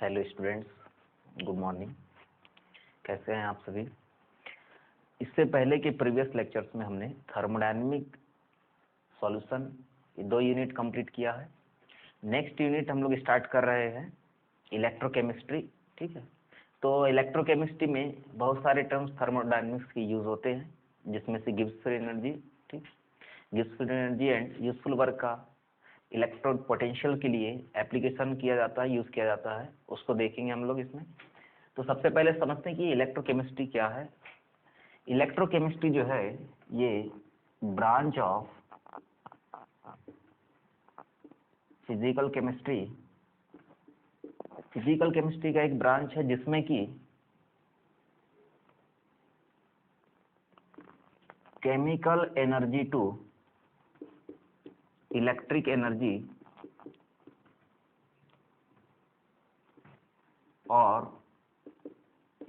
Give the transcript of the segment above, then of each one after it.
Hello students, good morning. कैसे हैं आप सभी? इससे पहले के प्रीवियस लेक्चर्स में हमने थर्मोडायनेमिक सॉल्यूशन 2 यूनिट कंप्लीट किया है। नेक्स्ट यूनिट हम लोग स्टार्ट कर रहे हैं इलेक्ट्रोकेमिस्ट्री। ठीक है, तो इलेक्ट्रोकेमिस्ट्री में बहुत सारे टर्म्स थर्मोडायनेमिक्स के यूज होते हैं, जिसमें से गिब्स फ्री एनर्जी, ठीक, Gibbs free energy and useful work का इलेक्ट्रोड पोटेंशियल के लिए एप्लीकेशन किया जाता है, यूज किया जाता है, उसको देखेंगे हम लोग इसमें। तो सबसे पहले समझते हैं कि इलेक्ट्रोकेमिस्ट्री क्या है। इलेक्ट्रोकेमिस्ट्री जो है ये ब्रांच ऑफ फिजिकल केमिस्ट्री का एक ब्रांच है, जिसमें कि chemical energy to electric energy और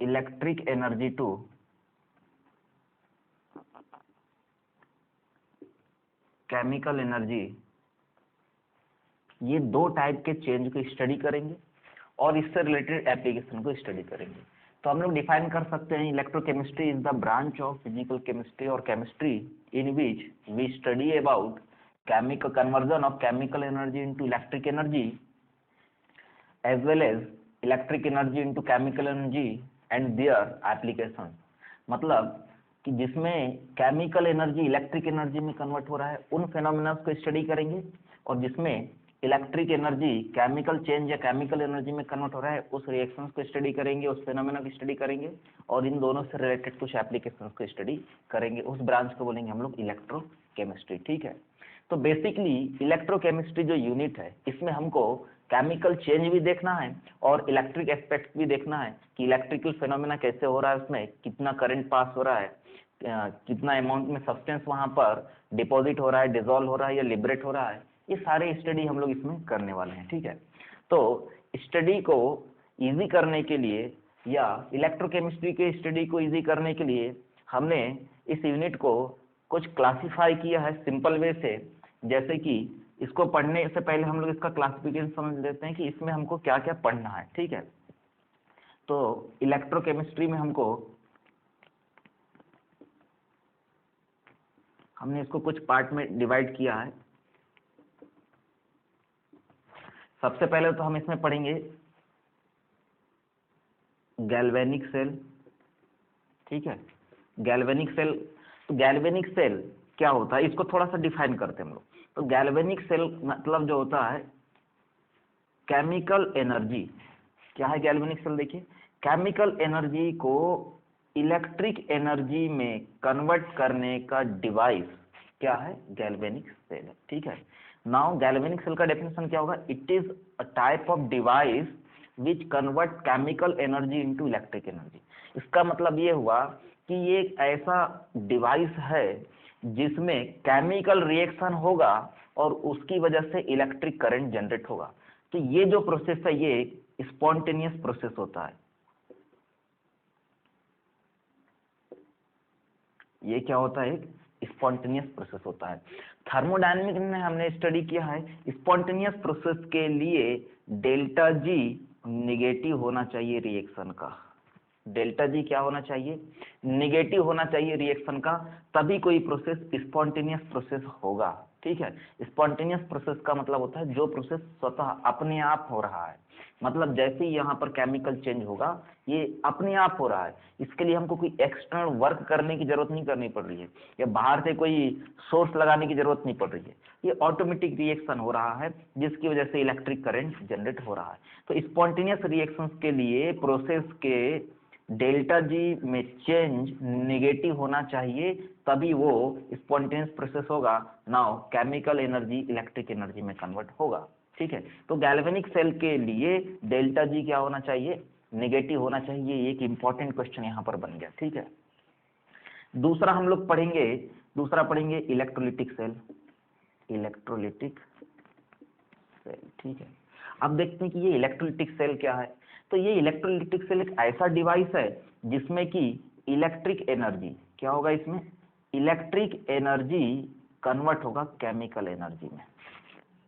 electric energy to chemical energy, ये 2 टाइप के चेंज को स्टडी करेंगे और इससे रिलेटेड एप्लीकेशन को स्टडी करेंगे। तो हम लोग डिफाइन कर सकते हैं electrochemistry is the branch of physical chemistry और chemistry in which we study about chemical conversion of chemical energy into electric energy as well as electric energy into chemical energy and their applications। मतलब कि जिसमें chemical energy electric energy में convert हो रहा है, उन phenomena को study करेंगे, और जिसमें इलेक्ट्रिक एनर्जी केमिकल चेंज या केमिकल एनर्जी में कन्वर्ट हो रहा है, उस रिएक्शंस को स्टडी करेंगे, उस फेनोमेना की स्टडी करेंगे, और इन दोनों से रिलेटेड कुछ एप्लीकेशंस को स्टडी करेंगे। उस ब्रांच को बोलेंगे हम लोग इलेक्ट्रोकेमिस्ट्री। ठीक है, तो बेसिकली इलेक्ट्रोकेमिस्ट्री जो यूनिट है, इसमें हमको केमिकल चेंज भी देखना है और इलेक्ट्रिक एस्पेक्ट भी देखना है कि इलेक्ट्रिकल फेनोमेना कैसे हो रहा है, उसमें कितना करंट पास हो रहा है, कितना अमाउंट में सब्सटेंस वहां पर डिपॉजिट हो रहा है, डिसॉल्व हो रहा है या लिबरेट हो रहा है। ये सारे स्टडी हम लोग इसमें करने वाले हैं। ठीक है, तो स्टडी को इजी करने के लिए या इलेक्ट्रोकेमिस्ट्री के स्टडी को इजी करने के लिए हमने इस यूनिट को कुछ क्लासिफाई किया है सिंपल वे से। जैसे कि इसको पढ़ने से पहले हम लोग इसका क्लासिफिकेशन समझ लेते हैं कि इसमें हमको क्या क्या पढ़ना है। ठीक है, तो इलेक्ट्रोकेमिस्ट्री में हमने इसको कुछ पार्ट में डिवाइड किया है। सबसे पहले तो हम इसमें पढ़ेंगे गैल्वेनिक सेल। ठीक है, गैल्वेनिक सेल, तो गैल्वेनिक सेल क्या होता है, इसको थोड़ा सा डिफाइन करते हैं हम लोग। तो गैल्वेनिक सेल मतलब जो होता है केमिकल एनर्जी। क्या है गैल्वेनिक सेल? देखिए, केमिकल एनर्जी को इलेक्ट्रिक एनर्जी में कन्वर्ट करने का डिवाइस क्या है? Galvanic cell. ठीक है, नाउ गैल्वेनिक सेल का डेफिनेशन क्या होगा? It is a type of device which convert chemical energy into electric energy. इसका मतलब ये हुआ कि ये एक ऐसा डिवाइस है जिसमें केमिकल रिएक्शन होगा और उसकी वजह से इलेक्ट्रिक करंट जनरेट होगा। तो ये जो प्रोसेस है ये स्पॉन्टेनियस प्रोसेस होता है। ये क्या होता है? एक स्पॉन्टेनियस प्रोसेस होता है। थर्मोडायनेमिक में हमने स्टडी किया है स्पॉन्टेनियस प्रोसेस के लिए डेल्टा जी निगेटिव होना चाहिए रिएक्शन का। डेल्टा जी क्या होना चाहिए? निगेटिव होना चाहिए रिएक्शन का, तभी कोई प्रोसेस स्पॉन्टेनियस प्रोसेस होगा। ठीक है, स्पॉन्टेनियस प्रोसेस का मतलब होता है जो प्रोसेस स्वतः अपने आप हो रहा है। मतलब जैसे ही यहाँ पर केमिकल चेंज होगा, ये अपने आप हो रहा है। इसके लिए हमको कोई एक्सटर्नल वर्क करने की जरूरत नहीं करनी पड़ रही है, या बाहर से कोई सोर्स लगाने की जरूरत नहीं पड़ रही है। ये ऑटोमेटिक रिएक्शन हो रहा है, जिसकी वजह से इलेक्ट्रिक करंट जनरेट हो रहा है। तो स्पॉन्टेनियस रिएक्शंस के लिए प्रोसेस के डेल्टा जी में चेंज निगेटिव होना चाहिए, तभी वो स्पॉन्टेनियस प्रोसेस होगा। Now chemical energy electric energy में कन्वर्ट होगा। ठीक है, तो गैल्वेनिक सेल के लिए डेल्टा जी क्या होना चाहिए? नेगेटिव होना चाहिए। ये एक इंपॉर्टेंट क्वेश्चन यहाँ पर बन गया। ठीक है, दूसरा हम लोग पढ़ेंगे इलेक्ट्रोलिटिक सेल। इलेक्ट्रोलिटिक सेल, ठीक है, अब देखते हैं कि ये इलेक्ट्रोलिटिक सेल क्या है। तो ये इलेक्ट्रोलिटिक सेल एक ऐसा डिवाइस है जिसमें कि इलेक्ट्रिक एनर्जी क्या होगा? इसमें इलेक्ट्रिक एनर्जी कन्वर्ट होगा केमिकल एनर्जी में।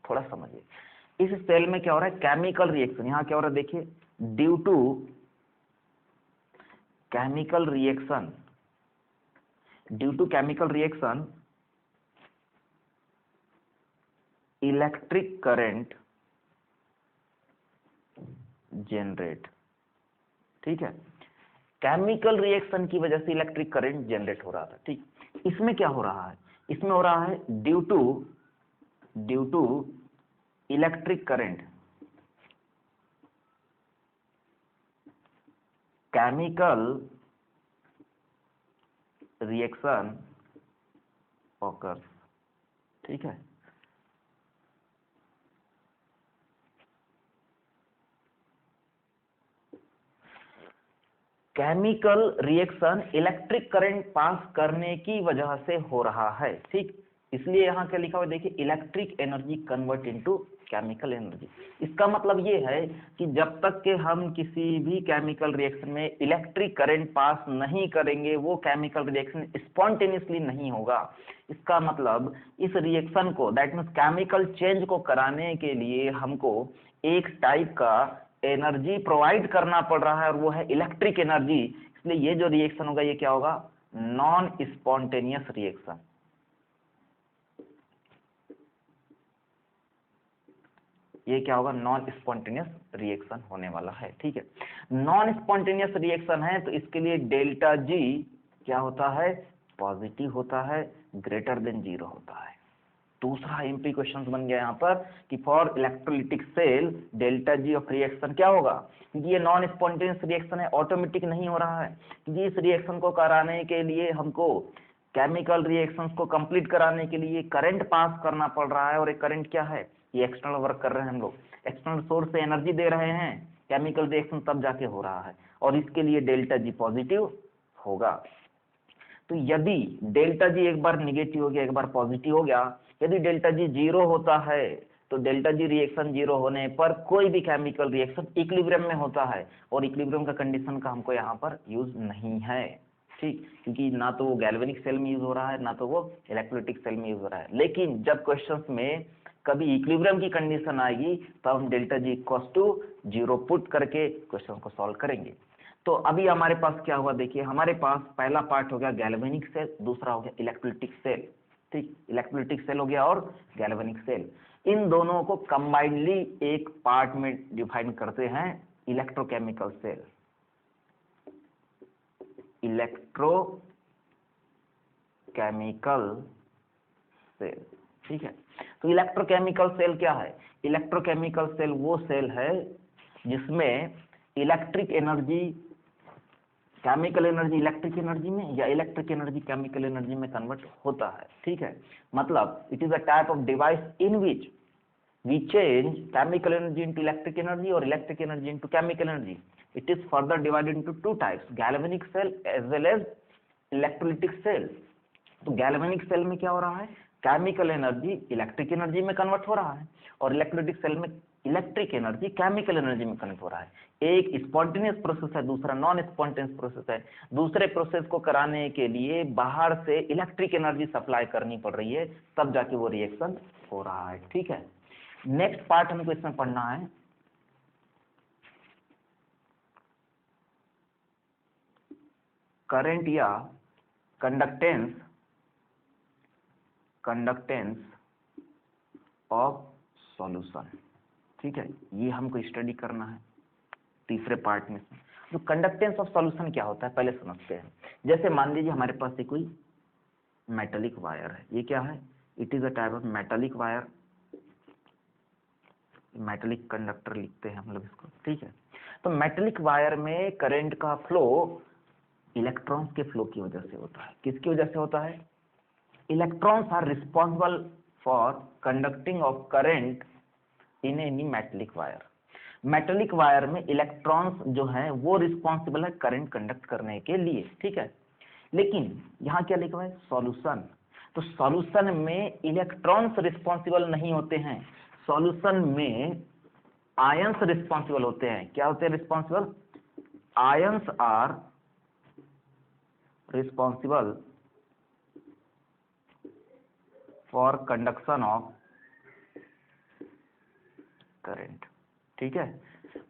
थोड़ा समझिए, इस सेल में क्या हो रहा है? Chemical reaction. यहाँ क्या हो रहा है? देखिए, due to chemical reaction, due to chemical reaction electric current generate. ठीक है, केमिकल रिएक्शन की वजह से इलेक्ट्रिक करंट जनरेट हो रहा था। ठीक, इसमें क्या हो रहा है, इसमें हो रहा है due to electric current, chemical reaction occurs. ठीक है, chemical reaction electric current pass करने की वजह से हो रहा है। ठीक, इसलिए यहां क्या लिखा हुआ देखिए, electric energy convert into chemical energy. इसका मतलब ये है कि जब तक के हम किसी भी केमिकल रिएक्शन में इलेक्ट्रिक करंट पास नहीं करेंगे, वो केमिकल रिएक्शन स्पॉन्टेनियसली नहीं होगा। इसका मतलब इस रिएक्शन को, दैट मीन्स केमिकल चेंज को कराने के लिए हमको एक टाइप का एनर्जी प्रोवाइड करना पड़ रहा है, और वो है इलेक्ट्रिक एनर्जी। इसलिए ये जो रिएक्शन होगा ये क्या होगा, नॉन स्पॉन्टेनियस रिएक्शन। ये क्या होगा, नॉन स्पॉन्टेनियस रिएक्शन होने वाला है। ठीक है, नॉन स्पॉन्टेनियस रिएक्शन है तो इसके लिए डेल्टा जी क्या होता है, पॉजिटिव होता है, ग्रेटर देन 0 होता है। दूसरा एमपी क्वेश्चन बन गया यहाँ पर कि for electrolytic cell delta G of reaction क्या होगा, क्योंकि ये नॉन स्पॉन्टेनियस रिएक्शन है, ऑटोमेटिक नहीं हो रहा है, क्योंकि इस रिएक्शन को कराने के लिए हमको केमिकल रिएक्शंस को कंप्लीट कराने के लिए करंट पास करना पड़ रहा है। और एक करंट क्या है, ये एक्सटर्नल वर्क कर रहे हैं हम लोग, एक्सटर्नल सोर्स से एनर्जी दे रहे हैं, केमिकल रिएक्शन तब जाके हो रहा है, और इसके लिए डेल्टा जी पॉजिटिव होगा। तो यदि डेल्टा जी एक बार निगेटिव हो गया, एक बार पॉजिटिव हो गया, यदि डेल्टा जी 0 होता है तो डेल्टा जी रिएक्शन 0 होने पर कोई भी केमिकल रिएक्शन इक्विलिब्रियम में होता है, और इक्विलिब्रियम का कंडीशन का हमको यहाँ पर यूज नहीं है। ठीक, क्योंकि ना तो वो गैल्वेनिक सेल में यूज हो रहा है, ना तो वो इलेक्ट्रोलिटिक सेल में यूज हो रहा है। लेकिन जब क्वेश्चंस में कभी इक्विलिब्रियम की कंडीशन आएगी तो हम delta G equals to 0 put करके क्वेश्चन को सॉल्व करेंगे। तो अभी हमारे पास क्या हुआ देखिए, हमारे पास पहला पार्ट हो गया गैल्वेनिक सेल, दूसरा हो गया इलेक्ट्रोलिटिक सेल। ठीक, इलेक्ट्रोलिटिक सेल हो गया और गैल्वेनिक सेल, इन दोनों को कंबाइनली एक पार्ट में डिफाइन करते हैं, इलेक्ट्रोकेमिकल सेल। इलेक्ट्रोकेमिकल सेल, ठीक है। तो इलेक्ट्रोकेमिकल सेल क्या है, इलेक्ट्रोकेमिकल सेल वो सेल है जिसमें electric energy chemical energy electric energy में, या इलेक्ट्रिक एनर्जी केमिकल एनर्जी में कन्वर्ट होता है। ठीक है, मतलब it is a type of device in which we change chemical energy into electric energy और electric energy into chemical energy. It is further divided into two types, galvanic cell as well as electrolytic cell. तो galvanic cell में क्या हो रहा है, chemical energy electric energy में convert हो रहा है, और इलेक्ट्रोलिटिक सेल में इलेक्ट्रिक एनर्जी केमिकल एनर्जी में कन्वर्ट हो रहा है। एक स्पॉन्टेनियस प्रोसेस है, दूसरा नॉन स्पॉन्टेनियस प्रोसेस है। दूसरे प्रोसेस को कराने के लिए बाहर से इलेक्ट्रिक एनर्जी सप्लाई करनी पड़ रही है, तब जाके वो रिएक्शन हो रहा है। ठीक है, नेक्स्ट पार्ट हमको इसमें पढ़ना है करंट या कंडक्टेंस ऑफ सॉल्यूशन। ठीक है, ये हमको स्टडी करना है तीसरे पार्ट में से। तो कंडक्टेंस ऑफ सॉल्यूशन क्या होता है पहले समझते हैं। जैसे मान लीजिए हमारे पास कोई मेटालिक वायर है, ये क्या है, it is a type of metallic wire, metallic conductor लिखते हैं हम लोग इसको। ठीक है, तो मेटालिक वायर में करंट का फ्लो इलेक्ट्रॉन्स के फ्लो की वजह से होता है। किसकी वजह से होता है, electrons are responsible for conducting of current in any metallic wire. Metallic wire में इलेक्ट्रॉन्स जो है वो रिस्पॉन्सिबल है करंट कंडक्ट करने के लिए। ठीक है, लेकिन यहाँ क्या लिखा है, सॉल्यूशन। तो सॉल्यूशन में इलेक्ट्रॉन्स रिस्पॉन्सिबल नहीं होते हैं, सॉल्यूशन में आयंस रिस्पॉन्सिबल होते हैं। क्या होते हैं responsible, ions are responsible for conduction of current. ठीक है,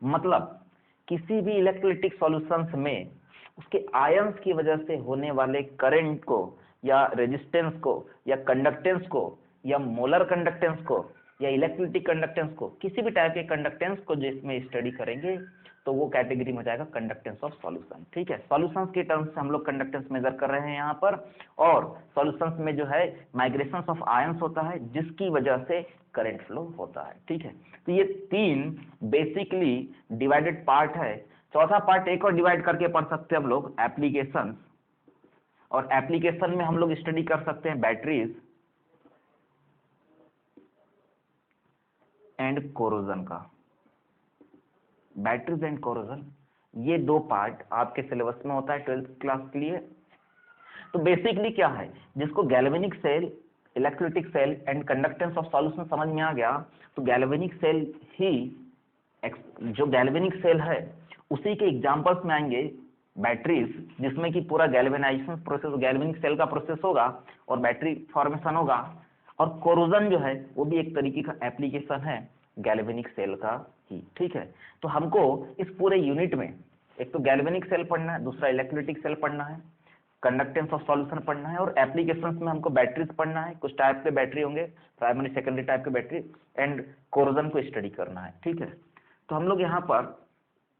मतलब किसी भी इलेक्ट्रोलाइटिक सॉल्यूशंस में उसके आयंस की वजह से होने वाले करंट को या रेजिस्टेंस को या कंडक्टेंस को या मोलर कंडक्टेंस को या इलेक्ट्रोलाइटिक कंडक्टेंस को, किसी भी टाइप के कंडक्टेंस को जिसमें स्टडी करेंगे तो वो कैटेगरी में जाएगा कंडक्टेंस ऑफ सॉल्यूशन। ठीक है, सॉल्यूशंस के टर्म्स से हम लोग कंडक्टेंस मेजर कर रहे हैं यहाँ पर, और सॉल्यूशंस में जो है माइग्रेशन ऑफ आयंस होता है जिसकी वजह से करंट फ्लो होता है। ठीक है, तो ये 3 बेसिकली डिवाइडेड पार्ट है। चौथा पार्ट एक और डिवाइड करके पढ़ सकते हैं हम लोग, एप्लीकेशन। और एप्लीकेशन में हम लोग स्टडी कर सकते हैं बैटरीज एंड कोरोजन का। बैटरीज एंड कोरोजन, ये 2 पार्ट आपके सिलेबस में होता है 12th क्लास के लिए। तो बेसिकली क्या है, जिसको galvanic cell, electrolytic cell and conductance of solution समझ में आ गया, तो गैल्वेनिक सेल ही, जो गैल्वेनिक सेल है उसी के एग्जांपल्स में आएंगे बैटरीज, जिसमें कि पूरा गैल्वेनाइजेशन प्रोसेस गैल्वेनिक सेल का प्रोसेस होगा और बैटरी फॉर्मेशन होगा। और कोरोजन जो है वो भी एक तरीके का एप्लीकेशन है गैल्वेनिक सेल का ही। ठीक है, तो हमको इस पूरे यूनिट में एक तो गैल्वेनिक सेल पढ़ना है, दूसरा इलेक्ट्रोलाइटिक सेल पढ़ना है, कंडक्टेंस ऑफ सॉल्यूशन पढ़ना है, और एप्लीकेशंस में हमको बैटरीज पढ़ना है, कुछ टाइप के बैटरी होंगे, प्राइमरी सेकेंडरी टाइप के बैटरी, एंड कोरोजन को स्टडी करना है। ठीक है, तो हम लोग यहाँ पर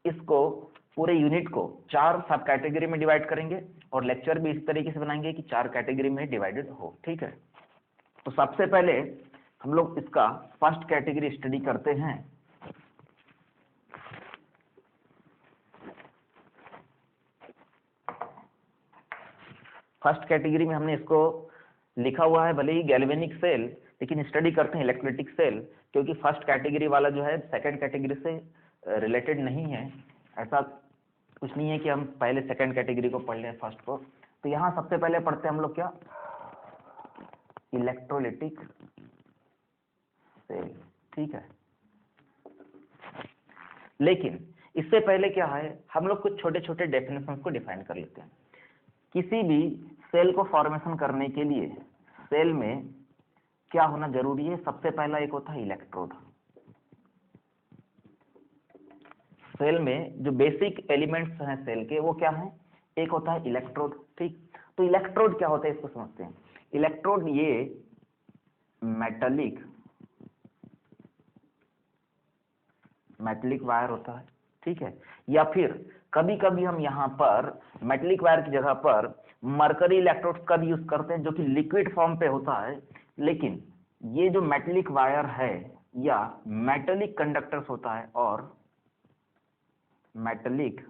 इसको पूरे यूनिट को 4 सब कैटेगरी में डिवाइड करेंगे और लेक्चर भी इस तरीके से बनाएंगे कि 4 कैटेगरी में डिवाइडेड हो। ठीक है, तो सबसे पहले हम लोग इसका फर्स्ट कैटेगरी स्टडी करते हैं। फर्स्ट कैटेगरी में हमने इसको लिखा हुआ है भले ही गैल्वेनिक सेल, लेकिन स्टडी करते हैं इलेक्ट्रोलाइटिक सेल, क्योंकि फर्स्ट कैटेगरी वाला जो है सेकंड कैटेगरी से रिलेटेड नहीं है। ऐसा कुछ नहीं है कि हम पहले सेकंड कैटेगरी को पढ़ लें फर्स्ट को। तो यहाँ सबसे पहले पढ़ते हैं हम लोग क्या, इलेक्ट्रोलाइटिक सेल। ठीक है, लेकिन इससे पहले क्या है, हम लोग कुछ छोटे छोटे डेफिनेशंस को डिफाइन कर लेते हैं। किसी भी सेल को फॉर्मेशन करने के लिए सेल में क्या होना जरूरी है, सबसे पहला एक होता है इलेक्ट्रोड। सेल में जो बेसिक एलिमेंट्स हैं सेल के वो क्या हैं, एक होता है इलेक्ट्रोड। ठीक, तो इलेक्ट्रोड क्या होता है इसको समझते हैं। इलेक्ट्रोड ये मेटेलिक वायर होता है। ठीक है, या फिर कभी कभी हम यहाँ पर मेटेलिक वायर की जगह पर मरकरी इलेक्ट्रोड का भी यूज करते हैं, जो कि लिक्विड फॉर्म पे होता है। लेकिन ये जो मेटेलिक वायर है या मेटेलिक कंडक्टर्स होता है और मेटेलिक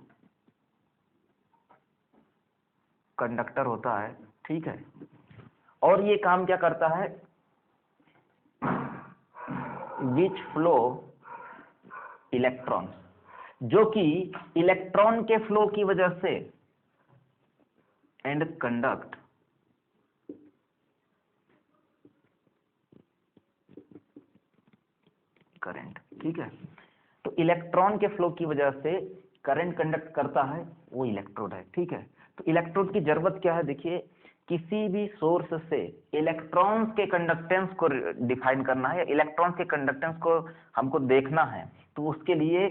कंडक्टर होता है। ठीक है, और ये काम क्या करता है, विच फ्लो इलेक्ट्रॉन्स, जो कि इलेक्ट्रॉन के फ्लो की वजह से एंड कंडक्ट करंट। ठीक है, तो इलेक्ट्रॉन के फ्लो की वजह से करंट कंडक्ट करता है, वो इलेक्ट्रोड है। ठीक है, तो इलेक्ट्रोड की जरूरत क्या है, देखिए किसी भी सोर्स से इलेक्ट्रॉन्स के कंडक्टेंस को डिफाइन करना है, इलेक्ट्रॉन्स के कंडक्टेंस को हमको देखना है, तो उसके लिए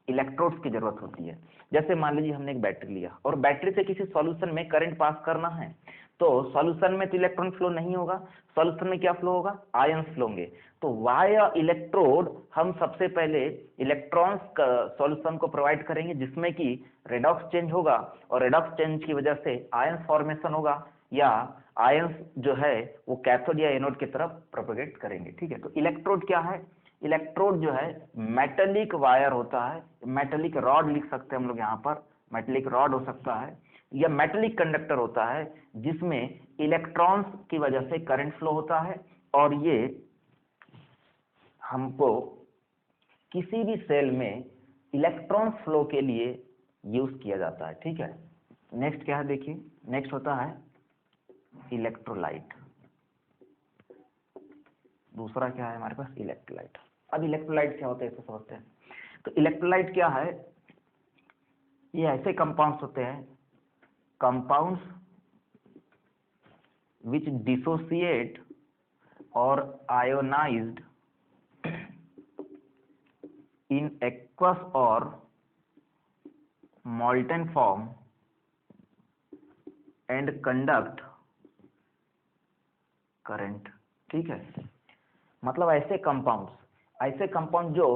इलेक्ट्रोड्स की जरूरत होती है। जैसे मान लीजिए हमने एक बैटरी लिया और बैटरी से किसी सॉल्यूशन में करंट पास करना है, तो सॉल्यूशन में तो इलेक्ट्रॉन फ्लो नहीं होगा, सॉल्यूशन में क्या फ्लो होगा, आयंस फ्लो होंगे। तो वाया इलेक्ट्रोड हम सबसे पहले इलेक्ट्रॉन्स का सॉल्यूशन को प्रोवाइड करेंगे, जिसमें कि रेडॉक्स चेंज होगा और रेडॉक्स चेंज की वजह से आयंस फॉर्मेशन होगा, या आयंस जो है वो कैथोड या एनोड की तरफ प्रोपेगेट करेंगे। ठीक है, तो इलेक्ट्रोड क्या है, इलेक्ट्रोड जो है मेटेलिक वायर होता है, मेटेलिक रॉड लिख सकते हैं हम लोग यहाँ पर, मेटेलिक रॉड हो सकता है, या मेटेलिक कंडक्टर होता है जिसमें इलेक्ट्रॉन्स की वजह से करंट फ्लो होता है, और ये हमको किसी भी सेल में इलेक्ट्रॉन फ्लो के लिए यूज किया जाता है। ठीक है, नेक्स्ट क्या है, देखिए नेक्स्ट होता है इलेक्ट्रोलाइट। दूसरा क्या है हमारे पास, इलेक्ट्रोलाइट। अब इलेक्ट्रोलाइट क्या होता है इसको समझते हैं। तो इलेक्ट्रोलाइट क्या है, ये ऐसे कंपाउंड्स होते हैं, कंपाउंड्स विच डिसोसिएट और ionised in aqueous or molten form and conduct current। ठीक है, मतलब ऐसे कंपाउंड जो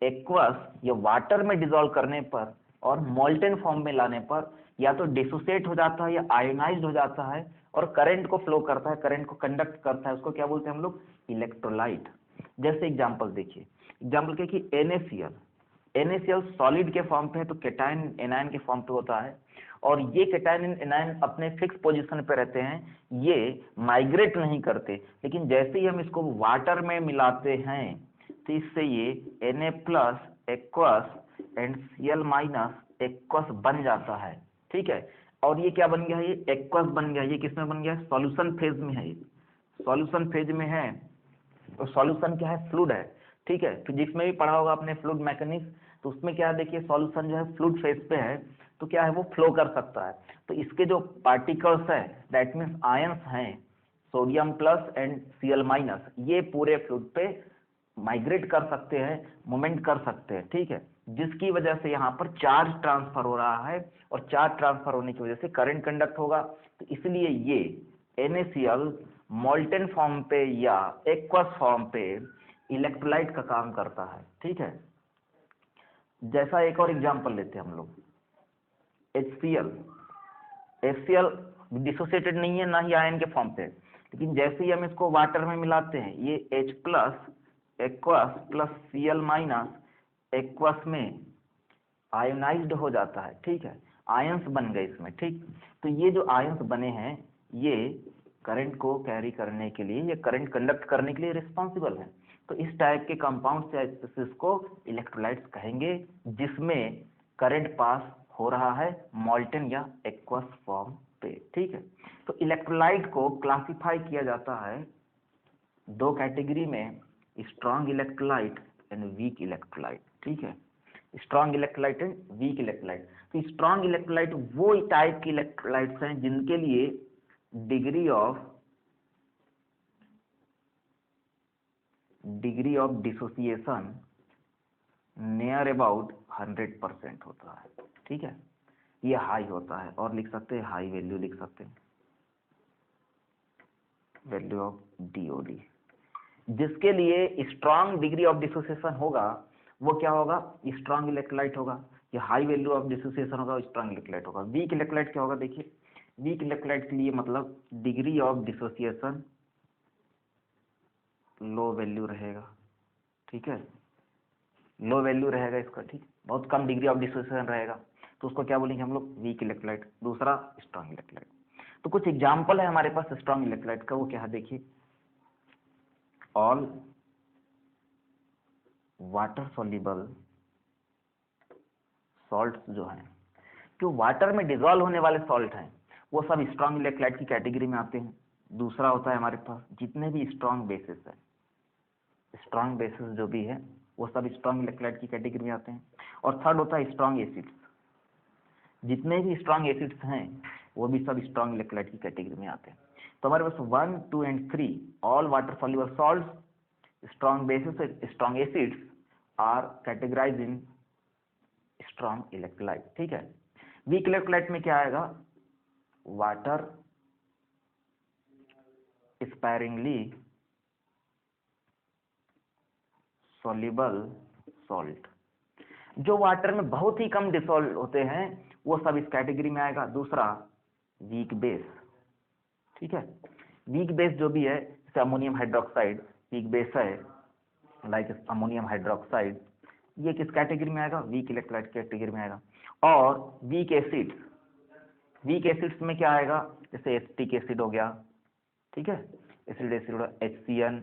एक्वस या वाटर में डिसॉल्व करने पर और मोल्टेन फॉर्म में लाने पर या तो डिसोसिएट हो जाता है या आयोनाइज्ड हो जाता है और करंट को फ्लो करता है, करंट को कंडक्ट करता है, उसको क्या बोलते हैं हम लोग? इलेक्ट्रोलाइट। जैसे एग्जांपल देखिए, एग्जांपल क्या कि NaCl सॉलिड के फॉर्म पे है तो कैटायन एनायन के फॉर्म पे होता है, और ये कैटायन एनायन अपने फिक्स पोजीशन पे रहते हैं, ये माइग्रेट नहीं करते, लेकिन जैसे ही हम इसको वाटर में मिलाते हैं तो इससे ये Na plus aqueous and Cl minus aqueous बन जाता है। ठीक है, और ये क्या बन गया है? ये एक्वस बन गया। ये किसमें बन गया? सॉल्यूशन फेज में है। ये सॉल्यूशन फेज में है, तो सॉल्यूशन क्या है? फ्लूइड है। ठीक है, फिजिक्स में भी पढ़ा होगा आपने फ्लूइड मैकेनिक्स, तो उसमें क्या है, देखिए सॉल्यूशन जो है फ्लूइड फेज पे है तो क्या है, वो फ्लो कर सकता है। तो इसके जो पार्टिकल्स है, दैट मीन्स आयंस हैं, sodium plus and Cl minus, ये पूरे फ्लूइड पे माइग्रेट कर सकते हैं, मूवमेंट कर सकते हैं। ठीक है, जिसकी वजह से यहाँ पर चार्ज ट्रांसफर हो रहा है, और चार्ज ट्रांसफर होने की वजह से करंट कंडक्ट होगा। तो इसलिए ये NaCl मोल्टेन फॉर्म पे या एक्वस फॉर्म पे इलेक्ट्रोलाइट का काम करता है। ठीक है, जैसा एक और एग्जांपल लेते हैं हम लोग, HCl डिसोसिएटेड नहीं है, ना ही आयन के फॉर्म पे, लेकिन जैसे ही हम इसको वाटर में मिलाते हैं, ये H plus aqueous plus Cl minus aqueous में आयोनाइज्ड हो जाता है। ठीक है, आयंस बन गए इसमें। ठीक, तो ये जो आयंस बने हैं, ये करंट को कैरी करने के लिए, ये करंट कंडक्ट करने के लिए रिस्पॉन्सिबल है। तो इस टाइप के कंपाउंड से इसको इलेक्ट्रोलाइट्स कहेंगे, जिसमें करंट पास हो रहा है मोल्टेन या एक्वस फॉर्म पे। ठीक है, तो इलेक्ट्रोलाइट को क्लासिफाई किया जाता है दो कैटेगरी में, strong electrolyte and weak electrolyte. ठीक है, strong electrolyte and weak electrolyte. तो स्ट्रॉन्ग इलेक्ट्रोलाइट वो टाइप की इलेक्ट्रोलाइट्स हैं जिनके लिए degree of dissociation near about 100% होता है। ठीक है, ये हाई होता है, और लिख सकते हैं हाई वैल्यू, लिख सकते हैं वैल्यू ऑफ DOD। जिसके लिए स्ट्रॉन्ग डिग्री ऑफ डिसोसिएशन होगा वो क्या होगा? स्ट्रॉन्ग इलेक्ट्रोलाइट होगा। या हाई वैल्यू ऑफ डिसोसिएशन होगा, स्ट्रॉन्ग इलेक्ट्रोलाइट होगा। वीक इलेक्ट्रोलाइट क्या होगा? देखिए, वीक इलेक्ट्रोलाइट के लिए मतलब degree of dissociation low value रहेगा। ठीक है, लो वैल्यू रहेगा इसका। ठीक, बहुत कम डिग्री ऑफ डिसोसिएशन रहेगा, तो उसको क्या बोलेंगे हम लोग? Weak electrolyte. दूसरा स्ट्रॉन्ग इलेक्ट्रोलाइट। तो कुछ एग्जांपल है हमारे पास स्ट्रॉन्ग इलेक्ट्रोलाइट का, वो क्या है देखिए, ऑल वाटर सॉल्युबल सॉल्ट्स जो हैं, जो वाटर में डिसॉल्व होने वाले सॉल्ट हैं, वो सब स्ट्रॉन्ग इलेक्ट्रोलाइट की कैटेगरी में आते हैं। दूसरा होता है हमारे पास जितने भी स्ट्रॉन्ग बेसिस है, स्ट्रॉन्ग बेसिस जो भी है वो सब स्ट्रॉन्ग इलेक्ट्रोलाइट की कैटेगरी में आते हैं। और थर्ड होता है स्ट्रॉन्ग एसिड्स, जितने भी स्ट्रॉन्ग एसिड्स हैं वो भी सब स्ट्रॉन्ग इलेक्ट्रोलाइट की कैटेगरी में आते हैं। तो हमारे पास 1, 2 and 3 all water soluble salts, strong bases, strong acids are categorized in strong electrolyte। ठीक है, वीक इलेक्ट्रोलाइट में क्या आएगा? वाटर स्पैरिंगली सॉल्युबल सॉल्ट, जो वाटर में बहुत ही कम डिसॉल्व होते हैं वो सब इस कैटेगरी में आएगा। दूसरा वीक बेस। ठीक है, वीक बेस जो भी है, जैसे अमोनियम हाइड्रोक्साइड वीक बेस है, लाइक अमोनियम हाइड्रोक्साइड, ये किस कैटेगरी में आएगा? वीक इलेक्ट्रोलाइट कैटेगरी में आएगा। और वीक एसिड्स में क्या आएगा? जैसे एसिटिक एसिड हो गया, ठीक है, एसिड हो गया, HCN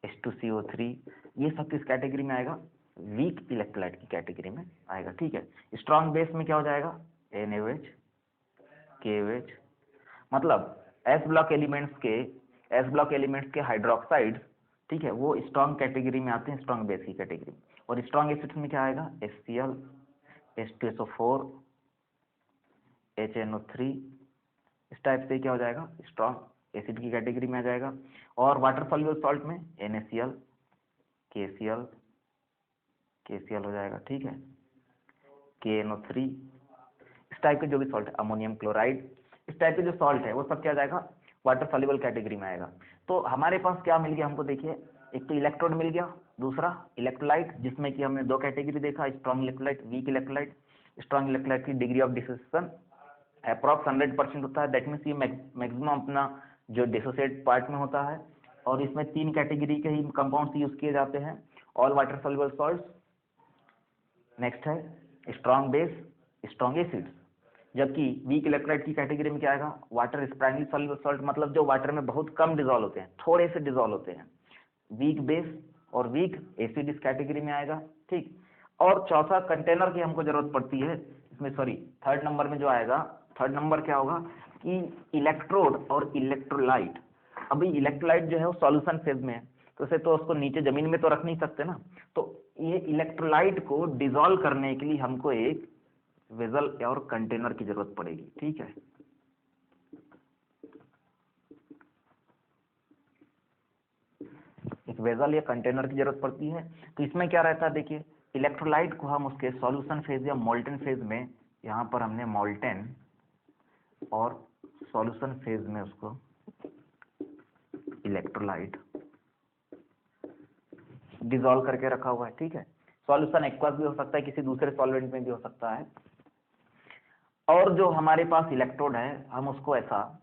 H2CO3, ये सब किस कैटेगरी में आएगा? वीक इलेक्ट्रोलाइट की कैटेगरी में आएगा। ठीक है, स्ट्रॉन्ग बेस में क्या हो जाएगा? NaOH KOH, मतलब एस ब्लॉक एलिमेंट्स के हाइड्रोक्साइड्स, ठीक है, वो स्ट्रॉन्ग कैटेगरी में आते हैं, स्ट्रॉन्ग बेस की कैटेगरी। और स्ट्रॉन्ग एसिड्स में क्या आएगा? HCl H2SO4 HNO3, इस टाइप से क्या हो जाएगा? स्ट्रॉन्ग एसिड की कैटेगरी में आ जाएगा। और वाटर सॉल्युबल सॉल्ट में NaCl KCl हो जाएगा। ठीक है, KNO3 इस टाइप के जो भी सॉल्ट है, अमोनियम क्लोराइड, इस टाइप के जो सॉल्ट है वो सब क्या आ जाएगा, वाटर सॉल्युबल कैटेगरी में आएगा। तो हमारे पास क्या मिल गया हमको, देखिए एक तो इलेक्ट्रोड मिल गया, दूसरा इलेक्ट्रोलाइट, जिसमें कि हमने दो कैटेगरी देखा, strong electrolyte, weak electrolyte. Strong electrolyte की डिग्री ऑफ डिसोसिएशन अप्रॉक्स 100% होता है, दैट मीन्स ये मैक्सिमम अपना जो डिसोसिएट पार्ट में होता है, और इसमें 3 कैटेगरी के ही कंपाउंड्स यूज किए जाते हैं, all water soluble salts. Next है स्ट्रॉन्ग बेस, स्ट्रॉन्ग एसिड्स। जबकि वीक इलेक्ट्रोलाइट की कैटेगरी में क्या आएगा, वाटर स्प्राइनली सॉल्युबल सॉल्ट, मतलब जो वाटर में बहुत कम डिजोल्व होते हैं, थोड़े से डिजोल्व होते हैं, वीक बेस और वीक एसिड इस कैटेगरी में आएगा, ठीक। और चौथा कंटेनर की हमको जरूरत पड़ती है इसमें, सॉरी थर्ड नंबर में जो आएगा, थर्ड नंबर क्या होगा कि इलेक्ट्रोड और इलेक्ट्रोलाइट। अभी इलेक्ट्रोलाइट जो है वो सॉल्यूशन फेज में है, तो उसे तो उसको नीचे जमीन में तो रख नहीं सकते ना, तो ये इलेक्ट्रोलाइट को डिजोल्व करने के लिए हमको एक वेसल और कंटेनर की जरूरत पड़ेगी, ठीक है। एक वेसल या कंटेनर की जरूरत पड़ती है। तो इसमें क्या रहता है, देखिए इलेक्ट्रोलाइट को हम उसके सॉल्यूशन फेज या मोल्टन फेज में, यहाँ पर हमने मोल्टन और सॉल्यूशन फेज में उसको इलेक्ट्रोलाइट डिसॉल्व करके रखा हुआ है, ठीक है। सॉल्यूशन एक्वस भी हो सकता है, किसी दूसरे सॉल्वेंट में भी हो सकता है। और जो हमारे पास इलेक्ट्रोड है हम उसको ऐसा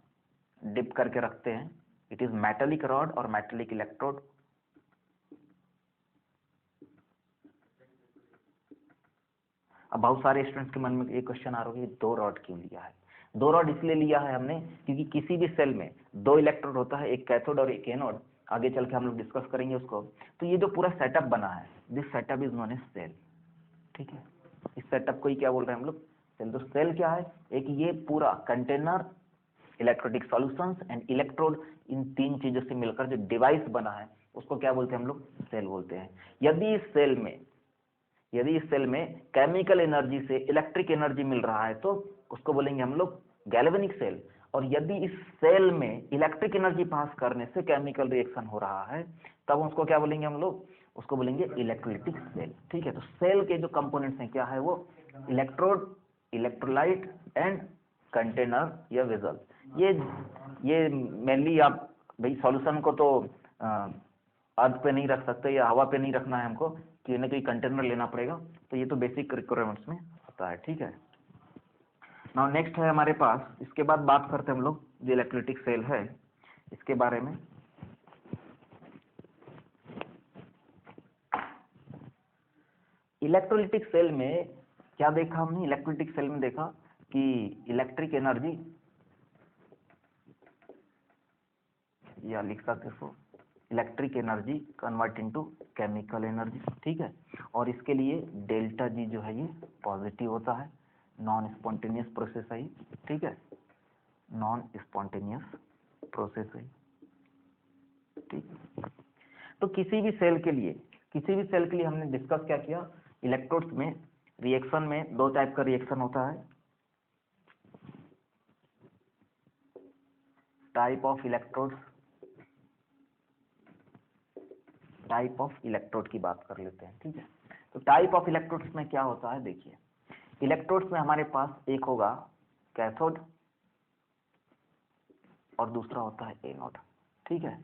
डिप करके रखते हैं, इट इज मेटेलिक रॉड और मेटेलिक इलेक्ट्रोड। अब बहुत सारे स्टूडेंट्स के मन में एक क्वेश्चन आ रहा है, दो रॉड क्यों लिया है। दो रॉड इसलिए लिया है हमने क्योंकि किसी भी सेल में दो इलेक्ट्रोड होता है, एक कैथोड और एक एनोड, आगे चल के हम लोग डिस्कस करेंगे उसको। तो ये जो पूरा सेटअप बना है, this setup is known as cell, ठीक है। इस सेटअप को ही क्या बोल रहे हैं हम लोग, सेल। तो सेल क्या है, एक ये पूरा container, electrolytic solutions and electrode, इन तीन चीजों से मिलकर जो डिवाइस बना है उसको क्या बोलते हैं हम लोग, सेल बोलते हैं। यदि इस सेल में केमिकल एनर्जी से इलेक्ट्रिक एनर्जी मिल रहा है तो उसको बोलेंगे हम लोग गैल्वेनिक सेल। और यदि इस सेल में इलेक्ट्रिक एनर्जी पास करने से केमिकल रिएक्शन हो रहा है तब उसको क्या बोलेंगे हम लोग, उसको बोलेंगे इलेक्ट्रोलिटिक सेल, ठीक है। तो सेल के जो कंपोनेंट्स हैं क्या है वो, इलेक्ट्रोड, इलेक्ट्रोलाइट एंड कंटेनर या वेसल। ये मेनली आप भाई सॉल्यूशन को तो अर्थ पे नहीं रख सकते या हवा पे नहीं रखना है हमको, कि ना कोई कंटेनर लेना पड़ेगा। तो ये तो बेसिक रिक्वायरमेंट्स में होता है, ठीक है। नाउ नेक्स्ट है हमारे पास, इसके बाद बात करते हैं हम लोग जो इलेक्ट्रोलिटिक सेल है इसके बारे में। इलेक्ट्रोलिटिक सेल में क्या देखा हमने, इलेक्ट्रोलिटिक सेल में देखा कि इलेक्ट्रिक एनर्जी, या लिख सकते हो electric energy convert into chemical energy, ठीक है। और इसके लिए डेल्टा जी जो है ये पॉजिटिव होता है, नॉन स्पॉन्टेनियस प्रोसेस है, ठीक है, नॉन स्पॉन्टेनियस प्रोसेस है, ठीक। तो किसी भी सेल के लिए हमने डिस्कस क्या किया, इलेक्ट्रोड्स में रिएक्शन में दो टाइप का रिएक्शन होता है, टाइप ऑफ इलेक्ट्रोड की बात कर लेते हैं, ठीक है। तो टाइप ऑफ इलेक्ट्रोड्स में क्या होता है, देखिए इलेक्ट्रोड्स में हमारे पास एक होगा कैथोड और दूसरा होता है एनोड, ठीक है।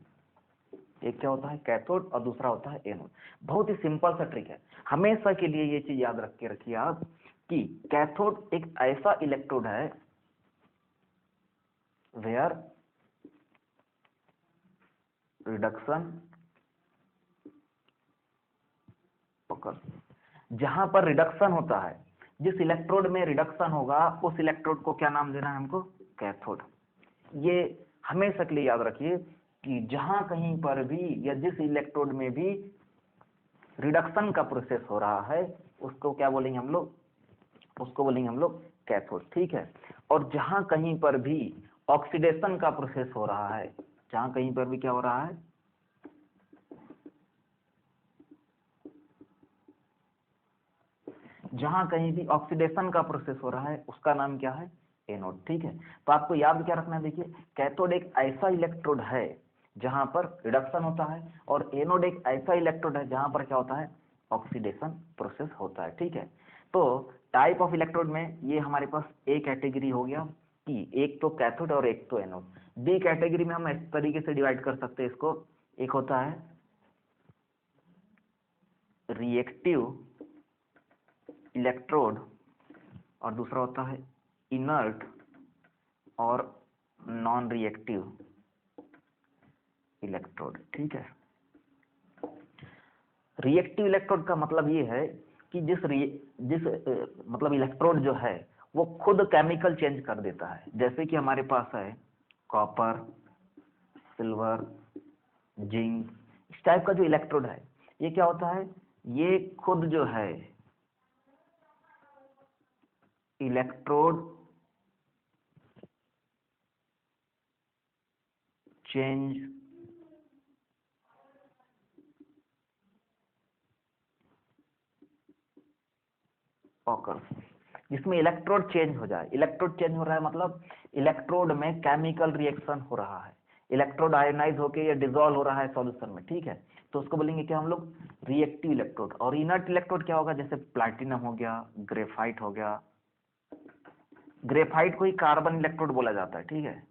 एक क्या होता है कैथोड और दूसरा होता है एनोड। बहुत ही सिंपल सा ट्रिक है, हमेशा के लिए ये चीज याद रख के रखिए आप कि कैथोड एक ऐसा इलेक्ट्रोड है वेयर रिडक्शन ओकर, जहां पर रिडक्शन होता है, जिस इलेक्ट्रोड में रिडक्शन होगा उस इलेक्ट्रोड को क्या नाम देना है हमको, कैथोड। ये हमेशा के लिए याद रखिए कि जहां कहीं पर भी या जिस इलेक्ट्रोड में भी रिडक्शन का प्रोसेस हो रहा है उसको क्या बोलेंगे हम लोग, उसको बोलेंगे हम लोग कैथोड, ठीक है। और जहां कहीं पर भी ऑक्सीडेशन का प्रोसेस हो रहा है, जहां कहीं पर भी क्या हो रहा है, जहां कहीं भी ऑक्सीडेशन का प्रोसेस हो रहा है उसका नाम क्या है, एनोड, ठीक है। तो आपको याद क्या रखना है, देखिए कैथोड एक ऐसा इलेक्ट्रोड है जहां पर रिडक्शन होता है और एनोड एक ऐसा इलेक्ट्रोड है जहां पर क्या होता है, ऑक्सीडेशन प्रोसेस होता है, ठीक है। तो टाइप ऑफ इलेक्ट्रोड में ये हमारे पास ए कैटेगरी हो गया कि एक तो कैथोड और एक तो एनोड। बी कैटेगरी में हम इस तरीके से डिवाइड कर सकते हैं इसको, एक होता है रिएक्टिव इलेक्ट्रोड और दूसरा होता है इनर्ट और नॉन रिएक्टिव इलेक्ट्रोड। ठीक है, रिएक्टिव इलेक्ट्रोड का मतलब ये है कि मतलब इलेक्ट्रोड जो है वो खुद केमिकल चेंज कर देता है। जैसे कि हमारे पास है कॉपर, सिल्वर, जिंक, इस टाइप का जो इलेक्ट्रोड है ये क्या होता है, ये खुद जो है इलेक्ट्रोड चेंज ऑकर्स, जिसमें इलेक्ट्रोड चेंज हो जाए। इलेक्ट्रोड चेंज हो रहा है मतलब इलेक्ट्रोड में केमिकल रिएक्शन हो रहा है, इलेक्ट्रोड आयोनाइज होके या डिसॉल्व हो रहा है सॉल्यूशन में। ठीक है, तो उसको बोलेंगे क्या हम लोग, रिएक्टिव इलेक्ट्रोड। और इनर्ट इलेक्ट्रोड क्या होगा, जैसे प्लैटिनम हो गया, ग्रेफाइट हो गया। ग्रेफाइट को ही कार्बन इलेक्ट्रोड बोला जाता है। ठीक है,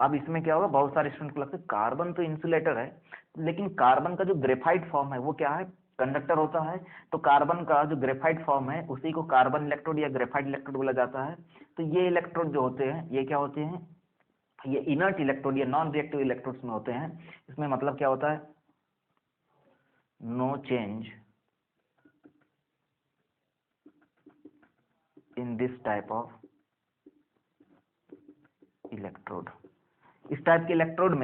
अब इसमें क्या होगा, बहुत सारे स्टूडेंट को लगता है कार्बन तो इंसुलेटर है, लेकिन कार्बन का जो ग्रेफाइट फॉर्म है वो क्या है, कंडक्टर होता है। तो कार्बन का जो ग्रेफाइट फॉर्म है उसी को कार्बन इलेक्ट्रोड या ग्रेफाइट इलेक्ट्रोड बोला जाता है। तो ये इलेक्ट्रोड जो होते हैं ये क्या होते हैं, ये इनर्ट इलेक्ट्रोड या नॉन रिएक्टिव इलेक्ट्रोड्स में होते हैं। इसमें मतलब क्या होता है, no change in this type of electrode. इस टाइप के इलेक्ट्रोड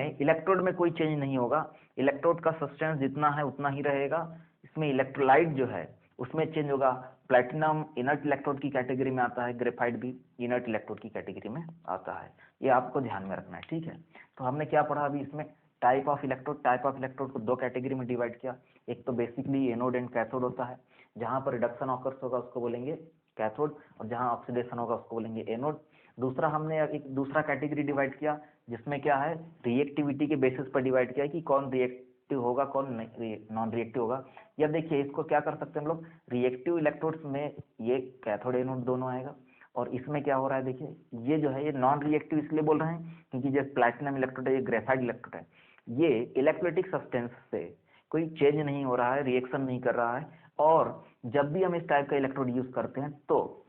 में कोई चेंज नहीं होगा, इलेक्ट्रोड का सब्सटेंस जितना है उतना ही रहेगा। इसमें इलेक्ट्रोलाइट जो है उसमें चेंज होगा। प्लैटिनम इनर्ट इलेक्ट्रोड की कैटेगरी में आता है, ग्रेफाइट भी इनर्ट इलेक्ट्रोड की कैटेगरी में आता है। ये आपको ध्यान में रखना है। ठीक है, तो हमने क्या पढ़ा अभी इसमें, टाइप ऑफ इलेक्ट्रोड को दो कैटेगरी में डिवाइड किया। एक तो बेसिकली एनोड एंड कैथोड होता है, जहां पर रिडक्शन ऑकर्स होगा उसको बोलेंगे कैथोड, और जहां ऑक्सीडेशन होगा उसको बोलेंगे एनोड। दूसरा हमने एक दूसरा कैटेगरी डिवाइड किया जिसमें क्या है, रिएक्टिविटी के बेसिस पर डिवाइड किया कि कौन रिएक्टिव होगा कौन नॉन रिएक्टिव होगा। या देखिए इसको क्या कर सकते हैं हम लोग, रिएक्टिव इलेक्ट्रोड्स में ये कैथोड एनोड दोनों आएगा, और इसमें क्या हो रहा है देखिए, ये जो है ये नॉन रिएक्टिव इसलिए बोल रहे हैं क्योंकि जो प्लैटिनम इलेक्ट्रोड है, ये ग्रेफाइट इलेक्ट्रोड है, ये इलेक्ट्रोलाइटिक सब्सटेंस से कोई चेंज नहीं हो रहा है, रिएक्शन नहीं कर रहा है। और जब भी हम इस टाइप का इलेक्ट्रोड यूज करते हैं तो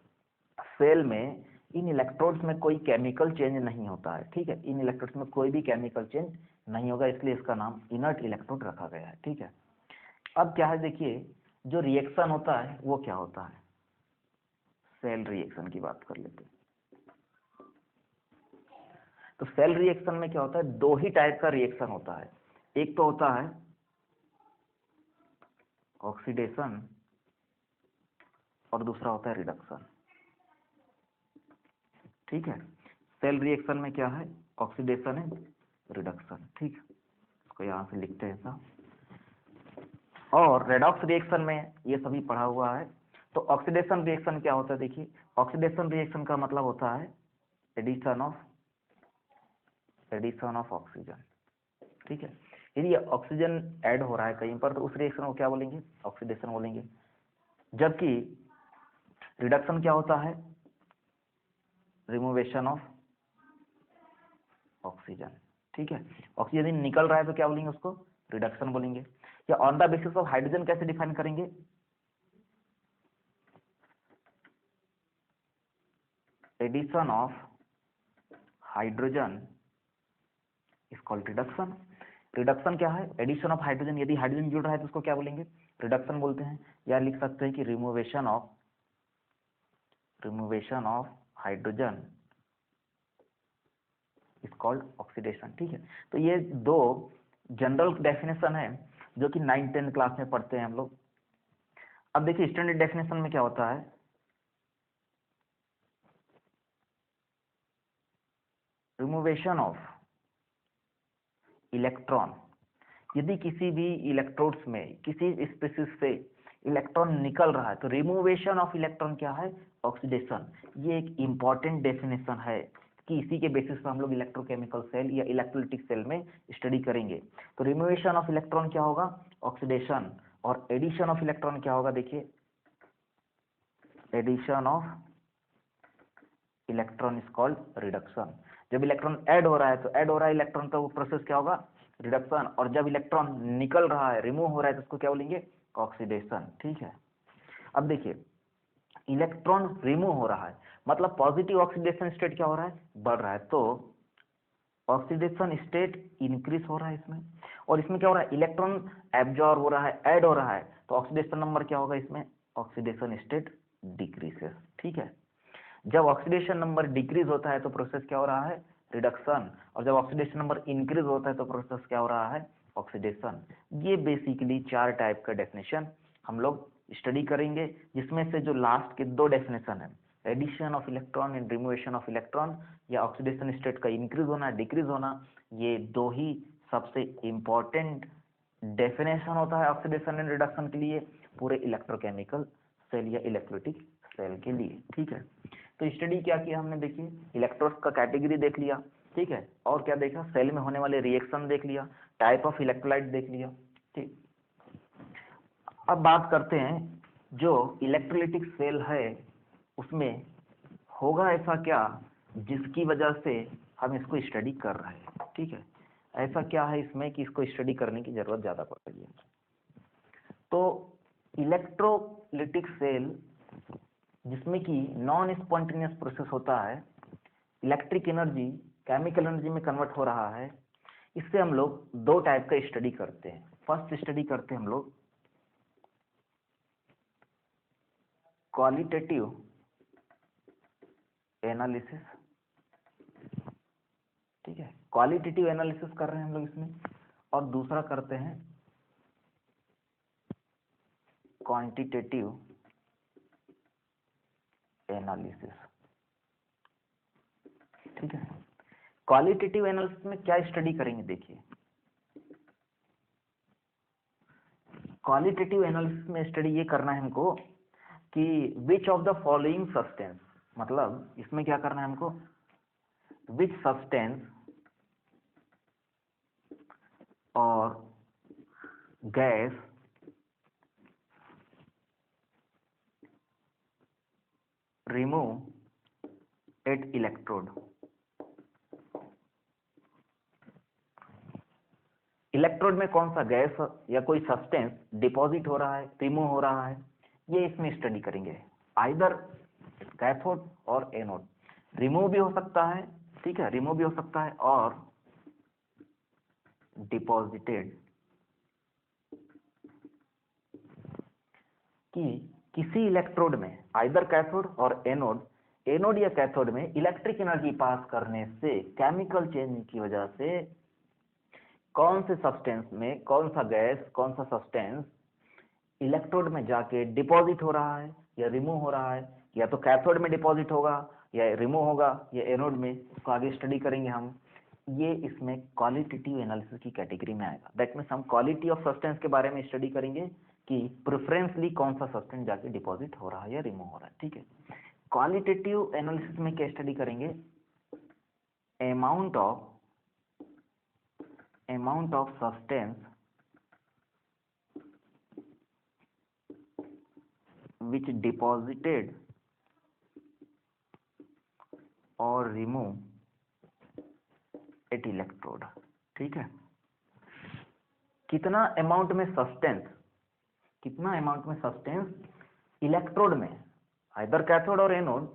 सेल में इन इलेक्ट्रोड्स में कोई केमिकल चेंज नहीं होता है। ठीक है, इन इलेक्ट्रोड्स में कोई भी केमिकल चेंज नहीं होगा, इसलिए इसका नाम इनर्ट इलेक्ट्रोड रखा गया है। ठीक है, अब क्या है देखिए, जो रिएक्शन होता है वो क्या होता है, सेल रिएक्शन की बात कर लेते हैं। तो सेल रिएक्शन में क्या होता है, दो ही टाइप का रिएक्शन होता है। एक तो होता है ऑक्सीडेशन और दूसरा होता है रिडक्शन। ठीक है, सेल रिएक्शन में क्या है, ऑक्सीडेशन है, रिडक्शन। ठीक है, इसको यहां से लिखते हैं ऐसा। और रेडॉक्स रिएक्शन में ये सभी पढ़ा हुआ है। तो ऑक्सीडेशन रिएक्शन क्या होता है देखिए, ऑक्सीडेशन रिएक्शन का मतलब होता है एडिशन ऑफ ऑक्सीजन। ठीक है, यदि ऑक्सीजन ऐड हो रहा है कहीं पर तो उस रिएक्शन को क्या बोलेंगे, ऑक्सीडेशन बोलेंगे। जबकि रिडक्शन क्या होता है, रिमूवेशन ऑफ ऑक्सीजन। ठीक है, ऑक्सीजन निकल रहा है तो क्या बोलेंगे उसको, रिडक्शन बोलेंगे। या on the basis of hydrogen कैसे डिफाइन करेंगे, addition of hydrogen is called reduction. Reduction क्या है, एडिशन ऑफ हाइड्रोजन, यदि हाइड्रोजन जुड़ रहा है तो उसको क्या बोलेंगे, रिडक्शन बोलते हैं। या लिख सकते हैं कि removation of hydrogen is called oxidation. ठीक है, तो ये दो जनरल डेफिनेशन है जो कि 9th-10th क्लास में पढ़ते हैं हम लोग। अब देखिए स्टैंडर्ड डेफिनेशन में क्या होता है, रिमूवेशन ऑफ इलेक्ट्रॉन, यदि किसी भी इलेक्ट्रोड्स में किसी स्पीसीज से इलेक्ट्रॉन निकल रहा है तो रिमूवेशन ऑफ इलेक्ट्रॉन क्या है, ऑक्सीडेशन। ये एक इंपॉर्टेंट डेफिनेशन है कि इसी के बेसिस पर हम लोग इलेक्ट्रोकेमिकल सेल या इलेक्ट्रोलाइटिक सेल में स्टडी करेंगे। तो रिमूवेशन ऑफ इलेक्ट्रॉन क्या होगा, ऑक्सीडेशन, और एडिशन ऑफ इलेक्ट्रॉन क्या होगा देखिए, addition of electron is called reduction. जब इलेक्ट्रॉन ऐड हो रहा है तो ऐड हो रहा है इलेक्ट्रॉन, तो वो प्रोसेस क्या होगा, रिडक्शन। और जब इलेक्ट्रॉन निकल रहा है, रिमूव हो रहा है, तो उसको क्या बोलेंगे, ऑक्सीडेशन। ठीक है, अब देखिए इलेक्ट्रॉन रिमूव हो रहा है मतलब पॉजिटिव ऑक्सीडेशन स्टेट क्या हो रहा है, बढ़ रहा है, तो ऑक्सीडेशन स्टेट इंक्रीज हो रहा है इसमें। और इसमें क्या हो रहा है, इलेक्ट्रॉन एब्जॉर्ब हो रहा है, ऐड हो रहा है, तो ऑक्सीडेशन नंबर क्या होगा इसमें, ऑक्सीडेशन स्टेट डिक्रीजेस। ठीक है, जब ऑक्सीडेशन नंबर डिक्रीज होता है तो प्रोसेस क्या हो रहा है, रिडक्शन। और जब ऑक्सीडेशन नंबर इंक्रीज होता है तो प्रोसेस क्या हो रहा है, ऑक्सीडेशन। ये बेसिकली 4 टाइप का डेफिनेशन हम लोग स्टडी करेंगे, जिसमें से जो लास्ट के 2 डेफिनेशन है, addition of electron and removation of electron, या ऑक्सीडेशन स्टेट का इंक्रीज होना डिक्रीज होना, ये 2 ही सबसे इंपॉर्टेंट डेफिनेशन होता है ऑक्सीडेशन एंड रिडक्शन के लिए पूरे इलेक्ट्रोकेमिकल सेल या इलेक्ट्रोलिटिक सेल के लिए। ठीक है, तो स्टडी क्या किया हमने, देखिए इलेक्ट्रोड्स का कैटेगरी देख लिया, ठीक है, और क्या देखा, सेल में होने वाले रिएक्शन देख लिया, टाइप ऑफ इलेक्ट्रोलाइट देख लिया। ठीक, अब बात करते हैं जो इलेक्ट्रोलिटिक सेल है उसमें होगा ऐसा क्या जिसकी वजह से हम इसको स्टडी कर रहे हैं। ठीक है, ऐसा क्या है इसमें कि इसको स्टडी करने की जरूरत ज्यादा पड़ रही है। तो इलेक्ट्रोलिटिक सेल जिसमें कि नॉन स्पॉन्टेनियस प्रोसेस होता है, इलेक्ट्रिक एनर्जी केमिकल एनर्जी में कन्वर्ट हो रहा है, इससे हम लोग 2 टाइप का स्टडी करते हैं। फर्स्ट स्टडी करते हैं हम लोग क्वालिटेटिव एनालिसिस। ठीक है, क्वालिटेटिव एनालिसिस कर रहे हैं हम लोग इसमें, और दूसरा करते हैं क्वांटिटेटिव एनालिसिस। ठीक है, क्वालिटेटिव एनालिसिस में क्या स्टडी करेंगे, देखिए क्वालिटेटिव एनालिसिस में स्टडी ये करना है हमको कि which of the following substance, मतलब इसमें क्या करना है हमको, विच सब्सटेंस और gas remove at electrode. Electrode में कौन सा गैस या कोई सब्सटेंस डिपॉजिट हो रहा है, रिमूव हो रहा है, ये इसमें स्टडी करेंगे। आइदर कैथोड और एनोड, रिमूव भी हो सकता है, ठीक है, रिमूव भी हो सकता है, और डिपॉजिटेड, कि किसी इलेक्ट्रोड में आइदर कैथोड और एनोड, एनोड या कैथोड में इलेक्ट्रिक एनर्जी पास करने से केमिकल चेंज की वजह से कौन से सब्सटेंस में कौन सा गैस, कौन सा सब्सटेंस इलेक्ट्रोड में जाके डिपॉजिट हो रहा है या रिमूव हो रहा है, या तो कैथोड में डिपॉजिट होगा या रिमूव होगा या एनोड में, उसको आगे स्टडी करेंगे हम। ये इसमें क्वालिटेटिव एनालिसिस की कैटेगरी में आएगा। दैट मीन्स हम क्वालिटी ऑफ सब्सटेंस के बारे में स्टडी करेंगे कि प्रेफरेंसली कौन सा सब्सटेंस जाके डिपॉजिट हो रहा है या रिमूव हो रहा है। ठीक है, क्वालिटेटिव एनालिसिस में क्या स्टडी करेंगे, amount of substance which deposited or remove at electrode। ठीक है, कितना अमाउंट में सब्सटेंस इलेक्ट्रोड में, आइदर कैथोड और एनोड,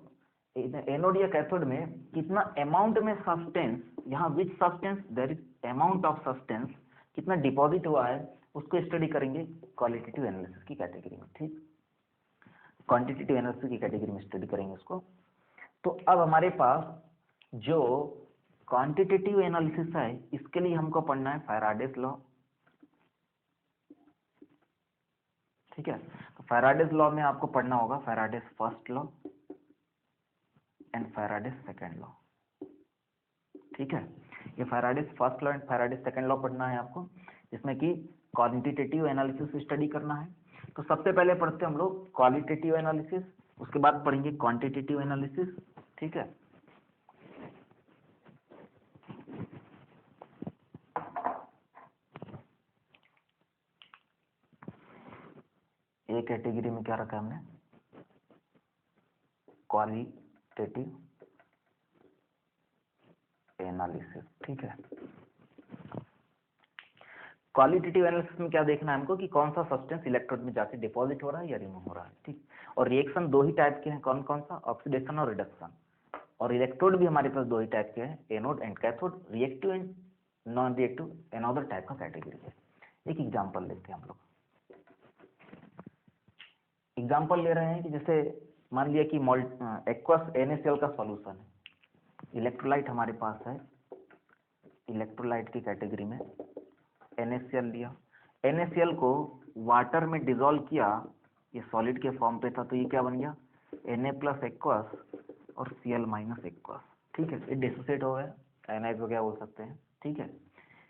एनोड या कैथोड में कितना अमाउंट में सब्सटेंस, यहाँ which substance there is amount of substance कितना डिपॉजिट हुआ है, उसको स्टडी करेंगे क्वालिटेटिव एनालिसिस की कैटेगरी में। ठीक, क्वांटिटेटिव एनालिसिस की कैटेगरी में स्टडी करेंगे उसको। तो अब हमारे पास जो क्वांटिटेटिव एनालिसिस है, इसके लिए हमको पढ़ना है फैराडेस लॉ। ठीक है, तो फैराडेस लॉ में आपको पढ़ना होगा Faraday's first law and Faraday's second law. ठीक है, ये Faraday's first law and Faraday's second law पढ़ना है आपको, जिसमें कि क्वांटिटेटिव एनालिसिस स्टडी करना है। तो सबसे पहले पढ़ते हैं हम लोग क्वालिटेटिव एनालिसिस, उसके बाद पढ़ेंगे क्वांटिटेटिव एनालिसिस। ठीक है, ये कैटेगरी में क्या रखा है हमने, क्वालिटेटिव एनालिसिस। ठीक है, क्वालिटेटिव एनालिसिस में क्या देखना है हमको कि कौन सा सब्सटेंस इलेक्ट्रोड में जाके डिपॉजिट हो रहा है या रिमूव हो रहा है। ठीक, और रिएक्शन दो ही टाइप के हैं, कौन कौन सा, ऑक्सीडेशन और रिडक्शन। और इलेक्ट्रोड भी हमारे पास दो ही टाइप के हैं, anode and cathode, reactive and non reactive, another type का कैटेगरी है। एक एग्जांपल लेते हैं हम लोग। एग्जांपल ले रहे हैं कि जैसे मान लिया कि एक्वस NaCl का सॉल्यूशन है, इलेक्ट्रोलाइट हमारे पास है, इलेक्ट्रोलाइट की कैटेगरी में NaCl लिया, NaCl को वाटर में डिसॉल्व किया, ये सॉलिड के फॉर्म पे था, तो ये क्या बन गया, Na प्लस एक्वस और Cl माइनस एक्वस। ठीक है, ये डिसोसिएट हो गया, आयनाइज हो गया बोल सकते हैं। ठीक है,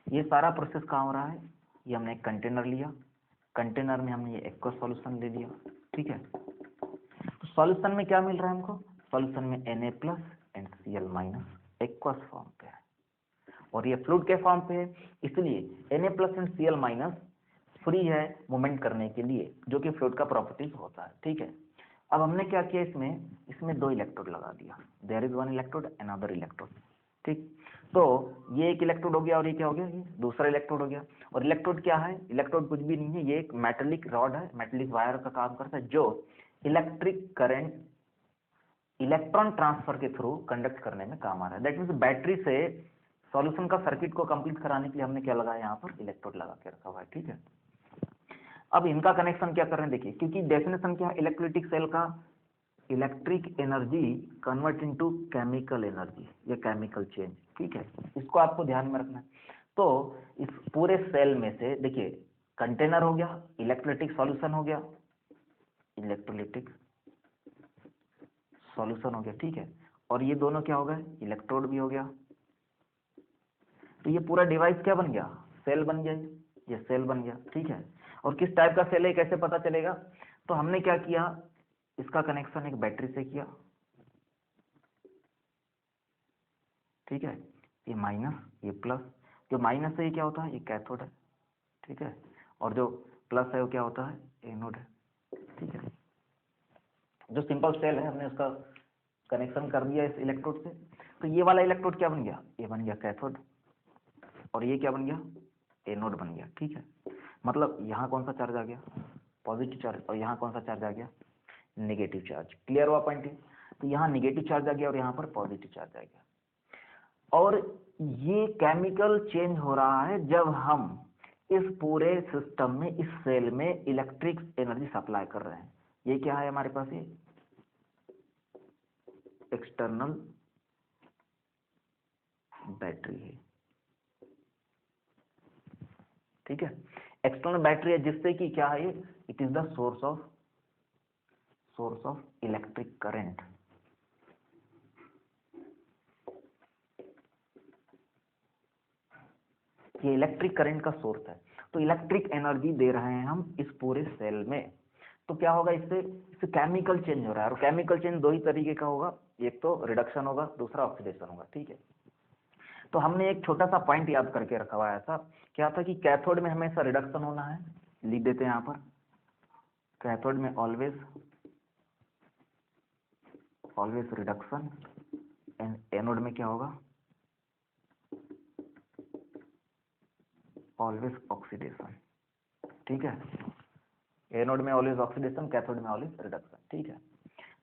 ये सारा प्रोसेस कहाँ हो रहा है, ये हमने एक कंटेनर लिया, कंटेनर में हमने ये एक्वस सॉल्यूशन ले लिया। ठीक है, तो सॉल्यूशन में क्या मिल रहा है हमको, सॉल्यूशन में Na plus and Cl minus aqueous form पे है, और ये फ्लूइड के फॉर्म पे है, इसलिए Na plus and Cl minus free है मूवमेंट करने के लिए, जो कि फ्लूइड का प्रॉपर्टीज होता है। ठीक है, अब हमने क्या किया, इसमें दो इलेक्ट्रोड लगा दिया, there is one electrode another electrode. ठीक, तो ये एक इलेक्ट्रोड हो गया और ये क्या हो गया, ये दूसरा इलेक्ट्रोड हो गया। और इलेक्ट्रोड क्या है, इलेक्ट्रोड कुछ भी नहीं है, ये एक मेटेलिक रॉड है, मेटेलिक वायर का काम करता है, जो इलेक्ट्रिक करंट इलेक्ट्रॉन ट्रांसफर के थ्रू कंडक्ट करने में काम आ रहा है। दैट मीन्स बैटरी से सॉल्यूशन का सर्किट को कंप्लीट कराने के लिए हमने क्या लगाया, यहाँ पर इलेक्ट्रोड लगा के रखा हुआ है। ठीक है, अब इनका कनेक्शन क्या कर रहे हैं देखिए, क्योंकि डेफिनेशन क्या है इलेक्ट्रोलाइटिक सेल का, electric energy convert into chemical energy या केमिकल चेंज। ठीक है, इसको आपको ध्यान में रखना है। तो इस पूरे सेल में से देखिए, कंटेनर हो गया, इलेक्ट्रोलाइटिक सॉल्यूशन हो गया, इलेक्ट्रोलाइटिक सॉल्यूशन हो गया। ठीक है, और ये दोनों क्या हो गए, इलेक्ट्रोड भी हो गया। तो ये पूरा डिवाइस क्या बन गया, सेल बन गया, ये सेल बन गया। ठीक है, और किस टाइप का सेल है कैसे पता चलेगा, तो हमने क्या किया, इसका कनेक्शन एक बैटरी से किया। ठीक है, ये माइनस ये प्लस, जो माइनस है ये क्या होता है, ये कैथोड है। ठीक है, और जो प्लस है वो क्या होता है, एनोड है। ठीक है, जो सिंपल सेल है हमने उसका कनेक्शन कर दिया इस इलेक्ट्रोड से, तो ये वाला इलेक्ट्रोड क्या बन गया, ये बन गया कैथोड, और ये क्या बन गया, एनोड बन गया। ठीक है, मतलब यहाँ कौन सा चार्ज आ गया, पॉजिटिव चार्ज, और यहाँ कौन सा चार्ज आ गया, नेगेटिव चार्ज। क्लियर हुआ पॉइंट, तो यहाँ नेगेटिव चार्ज आ गया और यहाँ पर पॉजिटिव चार्ज आ गया। और ये केमिकल चेंज हो रहा है जब हम इस पूरे सिस्टम में, इस सेल में इलेक्ट्रिक एनर्जी सप्लाई कर रहे हैं। ये क्या है हमारे पास, ये एक्सटर्नल बैटरी है। ठीक है, एक्सटर्नल बैटरी है, जिससे कि क्या है, it is the source of electric current. ये इलेक्ट्रिक करंट का सोर्स है, तो इलेक्ट्रिक एनर्जी दे रहे हैं हम इस पूरे सेल में। तो क्या होगा, इससे केमिकल चेंज हो रहा है, और केमिकल चेंज दो ही तरीके का होगा, एक तो रिडक्शन होगा, दूसरा ऑक्सीडेशन होगा। ठीक है, तो हमने एक छोटा सा पॉइंट याद करके रखा हुआ है, ऐसा क्या था कि कैथोड में हमेशा रिडक्शन होना है, लिख देते हैं यहाँ पर, कैथोड में ऑलवेज रिडक्शन, एंड एनोड में क्या होगा, ऑलवेज ऑक्सीडेशन। ठीक है, एनोड में ऑलवेज ऑक्सीडेशन, कैथोड में ऑलवेज रिडक्शन। ठीक है,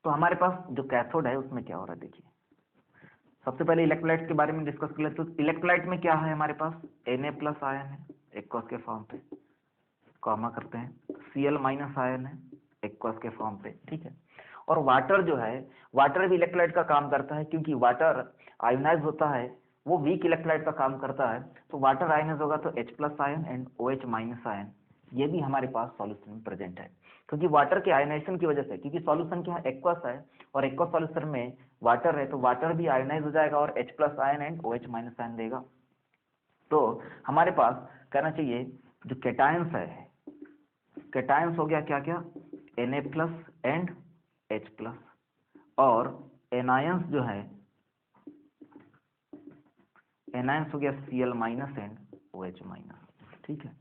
तो हमारे पास जो कैथोड है उसमें क्या हो रहा है देखिए, सबसे पहले इलेक्ट्रोलाइट के बारे में डिस्कस कर लेते हैं। तो इलेक्ट्रोलाइट में क्या है हमारे पास, Na प्लस आयन है एक्वस के फॉर्म पे, कॉमा करते हैं, Cl माइनस आयन है एक्वस के फॉर्म पे। ठीक है, और वाटर जो है, वाटर भी इलेक्ट्रोलाइट का काम करता है, क्योंकि वाटर आयोनाइज होता है, वो वीक इलेक्ट्रोलाइट का काम करता है। तो वाटर आयोनाइज होगा तो H plus ion and OH minus ion, ये भी हमारे पास सॉल्यूशन में प्रेजेंट है, क्योंकि वाटर के आयोनाइजेशन की वजह से, क्योंकि सॉल्यूशन क्या है, एक्वस है, और एक्वस सॉल्यूशन में वाटर है, तो वाटर भी आयोनाइज हो जाएगा और H plus ion and OH minus ion देगा। तो हमारे पास कहना चाहिए जो कैटायंस है, कैटायंस हो गया क्या क्या, Na plus and H plus, और एनायंस जो है, एनायंस हो गया Cl minus and OH minus. ठीक है,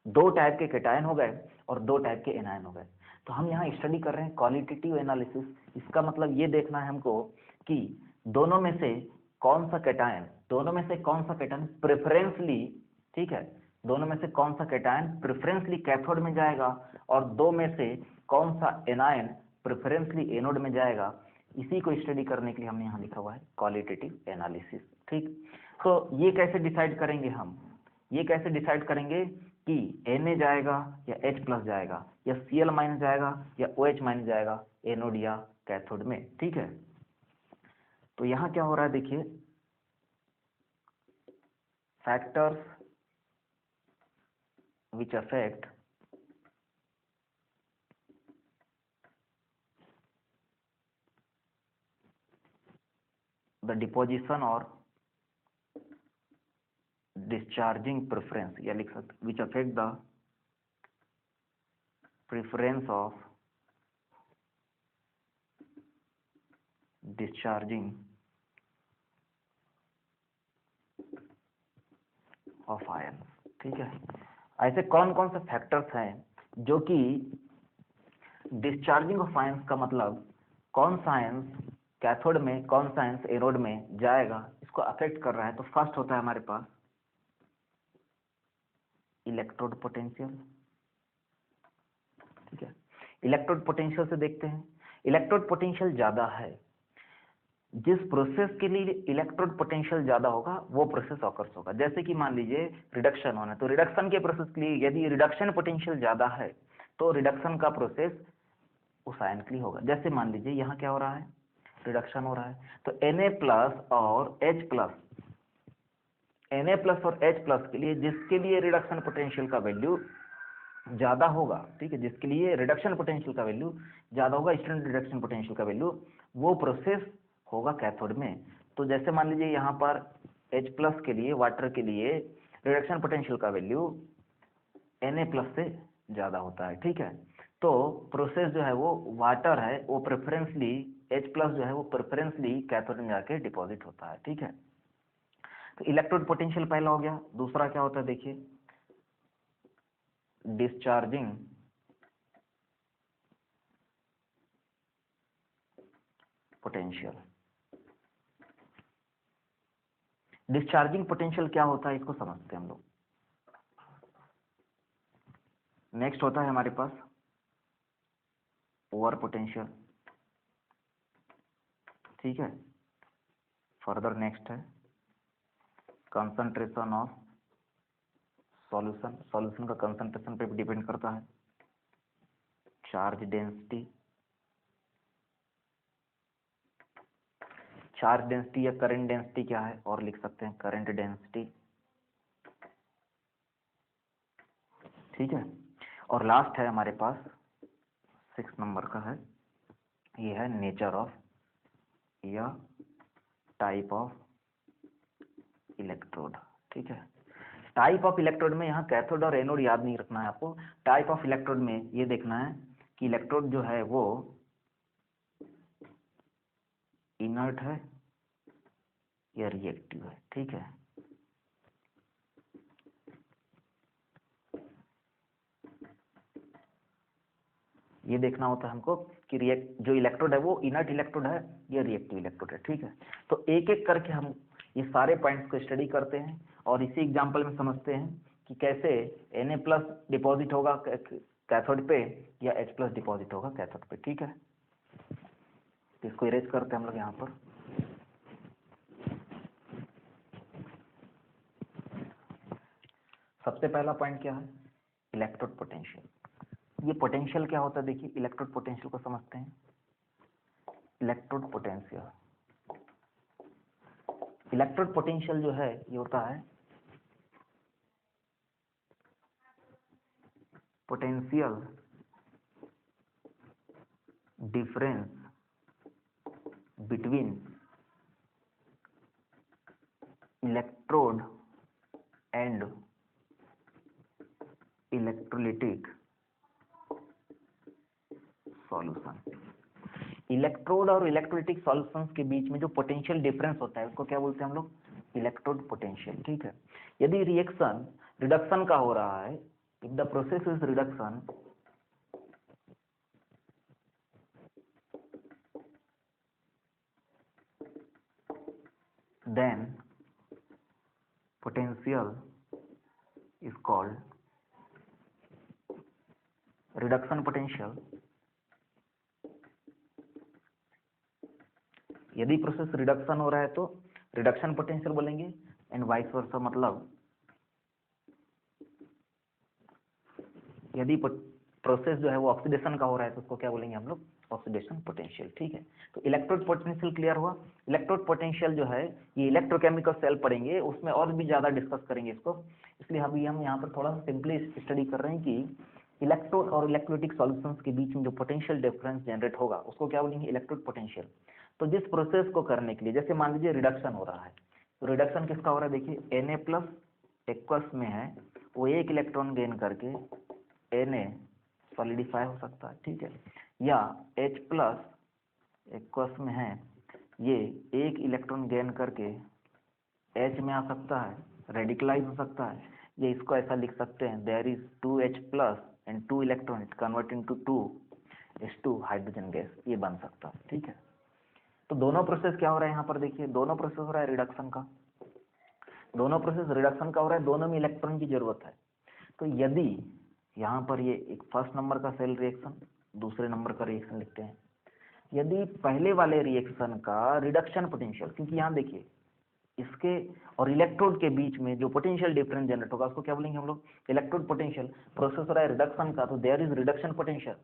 दो टाइप के कैटायन हो गए और दो टाइप के एनायन हो गए। तो हम यहाँ स्टडी कर रहे हैं क्वालिटेटिव एनालिसिस। इसका मतलब ये देखना है हमको कि दोनों में से कौन सा कैटायन प्रेफरेंसली, ठीक है, दोनों में से कौन सा कैटायन प्रेफरेंसली कैथोड में जाएगा और दो में से कौन सा एनायन प्रेफरेंसली एनोड में जाएगा। इसी को स्टडी करने के लिए हमने यहाँ लिखा हुआ है क्वालिटेटिव एनालिसिस। ठीक, तो ये कैसे डिसाइड करेंगे हम, ये कैसे डिसाइड करेंगे कि Na जाएगा या H प्लस जाएगा या Cl माइनस जाएगा या OH माइनस जाएगा एनोड या कैथोड में। ठीक है, तो यहाँ क्या हो रहा है देखिए, factors which affect the deposition or discharging preference, या लिख सकते which affect the preference of discharging of ions। ठीक है, ऐसे कौन कौन से फैक्टर्स हैं जो कि डिस्चार्जिंग ऑफ आयंस का मतलब कौन सा आयंस कैथोड में कौन सा आयंस एनोड में जाएगा इसको अफेक्ट कर रहा है। तो फर्स्ट होता है हमारे पास इलेक्ट्रोड पोटेंशियल। ठीक है, इलेक्ट्रोड पोटेंशियल से देखते हैं, इलेक्ट्रोड पोटेंशियल ज्यादा है, जिस प्रोसेस के लिए इलेक्ट्रोड पोटेंशियल ज्यादा होगा वो प्रोसेस ऑकर्स होगा। जैसे कि मान लीजिए रिडक्शन होना, तो रिडक्शन के प्रोसेस के लिए यदि रिडक्शन पोटेंशियल ज्यादा है तो रिडक्शन का प्रोसेस उस आयन के लिए होगा। जैसे मान लीजिए यहाँ क्या हो रहा है, रिडक्शन हो रहा है, तो Na प्लस और H प्लस, Na प्लस और H प्लस के लिए जिसके लिए रिडक्शन पोटेंशियल का वैल्यू ज्यादा होगा, ठीक है, जिसके लिए रिडक्शन पोटेंशियल का वैल्यू ज्यादा होगा, स्टैंडर्ड रिडक्शन पोटेंशियल का वैल्यू, वो प्रोसेस होगा कैथोड में। तो जैसे मान लीजिए यहाँ पर H प्लस के लिए, वाटर के लिए रिडक्शन पोटेंशियल का वैल्यू Na प्लस से ज्यादा होता है। ठीक है, तो प्रोसेस जो है वो वाटर है, वो प्रेफरेंसली H प्लस जो है वो प्रेफरेंसली कैथोड में जाके डिपॉजिट होता है। ठीक है, तो इलेक्ट्रोड पोटेंशियल पहला हो गया। दूसरा क्या होता है देखिए, डिस्चार्जिंग पोटेंशियल। डिस्चार्जिंग पोटेंशियल क्या होता है इसको समझते हैं हम लोग। नेक्स्ट होता है हमारे पास ओवर पोटेंशियल। ठीक है, फर्दर नेक्स्ट है कंसंट्रेशन ऑफ सॉल्यूशन, सॉल्यूशन का कंसंट्रेशन पे भी डिपेंड करता है। चार्ज डेंसिटी, चार्ज डेंसिटी या करंट डेंसिटी क्या है, और लिख सकते हैं करंट डेंसिटी। ठीक है, और लास्ट है हमारे पास 6 नंबर का है, ये है नेचर ऑफ या टाइप ऑफ इलेक्ट्रोड। ठीक है, टाइप ऑफ इलेक्ट्रोड में यहाँ कैथोड और एनोड याद नहीं रखना है आपको। टाइप ऑफ इलेक्ट्रोड में ये देखना है कि इलेक्ट्रोड जो है वो इनर्ट है या रिएक्टिव है। ठीक है, ये देखना होता है हमको कि जो इलेक्ट्रोड है वो इनर्ट इलेक्ट्रोड है या रिएक्टिव इलेक्ट्रोड है। ठीक है, तो एक एक करके हम ये सारे पॉइंट्स को स्टडी करते हैं और इसी एग्जांपल में समझते हैं कि कैसे Na प्लस डिपॉजिट होगा कैथोड पे या H प्लस डिपॉजिट होगा कैथोड पे। ठीक है, तो इसको इरेज करते हैं हम लोग यहाँ पर। सबसे पहला पॉइंट क्या है, इलेक्ट्रोड पोटेंशियल। ये पोटेंशियल क्या होता है देखिए, इलेक्ट्रोड पोटेंशियल को समझते हैं। इलेक्ट्रोड पोटेंशियल, इलेक्ट्रोड पोटेंशियल जो है ये होता है potential difference between electrode and electrolytic solution. Electrode और इलेक्ट्रोलिटिक सॉल्यूशंस के बीच में जो पोटेंशियल डिफरेंस होता है उसको क्या बोलते हैं हम लोग, इलेक्ट्रोड पोटेंशियल। ठीक है, यदि रिएक्शन रिडक्शन का हो रहा है, if the process is reduction then potential is called reduction potential. यदि प्रोसेस रिडक्शन हो रहा है तो रिडक्शन पोटेंशियल बोलेंगे, एंड वाइस वर्सा, मतलब यदि प्रोसेस जो है वो ऑक्सीडेशन का हो रहा है तो उसको क्या बोलेंगे हम लोग, ऑक्सीडेशन पोटेंशियल। ठीक है, तो इलेक्ट्रोड पोटेंशियल क्लियर हुआ। इलेक्ट्रोड पोटेंशियल जो है ये इलेक्ट्रोकेमिकल सेल पढ़ेंगे, उसमें और भी ज्यादा डिस्कस करेंगे इसको, इसलिए अभी हम यहाँ पर थोड़ा सा सिंपली स्टडी कर रहे हैं कि इलेक्ट्रोड और इलेक्ट्रोलिटिक सॉल्यूशंस के बीच में जो पोटेंशियल डिफरेंस जनरेट होगा उसको क्या बोलेंगे, इलेक्ट्रोड पोटेंशियल। तो जिस प्रोसेस को करने के लिए, जैसे मान लीजिए रिडक्शन हो रहा है, तो रिडक्शन किसका हो रहा है, देखिए Na+ एक्वस में है, वो एक इलेक्ट्रॉन गेन करके Na सॉलिडिफाई हो सकता है। ठीक है, या H+ एक्वस में है, ये एक इलेक्ट्रॉन गेन करके H में आ सकता है, रेडिकलाइज हो सकता है। ये इसको ऐसा लिख सकते हैं, there is 2H+ and 2 electron, it convert into 2s2 hydrogen gas, ये बन सकता है। ठीक है, तो दोनों प्रोसेस क्या हो रहा है यहाँ पर, देखिए दोनों प्रोसेस हो रहा है रिडक्शन का, दोनों प्रोसेस रिडक्शन का हो रहा है, दोनों में इलेक्ट्रॉन की जरूरत है। तो यदि यहाँ पर ये एक फर्स्ट नंबर का सेल रिएक्शन, दूसरे नंबर का रिएक्शन लिखते हैं, यदि पहले वाले रिएक्शन का रिडक्शन पोटेंशियल, क्योंकि यहाँ देखिए इसके और इलेक्ट्रोड के बीच में जो पोटेंशियल डिफरेंस जनरेट होगा उसको क्या बोलेंगे हम लोग, इलेक्ट्रोड पोटेंशियल। प्रोसेस हो रहा है रिडक्शन का, तो देयर इज रिडक्शन पोटेंशियल।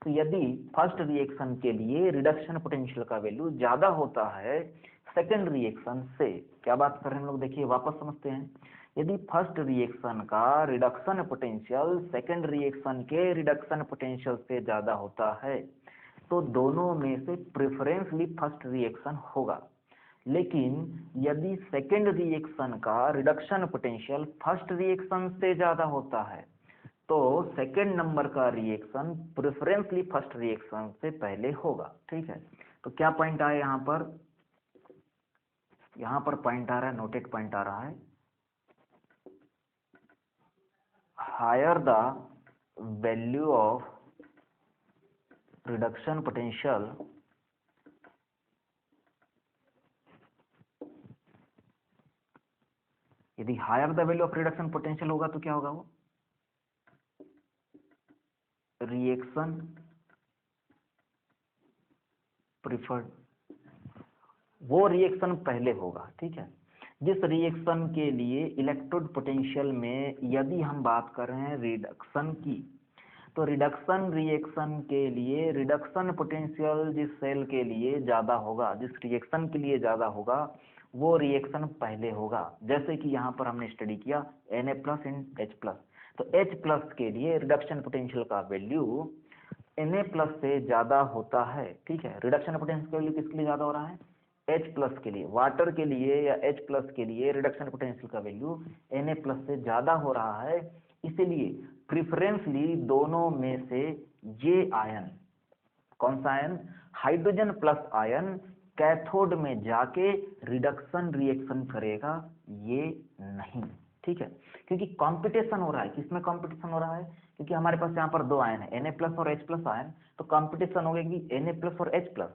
तो यदि फर्स्ट रिएक्शन के लिए रिडक्शन पोटेंशियल का वैल्यू ज्यादा होता है सेकेंड रिएक्शन से, क्या बात कर रहे हैं हम लोग, देखिए वापस समझते हैं। यदि फर्स्ट रिएक्शन का रिडक्शन पोटेंशियल सेकेंड रिएक्शन के रिडक्शन पोटेंशियल से ज्यादा होता है तो दोनों में से प्रेफरेंसली फर्स्ट रिएक्शन होगा। लेकिन यदि सेकेंड रिएक्शन का रिडक्शन पोटेंशियल फर्स्ट रिएक्शन से ज्यादा होता है तो सेकेंड नंबर का रिएक्शन प्रेफरेंसली फर्स्ट रिएक्शन से पहले होगा। ठीक है, तो क्या पॉइंट आया यहाँ पर पॉइंट आ रहा है, नोटेड पॉइंट आ रहा है, higher the value of reduction potential यदि higher the value of reduction potential होगा तो क्या होगा, वो रिएक्शन प्रिफर्ड, वो रिएक्शन पहले होगा। ठीक है, जिस रिएक्शन के लिए इलेक्ट्रोड पोटेंशियल में यदि हम बात कर रहे हैं रिडक्शन की, तो रिडक्शन रिएक्शन के लिए रिडक्शन पोटेंशियल जिस सेल के लिए ज्यादा होगा, जिस रिएक्शन के लिए ज्यादा होगा, वो रिएक्शन पहले होगा। जैसे कि यहाँ पर हमने स्टडी किया Na+ एंड H+, तो H+ के लिए रिडक्शन पोटेंशियल का वैल्यू Na+ से ज्यादा होता है। ठीक है, रिडक्शन पोटेंशियल का वैल्यू किसके लिए ज्यादा हो रहा है, H+ के लिए। वाटर के लिए या H+ के लिए रिडक्शन पोटेंशियल का वैल्यू Na+ से ज्यादा हो रहा है, इसीलिए प्रिफरेंसली दोनों में से ये आयन, कौन सा ion, hydrogen plus ion cathode में जाके रिडक्शन रिएक्शन करेगा, ये नहीं। ठीक है, क्योंकि कंपटीशन हो रहा है, किसमें कंपटीशन हो रहा है, क्योंकि हमारे पास यहाँ पर दो आयन है Na+ और H+ आयन, तो कंपटीशन हो गया कि Na+ और H+।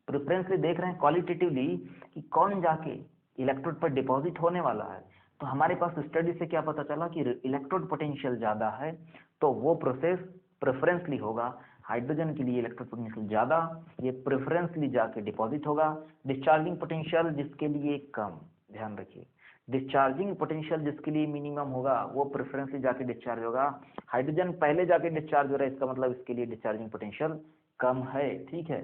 प्रेफरेंसली देख रहे हैं क्वालिटेटिवली कि कौन जाके इलेक्ट्रोड पर डिपॉजिट होने वाला है। तो हमारे पास स्टडी से क्या पता चला कि इलेक्ट्रोड पोटेंशियल ज्यादा है तो वो प्रोसेस प्रेफरेंसली होगा, हाइड्रोजन के लिए इलेक्ट्रोड पोटेंशियल ज्यादा, ये प्रेफरेंसली जाके डिपॉजिट होगा। डिस्चार्जिंग पोटेंशियल जिसके लिए कम, ध्यान रखिए, डिस्चार्जिंग पोटेंशियल जिसके लिए मिनिमम होगा वो प्रेफरेंसली जाके डिस्चार्ज होगा। हाइड्रोजन पहले जाके डिस्चार्ज हो रहा है, इसका मतलब इसके लिए डिस्चार्जिंग पोटेंशियल कम है। ठीक है,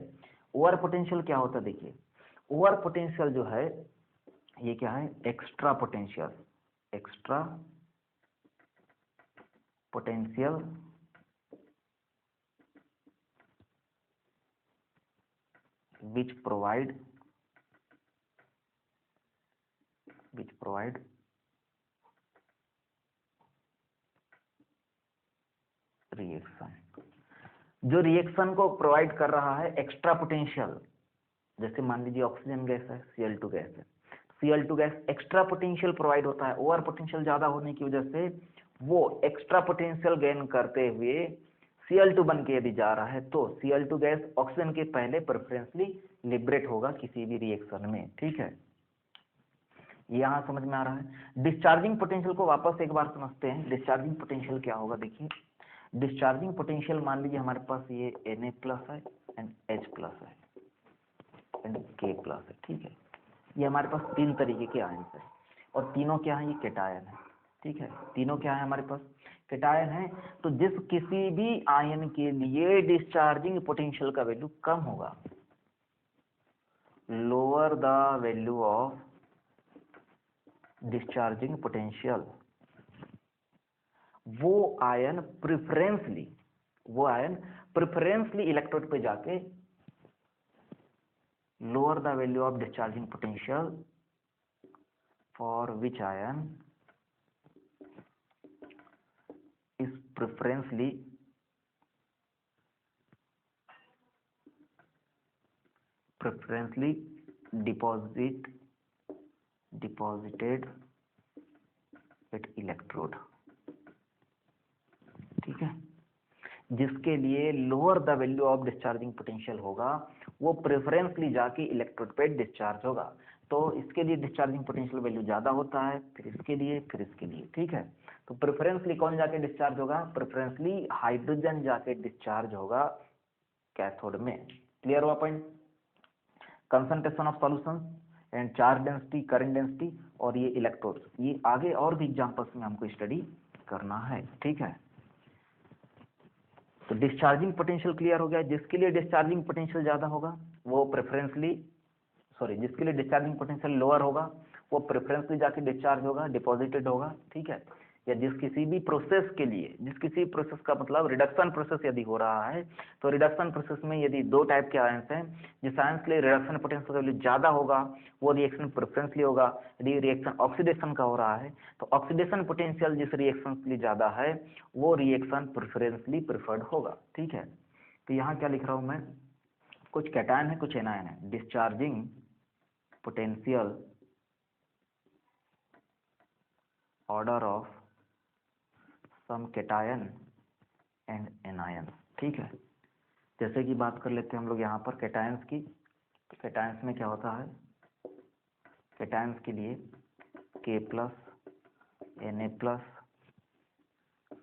ओवर पोटेंशियल क्या होता है, देखिए ओवर पोटेंशियल जो है ये क्या है, extra potential, extra potential which provide reaction, जो रिएक्शन को प्रोवाइड कर रहा है एक्स्ट्रा पोटेंशियल। जैसे मान लीजिए ऑक्सीजन गैस है, Cl2 गैस है, Cl2 gas extra potential provide होता है, ओवर पोटेंशियल ज्यादा होने की वजह से वो एक्स्ट्रा पोटेंशियल गेन करते हुए Cl2 बन के यदि जा रहा है तो Cl2 गैस ऑक्सीजन के पहले प्रेफरेंसली लिबरेट होगा किसी भी रिएक्शन में। ठीक है, ये यहाँ समझ में आ रहा है। डिस्चार्जिंग पोटेंशियल को वापस एक बार समझते हैं। डिस्चार्जिंग पोटेंशियल क्या होगा, देखिए डिस्चार्जिंग पोटेंशियल मान लीजिए हमारे पास ये Na प्लस है एंड H प्लस है एंड K प्लस है, ठीक है। ये हमारे पास तीन तरीके के आयन है और तीनों क्या है, ये कैटायन है, ठीक है। तीनों क्या है हमारे पास, कैटायन है। तो जिस किसी भी आयन के लिए डिस्चार्जिंग पोटेंशियल का वैल्यू कम होगा, lower the value of discharging potential, वो आयन प्रेफरेंसली इलेक्ट्रोड पे जाके lower the value of discharging potential for which ion is preferentially deposited at electrode, ठीक है। जिसके लिए lower the value of discharging potential होगा वो प्रेफरेंसली जाके इलेक्ट्रोड पे डिस्चार्ज होगा। तो इसके लिए डिस्चार्जिंग पोटेंशियल वैल्यू ज्यादा होता है, फिर इसके लिए, फिर इसके लिए, ठीक है। तो प्रेफरेंसली कौन जाके डिस्चार्ज होगा, प्रेफरेंसली हाइड्रोजन जाके डिस्चार्ज होगा कैथोड में। क्लियर हुआ point. Concentration of solution and charge density, current density और ये इलेक्ट्रोड्स, ये आगे और भी एग्जांपल्स में हमको स्टडी करना है, ठीक है। तो डिस्चार्जिंग पोटेंशियल क्लियर हो गया। जिसके लिए डिस्चार्जिंग पोटेंशियल ज्यादा होगा वो जिसके लिए डिस्चार्जिंग पोटेंशियल लोअर होगा वो प्रेफरेंसली जाके डिस्चार्ज होगा, डिपॉजिटेड होगा, ठीक है। या जिस किसी भी प्रोसेस के लिए, जिस किसी प्रोसेस का मतलब रिडक्शन प्रोसेस यदि हो रहा है, तो रिडक्शन प्रोसेस में यदि दो टाइप के आयंस हैं, जिस आयंस के लिए रिडक्शन पोटेंशियल वैल्यू ज्यादा होगा वो रिएक्शन प्रेफरेंसली होगा। यदि रिएक्शन ऑक्सीडेशन का हो रहा है तो ऑक्सीडेशन पोटेंशियल जिस रिएक्शन के लिए ज्यादा है वो रिएक्शन प्रेफरेंसली प्रेफर्ड होगा, ठीक है। तो यहाँ क्या लिख रहा हूं मैं, कुछ कैटायन है कुछ एनायन है। Discharging potential order of some cation and anion, ठीक है। जैसे कि बात कर लेते हैं हम लोग यहाँ पर कैटायंस की। तो कैटायंस में क्या होता है, कैटायंस के लिए K plus, Na plus,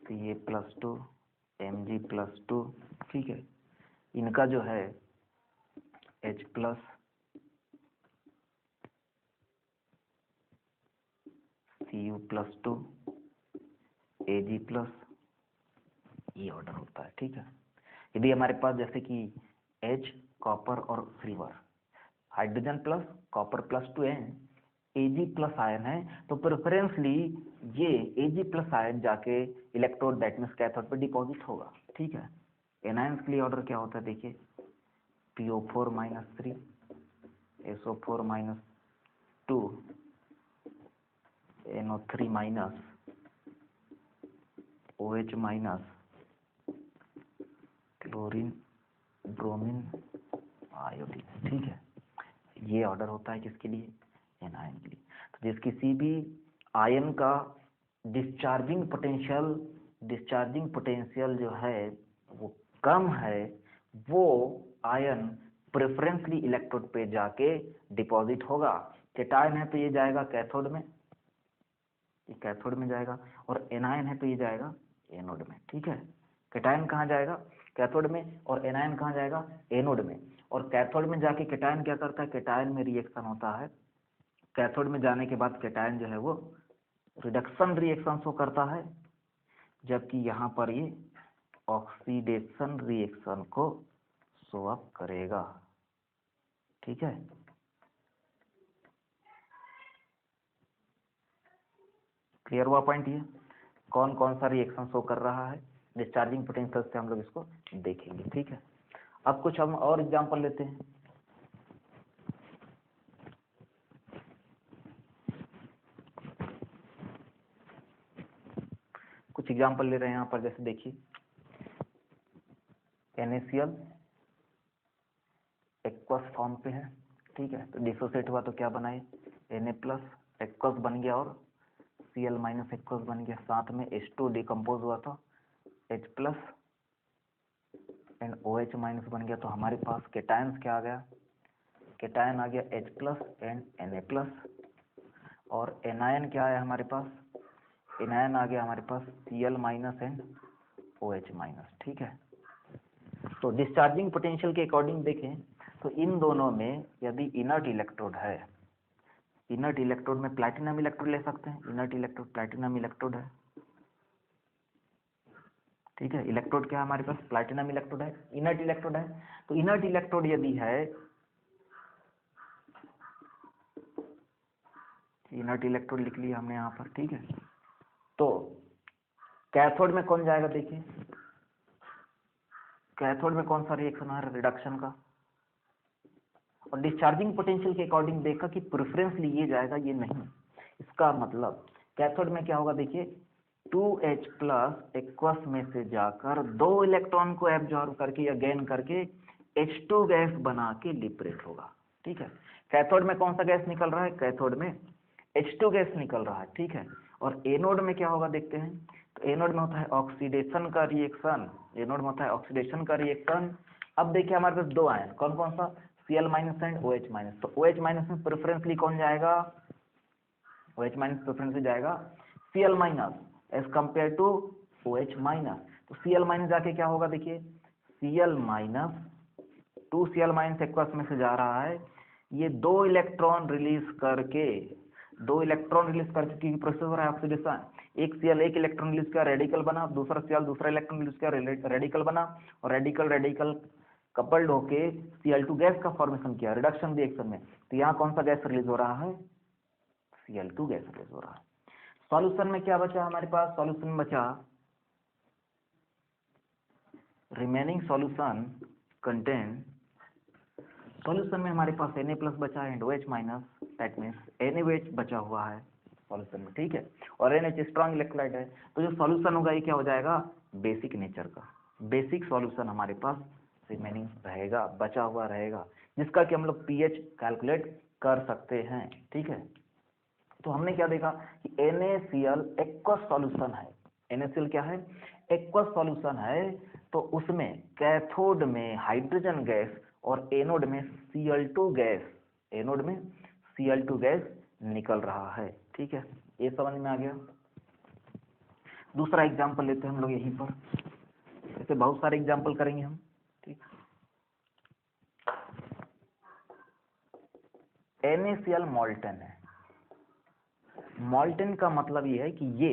Ca plus 2, Mg plus 2, ठीक है। इनका जो है H plus, Cu plus 2, Ag plus, ये ऑर्डर होता है, ठीक है। यदि हमारे पास जैसे कि H, कॉपर और silver, hydrogen plus copper plus 2 and Ag plus ion है, तो प्रेफरेंसली ये Ag प्लस आयन जाके इलेक्ट्रोड दैट मींस कैथोड पे डिपॉजिट होगा, ठीक है। एनायंस के लिए ऑर्डर क्या होता है, देखिए PO4 minus 3, SO4 minus 2, NO3 minus, OH minus, chlorine, bromine, iodine, ठीक है। ये ऑर्डर होता है किसके लिए, एनायन के लिए। तो जिस किसी भी आयन का डिस्चार्जिंग पोटेंशियल जो है वो कम है, वो आयन प्रेफरेंसली इलेक्ट्रोड पे जाके डिपॉजिट होगा। कैटायन है तो ये जाएगा कैथोड में, ये कैथोड में जाएगा, और एनायन है तो ये जाएगा एनोड में, ठीक है। कैटायन कहाँ जाएगा, कैथोड में, और एनायन कहाँ जाएगा, एनोड में। और कैथोड में जाके कैटायन क्या करता है, कैटायन में रिएक्शन होता है। कैथोड में जाने के बाद कैटायन जो है वो रिडक्शन रिएक्शन शो करता है, जबकि यहाँ पर ये ऑक्सीडेशन रिएक्शन को शो अप करेगा, ठीक है। क्लियर हुआ पॉइंट। ये कौन कौन सा रिएक्शन शो कर रहा है डिस्चार्जिंग पोटेंशियल से हम लोग इसको देखेंगे, ठीक है। अब कुछ हम और एग्जांपल लेते हैं। कुछ एग्जांपल ले रहे हैं यहाँ पर, जैसे देखिए NaCl एक्वस फॉर्म पे है, ठीक है। तो डिसोसिएट हुआ तो क्या बनाए, Na प्लस एक्वस बन गया और Cl माइनस एक्वस बन गया, साथ में H2 डिकम्पोज हुआ तो H plus and OH minus बन गया। तो हमारे पास कैटायंस क्या आ गया, कैटायन आ गया H plus and Na plus. और एनायन क्या है हमारे पास, एनायन आ गया हमारे पास Cl minus and OH minus. ठीक है, तो डिस्चार्जिंग पोटेंशियल के अकॉर्डिंग देखें तो इन दोनों में यदि इनर्ट इलेक्ट्रोड है, इनर्ट इलेक्ट्रोड में प्लैटिनम इलेक्ट्रोड ले सकते हैं, इनर्ट इलेक्ट्रोड प्लैटिनम इलेक्ट्रोड है। ठीक है, इलेक्ट्रोड क्या है हमारे पास, प्लैटिनम इलेक्ट्रोड है, इनर्ट इलेक्ट्रोड है। तो इनर्ट इलेक्ट्रोड यदि है, इनर्ट इलेक्ट्रोड लिख लिया हमने यहाँ पर। ठीक है, तो कैथोड में कौन जाएगा, देखिए कैथोड में कौन सा रिएक्शन है, रिडक्शन का। और डिस्चार्जिंग पोटेंशियल के अकॉर्डिंग देखा कि प्रेफरेंस लिए जाएगा, ये नहीं। इसका मतलब कैथोड में क्या होगा, देखिए 2H प्लस एक्वस में से जाकर 2 इलेक्ट्रॉन को एब्जॉर्ब करके या गेन करके H2 गैस बना के लिबरेट होगा। ठीक है, कैथोड में कौन सा गैस निकल रहा है, कैथोड में H2 गैस निकल रहा है। ठीक है, और एनोड में क्या होगा देखते हैं, तो एनोड में होता है ऑक्सीडेशन का रिएक्शन, एनोड में होता है ऑक्सीडेशन का रिएक्शन। अब देखिए हमारे पास 2 आयन, कौन कौन सा, Cl minus and OH minus. तो OH माइनस में प्रेफरेंसली कौन जाएगा, OH माइनस प्रेफरेंसली जाएगा Cl minus as compare to OH minus. तो Cl माइनस जाके क्या होगा, देखिए Cl minus 2Cl minus aqueous में से जा रहा है, ये 2 इलेक्ट्रॉन रिलीज करके, 2 इलेक्ट्रॉन रिलीज करके, क्योंकि प्रोसेस हो रहा है ऑक्सीडेशन, एक Cl एक इलेक्ट्रॉन रिलीज किया, रेडिकल बना, दूसरा Cl दूसरा इलेक्ट्रॉन रिलीज किया, रेडिकल बना, और रेडिकल रेडिकल कपल्ड होके Cl2 गैस का फॉर्मेशन किया रिडक्शन रिएक्शन में। तो यहाँ कौन सा गैस रिलीज हो रहा है, Cl2 गैस रिलीज हो रहा है। सॉल्यूशन में क्या बचा हमारे पास, सॉल्यूशन में बचा रिमेनिंग सॉल्यूशन कंटेन, सॉल्यूशन में हमारे पास Na प्लस बचा है and OH minus, that means NaOH बचा हुआ है सॉल्यूशन में। ठीक है, और NH स्ट्रॉन्ग इलेक्ट्रोलाइट है, तो जो सॉल्यूशन होगा ये क्या हो जाएगा, बेसिक नेचर का, बेसिक सॉल्यूशन हमारे पास रिमेनिंग रहेगा, बचा हुआ रहेगा, जिसका कि हम लोग pH कैलकुलेट कर सकते हैं। ठीक है, तो हमने क्या देखा कि NaCl एक्वस सॉल्यूशन है, NaCl क्या है, एक्वस सॉल्यूशन है। तो उसमें कैथोड में हाइड्रोजन गैस और एनोड में Cl2 गैस, एनोड में Cl2 गैस निकल रहा है। ठीक है, ये समझ में आ गया। दूसरा एग्जांपल लेते हैं हम लोग यहीं पर, ऐसे बहुत सारे एग्जांपल करेंगे हम। ठीक, NaCl मॉल्टन है, मॉल्टन का मतलब ये है कि ये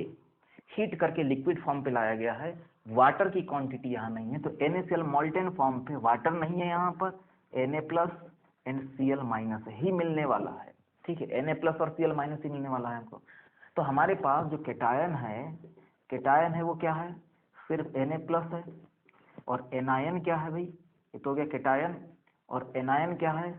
हीट करके लिक्विड फॉर्म पे लाया गया है, वाटर की क्वांटिटी यहाँ नहीं है। तो NaCl मॉल्टन फॉर्म पे, वाटर नहीं है यहाँ पर, Na plus and Cl minus ही मिलने वाला है। ठीक है, Na प्लस और Cl माइनस ही मिलने वाला है हमको। तो हमारे पास जो केटायन है वो क्या है, सिर्फ Na प्लस है, और एनायन क्या है भाई, ये तो हो गया केटायन, और एनायन क्या है,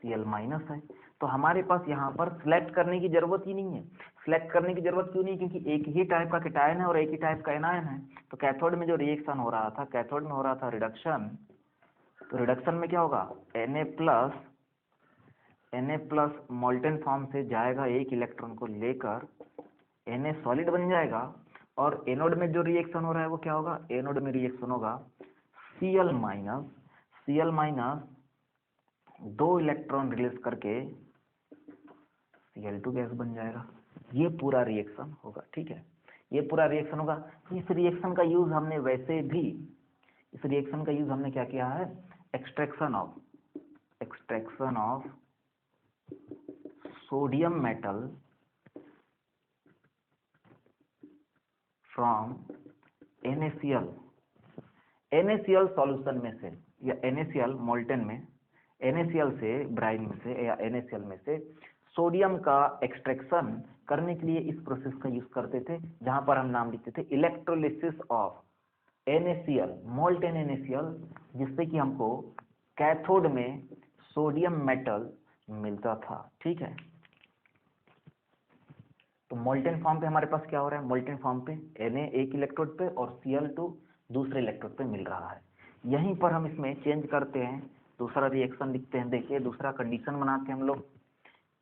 Cl माइनस है। तो हमारे पास यहाँ पर सिलेक्ट करने की जरूरत ही नहीं है। सिलेक्ट करने की जरूरत क्यों नहीं, क्योंकि एक ही टाइप का केटायन है और एक ही टाइप का एनायन है। तो कैथोड में जो रिएक्शन हो रहा था, कैथोड में हो रहा था रिडक्शन, तो रिडक्शन में क्या होगा, Na प्लस मोल्टेन फॉर्म से जाएगा, एक इलेक्ट्रॉन को लेकर Na सॉलिड बन जाएगा, और एनोड में जो रिएक्शन हो रहा है वो क्या होगा, एनोड में रिएक्शन होगा Cl माइनस 2 इलेक्ट्रॉन रिलीज करके Cl2 गैस बन जाएगा। ये पूरा रिएक्शन होगा। ठीक है, ये पूरा रिएक्शन होगा। इस रिएक्शन का यूज हमने वैसे भी, इस रिएक्शन का यूज हमने क्या किया है, extraction of sodium metal from NaCl solution में से, या NaCl मोल्टेन में, NaCl से, ब्राइन में से या NaCl में से सोडियम का एक्सट्रैक्शन करने के लिए इस प्रोसेस का यूज करते थे, जहां पर हम नाम लिखते थे electrolysis of NaCl, molten NaCl, जिससे कि हमको कैथोड में सोडियम मेटल मिलता था। ठीक है, तो मोल्टेन फॉर्म पे हमारे पास क्या हो रहा है, मोल्टेन फॉर्म पे Na एक इलेक्ट्रोड पे और Cl2 दूसरे इलेक्ट्रोड पे मिल रहा है। यहीं पर हम इसमें चेंज करते हैं, दूसरा रिएक्शन लिखते हैं। देखिए दूसरा कंडीशन बनाते हैं हम लोग,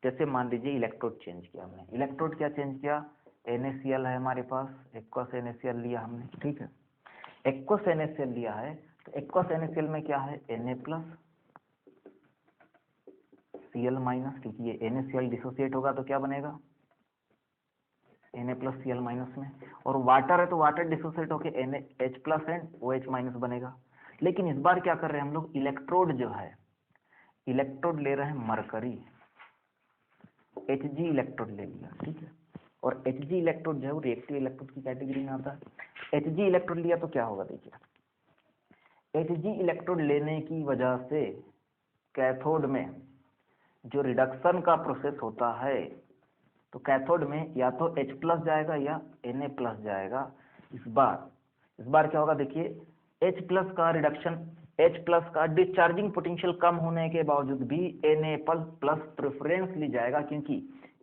जैसे मान लीजिए इलेक्ट्रोड चेंज किया हमने, इलेक्ट्रोड क्या चेंज किया, NaCl है हमारे पास, एक्वस NaCl लिया हमने। ठीक है, एक्वस NaCl लिया है, तो एक्वस NaCl में क्या है, Na प्लस Cl माइनस, क्योंकि ये NaCl डिसोसिएट होगा तो क्या बनेगा, Na+Cl- में, और वाटर है तो वाटर डिसोसिएट होके NaH+ एंड OH- बनेगा। लेकिन इस बार क्या कर रहे हैं हम लोग, इलेक्ट्रोड जो है, इलेक्ट्रोड ले रहे हैं मरकरी, Hg इलेक्ट्रोड ले लिया, ठीक है। और Hg इलेक्ट्रोड जो है वो रिएक्टिव इलेक्ट्रोड की कैटेगरी में आता है। Hg इलेक्ट्रोड लिया तो क्या होगा, देखिए Hg इलेक्ट्रोड लेने की वजह से कैथोड में जो रिडक्शन का प्रोसेस होता है, तो कैथोड में या तो H+ जाएगा या Na+ जाएगा। इस बार क्या होगा, देखिए H+ का रिडक्शन, H+ का डिस्चार्जिंग पोटेंशियल कम होने के बावजूद भी Na+ प्रेफरेंस ली जाएगा, क्योंकि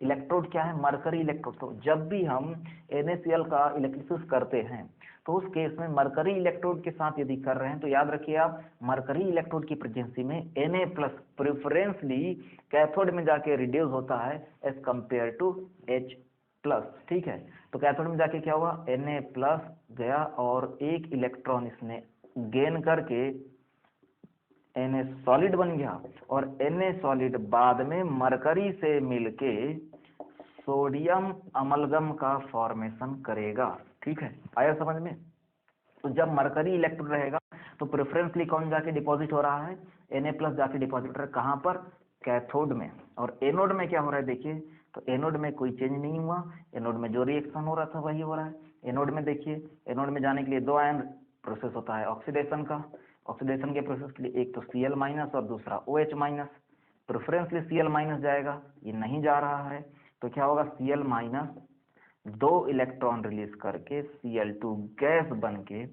इलेक्ट्रोड क्या है, मरकरी इलेक्ट्रोड। तो जब भी हम NaCl का इलेक्ट्रोलिसिस करते हैं तो उस केस में मरकरी इलेक्ट्रोड के साथ यदि कर रहे हैं तो याद रखिए आप, मरकरी इलेक्ट्रोड की प्रेजेंसी में Na+ प्रेफरेंसली कैथोड में जाके रिड्यूस होता है एज कंपेयर टू H+, ठीक है। तो कैथोड में जाके क्या हुआ, Na+ गया और एक इलेक्ट्रॉन इसने गेन करके Na सॉलिड बन गया, और Na सॉलिड बाद में मरकरी से मिलके सोडियम अमलगम का फॉर्मेशन करेगा, ठीक है, आया समझ में। तो जब मरकरी इलेक्ट्रोड रहेगा तो प्रेफरेंसली कौन जाके डिपॉजिट हो रहा है, Na+ जाके डिपॉजिट हो रहा है, कहाँ पर, कैथोड में। और एनोड में क्या हो रहा है, देखिए तो एनोड में कोई चेंज नहीं हुआ, एनोड में जो रिएक्शन हो रहा था वही हो रहा है। एनोड में देखिए, एनोड में जाने के लिए 2 आयन प्रोसेस होता है ऑक्सीडेशन का। ऑक्सीडेशन के प्रोसेस के लिए एक तो Cl- और दूसरा OH-। प्रेफरेंसली Cl- जाएगा, ये नहीं जा रहा है, तो क्या होगा, Cl- 2 इलेक्ट्रॉन रिलीज करके Cl2 गैस बन के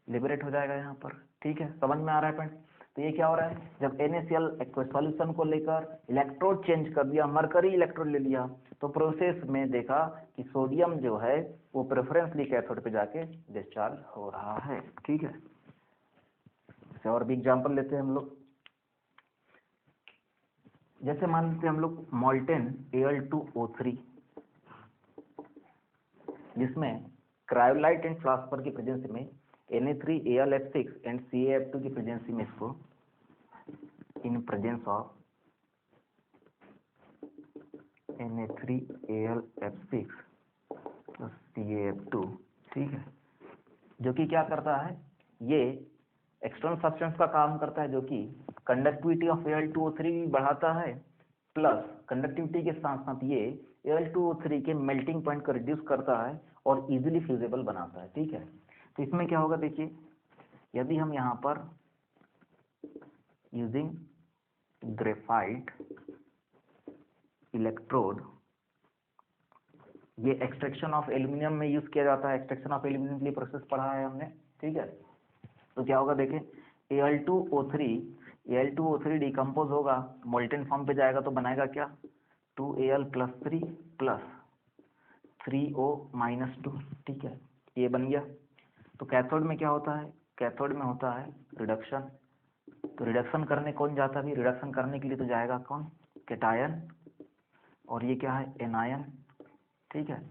लिबरेट हो जाएगा यहाँ पर, ठीक है, समझ में आ रहा है पॉइंट। तो ये क्या हो रहा है, जब NaCl सॉल्यूशन को लेकर इलेक्ट्रोड चेंज कर दिया, मरकरी इलेक्ट्रोड ले लिया, तो प्रोसेस में देखा कि सोडियम जो है वो प्रेफरेंसली कैथोड पे जाके डिस्चार्ज हो रहा है, ठीक है। और भी एग्जाम्पल लेते हैं हम लोग, जैसे मान लेते हैं हम लोग मोल्टेन Al2O3, जिसमें क्रायोलाइट एंड फ्लास्पर की प्रेजेंसी में Na3Al F6 एंड CaF2 की प्रेजेंसी में इसको in presence of Na3Al F6 plus CaF2, ठीक है, जो कि क्या करता है, ये एक्सटर्नल सब्सटेंस का काम करता है, जो कि कंडक्टिविटी ऑफ Al2O3 भी बढ़ाता है, प्लस कंडक्टिविटी के साथ साथ ये Al2O3 के मेल्टिंग पॉइंट को रिड्यूस करता है और इजीली फ्यूजेबल बनाता है, ठीक है। तो इसमें क्या होगा, देखिए यदि हम यहाँ पर यूजिंग ग्रेफाइट इलेक्ट्रोड, ये एक्सट्रैक्शन ऑफ एल्यूमिनियम में यूज किया जाता है, एक्सट्रैक्शन ऑफ एल्यूमिनियम के लिए प्रोसेस पढ़ा है हमने, ठीक है। तो क्या होगा, देखिए Al2O3 डिकम्पोज होगा, मोल्टेन फॉर्म पे जाएगा तो बनाएगा क्या, 2Al+3 प्लस 3O-2, ठीक है, ये बन गया। तो कैथोड में क्या होता है, कैथोड में होता है रिडक्शन, तो रिडक्शन करने कौन जाता है, रिडक्शन करने के लिए तो जाएगा कौन, कैटायन, और ये क्या है, एनायन, ठीक है।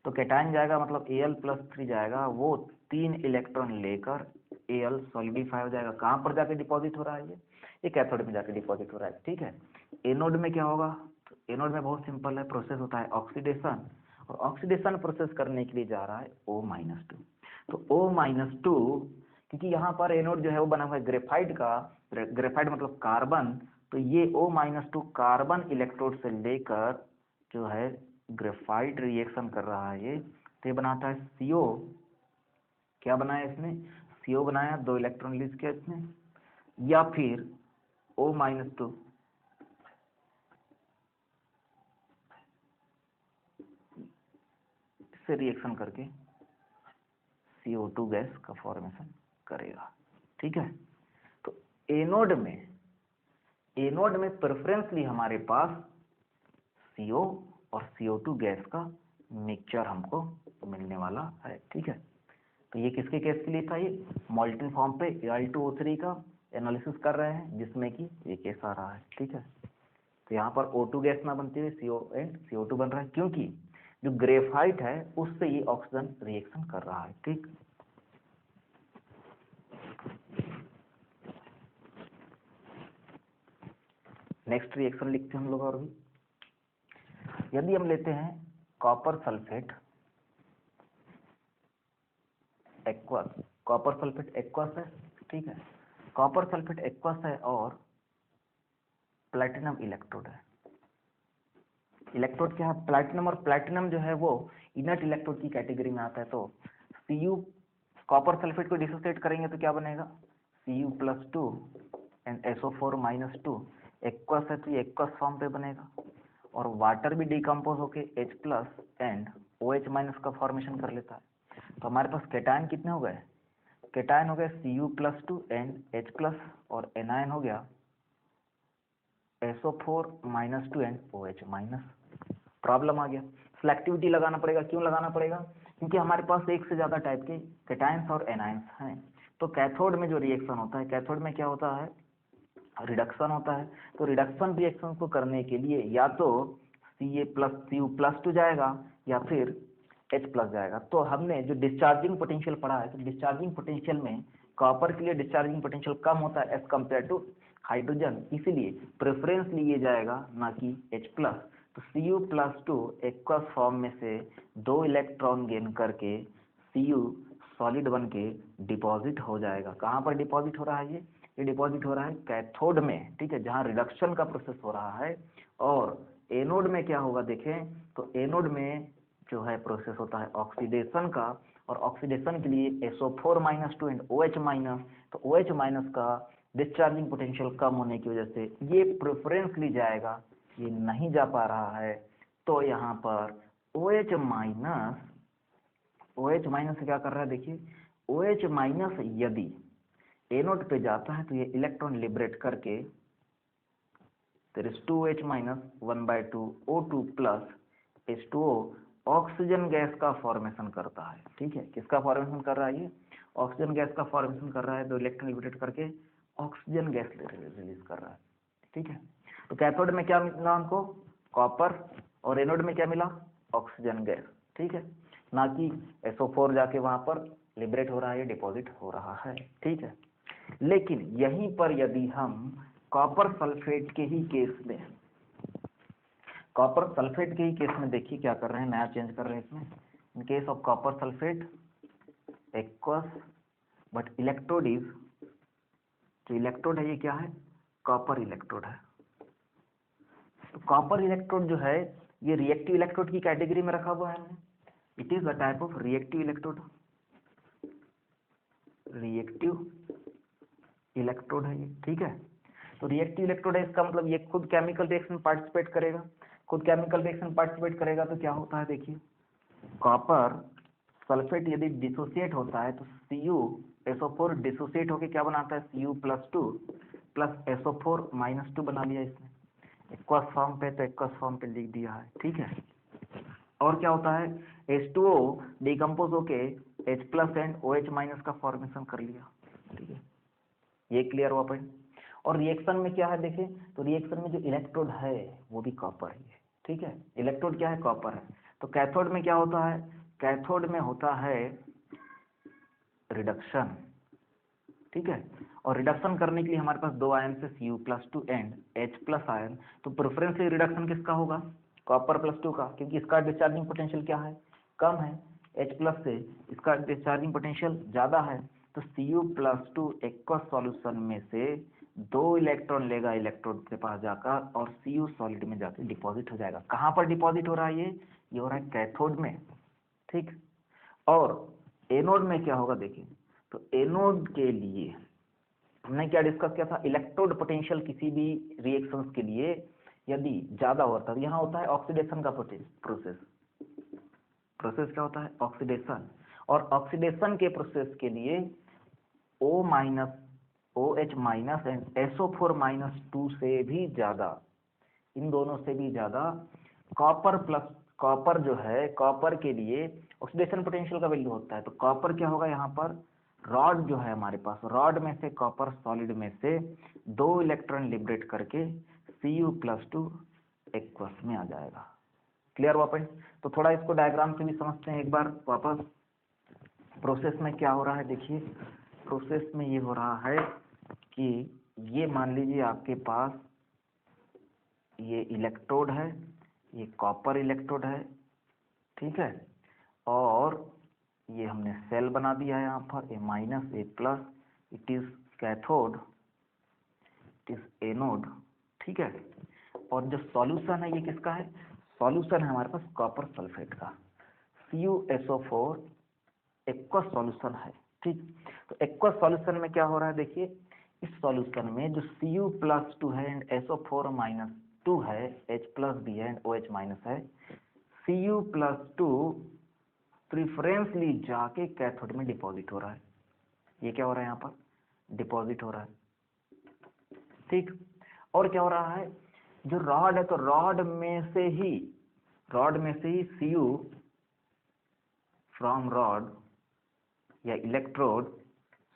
तो कैटायन जाएगा मतलब Al+3 जाएगा, वो 3 इलेक्ट्रॉन लेकर Al सॉलिडिफाई हो जाएगा, कहाँ पर जाके डिपॉजिट हो रहा है, ये कैथोड में जाके डिपॉजिट हो रहा है, ठीक है। एनोड में क्या होगा, तो एनोड में बहुत सिंपल है, प्रोसेस होता है ऑक्सीडेशन, और ऑक्सीडेशन प्रोसेस करने के लिए जा रहा है O-2। तो O-2, क्योंकि यहाँ पर एनोड जो है वो बना हुआ है ग्रेफाइट का, ग्रेफाइट मतलब कार्बन, तो ये O-2 कार्बन इलेक्ट्रोड से लेकर जो है ग्रेफाइट रिएक्शन कर रहा है ये, तो ये बनाता है CO, क्या बनाया इसने, CO बनाया, 2 इलेक्ट्रॉन रिलीज किया इसने, या फिर O-2 से रिएक्शन करके CO2 गैस का फॉर्मेशन करेगा, ठीक है। तो एनोड में प्रेफरेंसली हमारे पास CO और CO2 गैस का मिक्सचर हमको मिलने वाला है, ठीक है। तो ये किसके केस के लिए था, ये मोल्टेन फॉर्म पे Al2O3 का एनालिसिस कर रहे हैं, जिसमें कि ये केस आ रहा है, ठीक है। तो यहाँ पर O2 गैस ना बनती हुई CO एंड CO2 बन रहा है, क्योंकि जो ग्रेफाइट है उससे ये ऑक्सीजन रिएक्शन कर रहा है, ठीक। नेक्स्ट रिएक्शन लिखते हैं हम लोग, और भी यदि हम लेते हैं copper sulphate aqueous, copper sulphate aqueous है, ठीक है, कॉपर सल्फेट एक्वस है और प्लैटिनम इलेक्ट्रोड है। इलेक्ट्रोड क्या है? प्लैटिनम, और प्लैटिनम जो है वो इनर्ट इलेक्ट्रोड की कैटेगरी में आता है। तो Cu, कॉपर सल्फेट को डिसोसिएट करेंगे तो क्या बनेगा? Cu+2 एंड SO4-2, एक्वस है तो ये एक्वस फॉर्म पे बनेगा, और वाटर भी डिकम्पोज होके H+ एंड OH- का फॉर्मेशन कर लेता है। तो हमारे पास केटायन कितने हो गए? केटायन हो गए Cu+2 एंड H+, और एनायन हो गया SO4-2 एंड OH-। प्रॉब्लम आ गया, सिलेक्टिविटी लगाना पड़ेगा। क्यों लगाना पड़ेगा? क्योंकि हमारे पास एक से ज्यादा टाइप के कैटायंस और एनायंस हैं। तो कैथोड में जो रिएक्शन होता है, कैथोड में क्या होता है? रिडक्शन होता है। तो रिडक्शन रिएक्शन को करने के लिए या तो Cu+2 जाएगा या फिर H+ जाएगा। तो हमने जो डिस्चार्जिंग पोटेंशियल पढ़ा है, तो डिस्चार्जिंग पोटेंशियल में कॉपर के लिए डिस्चार्जिंग पोटेंशियल कम होता है एज कम्पेयर टू हाइड्रोजन, इसीलिए प्रेफरेंस लिए जाएगा ना कि H+। तो Cu+2 एक्वस फॉर्म में से 2 इलेक्ट्रॉन गेन करके Cu सॉलिड बन के डिपॉजिट हो जाएगा। कहाँ पर डिपॉजिट हो रहा है? ये डिपॉजिट हो रहा है कैथोड में, ठीक है, जहाँ रिडक्शन का प्रोसेस हो रहा है। और एनोड में क्या होगा देखें, तो एनोड में जो है प्रोसेस होता है ऑक्सीडेशन का, और ऑक्सीडेशन के लिए SO4-2 एंड OH-। तो OH- का डिस्चार्जिंग पोटेंशियल कम होने की वजह से ये प्रेफरेंस ली जाएगा, ये नहीं जा पा रहा है। तो यहाँ पर OH- से क्या कर रहा है देखिए, OH- यदि एनोड पे जाता है तो ये इलेक्ट्रॉन लिबरेट करके there is 2H- 1/2 O2 + H2O oxygen gas का फॉर्मेशन करता है। ठीक है, किसका फॉर्मेशन कर रहा है? ये ऑक्सीजन गैस का फॉर्मेशन कर रहा है। तो इलेक्ट्रॉन लिबरेट करके ऑक्सीजन गैस रिलीज कर रहा है। ठीक है, तो कैथोड में क्या मिला हमको? कॉपर, और एनोड में क्या मिला? Oxygen gas. ठीक है, ना कि SO4 जाके वहां पर लिबरेट हो रहा है, डिपॉजिट हो रहा है। ठीक है, लेकिन यहीं पर यदि हम कॉपर सल्फेट के ही केस में, कॉपर सल्फेट के ही केस में देखिए क्या कर रहे हैं, नया चेंज कर रहे हैं इसमें। In case of copper sulphate aqueous, but electrode is, जो इलेक्ट्रोड है ये क्या है? कॉपर इलेक्ट्रोड है। तो कॉपर इलेक्ट्रोड जो है ये रिएक्टिव इलेक्ट्रोड की कैटेगरी में रखा हुआ है हमने। It is a type of reactive electrode, reactive electrode है ये। ठीक है, तो रिएक्टिव इलेक्ट्रोड है, इसका मतलब ये खुद केमिकल रिएक्शन पार्टिसिपेट करेगा। खुद केमिकल रिएक्शन पार्टिसिपेट करेगा तो क्या होता है देखिए, कॉपर सल्फेट यदि डिसोसिएट होता है तो Cu डिसोसिएट होके क्या बनाता है? Cu+2 + SO4-2 बना लिया इसने एक्वस फॉर्म पे, तो एक्वस फॉर्म पे लिख दिया है। ठीक है, और क्या होता है? H2O डिकम्पोज होके H+ एंड OH- का फॉर्मेशन कर लिया। ठीक है, ये क्लियर हुआ पॉइंट। और रिएक्शन में क्या है देखिए, तो रिएक्शन में जो इलेक्ट्रोड है वो भी कॉपर ही है। ठीक है, इलेक्ट्रोड क्या है? कॉपर है। तो कैथोड में क्या होता है? कैथोड में होता है रिडक्शन। ठीक है, और रिडक्शन करने के लिए हमारे पास 2 आयन से Cu+2 एंड H+ आयन। तो प्रेफरेंसली रिडक्शन किसका होगा? कॉपर+2 का, क्योंकि इसका डिस्चार्जिंग पोटेंशियल क्या है? कम है। H+ से इसका डिस्चार्जिंग पोटेंशियल ज्यादा है। तो Cu+2 एक्वस सॉल्यूशन में से 2 इलेक्ट्रॉन लेगा इलेक्ट्रोड के पास जाकर, और Cu सॉलिड में जाकर डिपॉजिट हो जाएगा। कहाँ पर डिपॉजिट हो रहा है? ये हो रहा है कैथोड में। ठीक, और एनोड में क्या होगा देखिए, तो एनोड के लिए हमने क्या डिस्कस किया था? इलेक्ट्रोड पोटेंशियल किसी भी रिएक्शंस के लिए यदि ज्यादा होता है, यहाँ होता है ऑक्सीडेशन का प्रोसेस। प्रोसेस क्या होता है? ऑक्सीडेशन। और ऑक्सीडेशन के प्रोसेस के लिए O-, OH- एंड SO4-2 से भी ज्यादा, इन दोनों से भी ज्यादा कॉपर जो है, कॉपर के लिए ऑक्सीडेशन पोटेंशियल का वैल्यू होता है। तो कॉपर क्या होगा यहाँ पर? रॉड जो है हमारे पास, रॉड में से कॉपर सॉलिड में से 2 इलेक्ट्रॉन लिबरेट करके Cu+2 एक्वस में आ जाएगा। क्लियर हुआ पॉइंट? तो थोड़ा इसको डायग्राम से भी समझते हैं एक बार वापस। प्रोसेस में क्या हो रहा है देखिए, प्रोसेस में ये हो रहा है कि ये मान लीजिए आपके पास ये इलेक्ट्रोड है, ये कॉपर इलेक्ट्रोड है। ठीक है, और ये हमने सेल बना दिया है यहाँ पर, A minus A plus, it is cathode, it is anode, ठीक है। और जो सॉल्यूशन है ये किसका है, सॉल्यूशन है हमारे पास कॉपर सल्फेट का, CuSO4 एक्वस सॉल्यूशन है, ठीक। तो एक्वस सॉल्यूशन में क्या हो रहा है, देखिए इस सॉल्यूशन में जो Cu+2 है एंड SO4-2 है, H+ भी है एंड OH- है, Cu+2 प्रिफरेंसली जाके कैथोड में डिपॉजिट हो रहा है। ये क्या हो रहा है, यहाँ पर डिपॉजिट हो रहा है, ठीक। और क्या हो रहा है, जो रॉड है तो रॉड में से ही Cu फ्रॉम रॉड या इलेक्ट्रोड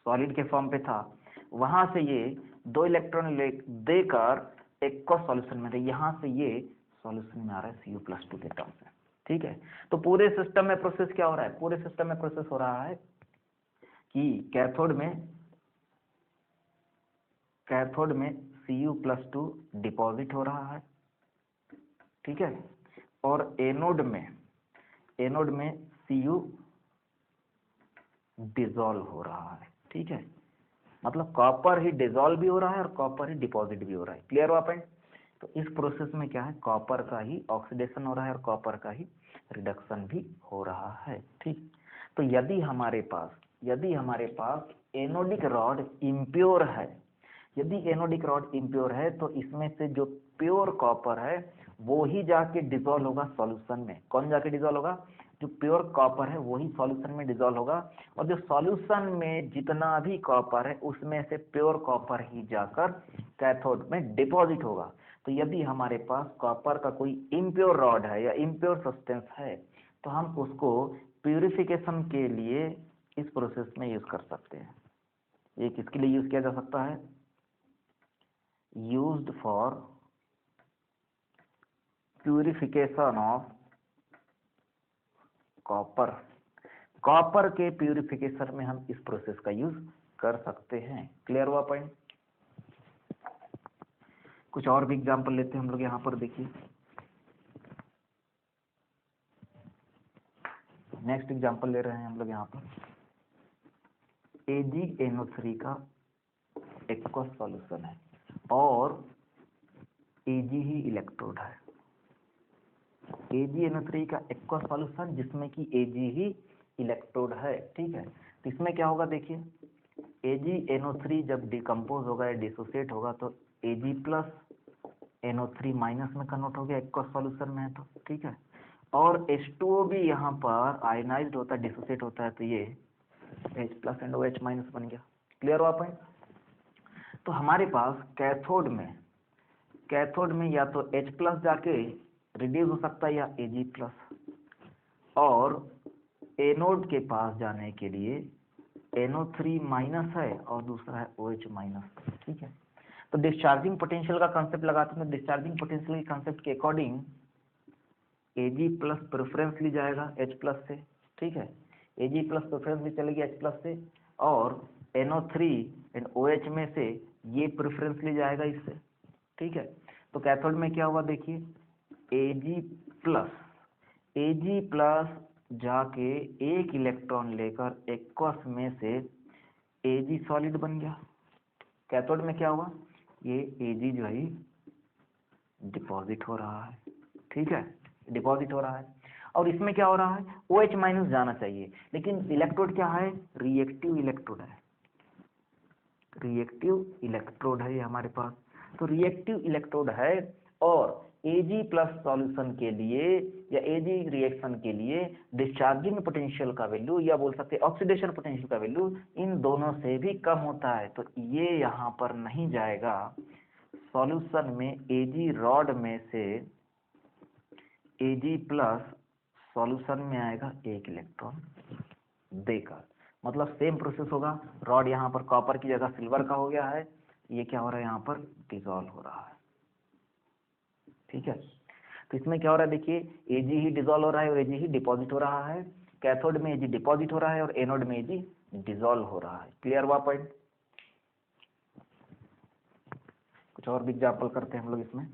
सॉलिड के फॉर्म पे था, वहां से ये 2 इलेक्ट्रॉन देकर एक्वस सॉल्यूशन में थे, यहाँ से ये सॉल्यूशन में आ रहा है Cu+2 के टर्म से, ठीक है। तो पूरे सिस्टम में प्रोसेस क्या हो रहा है, पूरे सिस्टम में प्रोसेस हो रहा है कि कैथोड में Cu+2 डिपॉजिट हो रहा है, ठीक है। और एनोड में Cu डिसॉल्व हो रहा है, ठीक है। मतलब कॉपर ही डिसॉल्व भी हो रहा है और कॉपर ही डिपॉजिट भी हो रहा है, क्लियर हुआ पॉइंट। तो इस प्रोसेस में क्या है, कॉपर का ही ऑक्सीडेशन हो रहा है और कॉपर का ही रिडक्शन भी हो रहा है, ठीक। तो यदि हमारे पास एनोडिक रॉड इम्प्योर है, तो इसमें से जो प्योर कॉपर है वो ही जाके डिसॉल्व होगा सॉल्यूशन में। कौन जाके डिसॉल्व होगा, जो प्योर कॉपर है वही सॉल्यूशन में डिसॉल्व होगा, और जो सॉल्यूशन में जितना भी कॉपर है उसमें से प्योर कॉपर ही जाकर कैथोड में डिपॉजिट होगा। तो यदि हमारे पास कॉपर का कोई इम्प्योर रॉड है या इम्प्योर सब्सटेंस है तो हम उसको प्यूरिफिकेशन के लिए इस प्रोसेस में यूज कर सकते हैं। ये किसके लिए यूज किया जा सकता है, used for purification of copper के प्यूरिफिकेशन में हम इस प्रोसेस का यूज कर सकते हैं, क्लियर हुआ पॉइंट। कुछ और भी एग्जांपल लेते हैं हम लोग यहाँ पर, देखिए नेक्स्ट एग्जांपल ले रहे हैं हम लोग यहाँ पर, AgNO3 का एक्वस सॉल्यूशन है और Ag ही इलेक्ट्रोड है। AgNO3 का एक्वस सॉल्यूशन जिसमें कि Ag ही इलेक्ट्रोड है, ठीक है। तो इसमें क्या होगा, देखिए AgNO3 जब डिकम्पोज होगा या डिसोसिएट होगा तो Ag+NO3- में कन्वर्ट हो गया, एक्वस सॉल्यूशन में है तो, ठीक है। और H2O भी यहाँ पर आयनाइज्ड होता है, डिसोसिएट होता है, तो ये H+ एंड OH- बन गया, क्लियर हुआ पॉइंट। तो हमारे पास कैथोड में या तो H+ जाके रिड्यूस हो सकता है या Ag+, और एनोड के पास जाने के लिए NO3- है और दूसरा है OH-, ठीक है। तो डिस्चार्जिंग पोटेंशियल का कांसेप्ट लगाते हैं, डिस्चार्जिंग पोटेंशियल के कांसेप्ट के अकॉर्डिंग Ag+ प्रेफरेंस ली जाएगा H+ से, ठीक है। Ag+ प्रेफरेंस भी चलेगी H+ से, और NO3 एंड OH में से ये प्रेफरेंस ली जाएगा इससे, ठीक है। तो कैथोड में क्या हुआ, देखिए Ag+ जाके एक इलेक्ट्रॉन लेकर एक्वस में से Ag सॉलिड बन गया। कैथोड में क्या हुआ, ये Ag जो है डिपॉजिट हो रहा है, ठीक है, डिपॉजिट हो रहा है। और इसमें क्या हो रहा है, OH- जाना चाहिए, लेकिन इलेक्ट्रोड क्या है, रिएक्टिव इलेक्ट्रोड है ये हमारे पास। तो रिएक्टिव इलेक्ट्रोड है और Ag+ सॉल्यूशन के लिए या Ag रिएक्शन के लिए डिस्चार्जिंग पोटेंशियल का वैल्यू या बोल सकते हैं ऑक्सीडेशन पोटेंशियल का वैल्यू इन दोनों से भी कम होता है, तो ये यहाँ पर नहीं जाएगा सॉल्यूशन में। Ag रॉड में से Ag+ सॉल्यूशन में आएगा एक इलेक्ट्रॉन देकर, मतलब सेम प्रोसेस होगा। रॉड यहाँ पर कॉपर की जगह सिल्वर का हो गया है, ये क्या हो रहा है, यहाँ पर डिसॉल्व हो रहा है, ठीक है। तो इसमें क्या हो रहा है, देखिए Ag ही डिसॉल्व हो रहा है और Ag ही डिपॉजिट हो रहा है। कैथोड में Ag डिपॉजिट हो रहा है और एनोड में Ag डिसॉल्व हो रहा है, क्लियर हुआ पॉइंट। कुछ और भी एग्जाम्पल करते हैं हम लोग इसमें।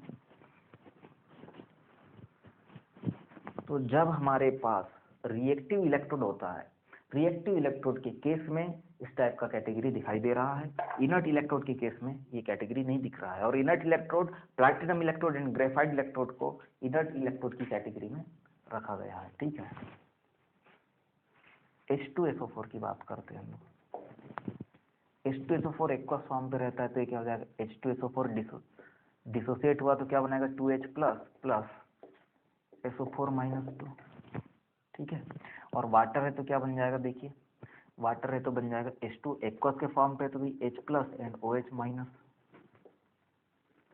तो जब हमारे पास रिएक्टिव इलेक्ट्रोड होता है रिएक्टिव इलेक्ट्रोड के केस में इस टाइप का कैटेगरी दिखाई दे रहा है, इनर्ट इलेक्ट्रोड के केस में ये कैटेगरी नहीं दिख रहा है। और inert electrode, platinum electrode and graphite electrode को इनर्ट इलेक्ट्रोड की कैटेगरी में रखा गया है, ठीक है। H2SO4 की बात करते हैं हम लोग। H2SO4 एक्वस फॉर्म पे रहता है तो ये क्या हो जाएगा, H2SO4 डिसोसिएट हुआ तो क्या बनाएगा, 2H plus plus SO4 minus 2, ठीक है। और वाटर है तो क्या बन जाएगा, देखिए वाटर है तो बन जाएगा H2 एक्वस के फॉर्म पे तो भी H plus and OH minus,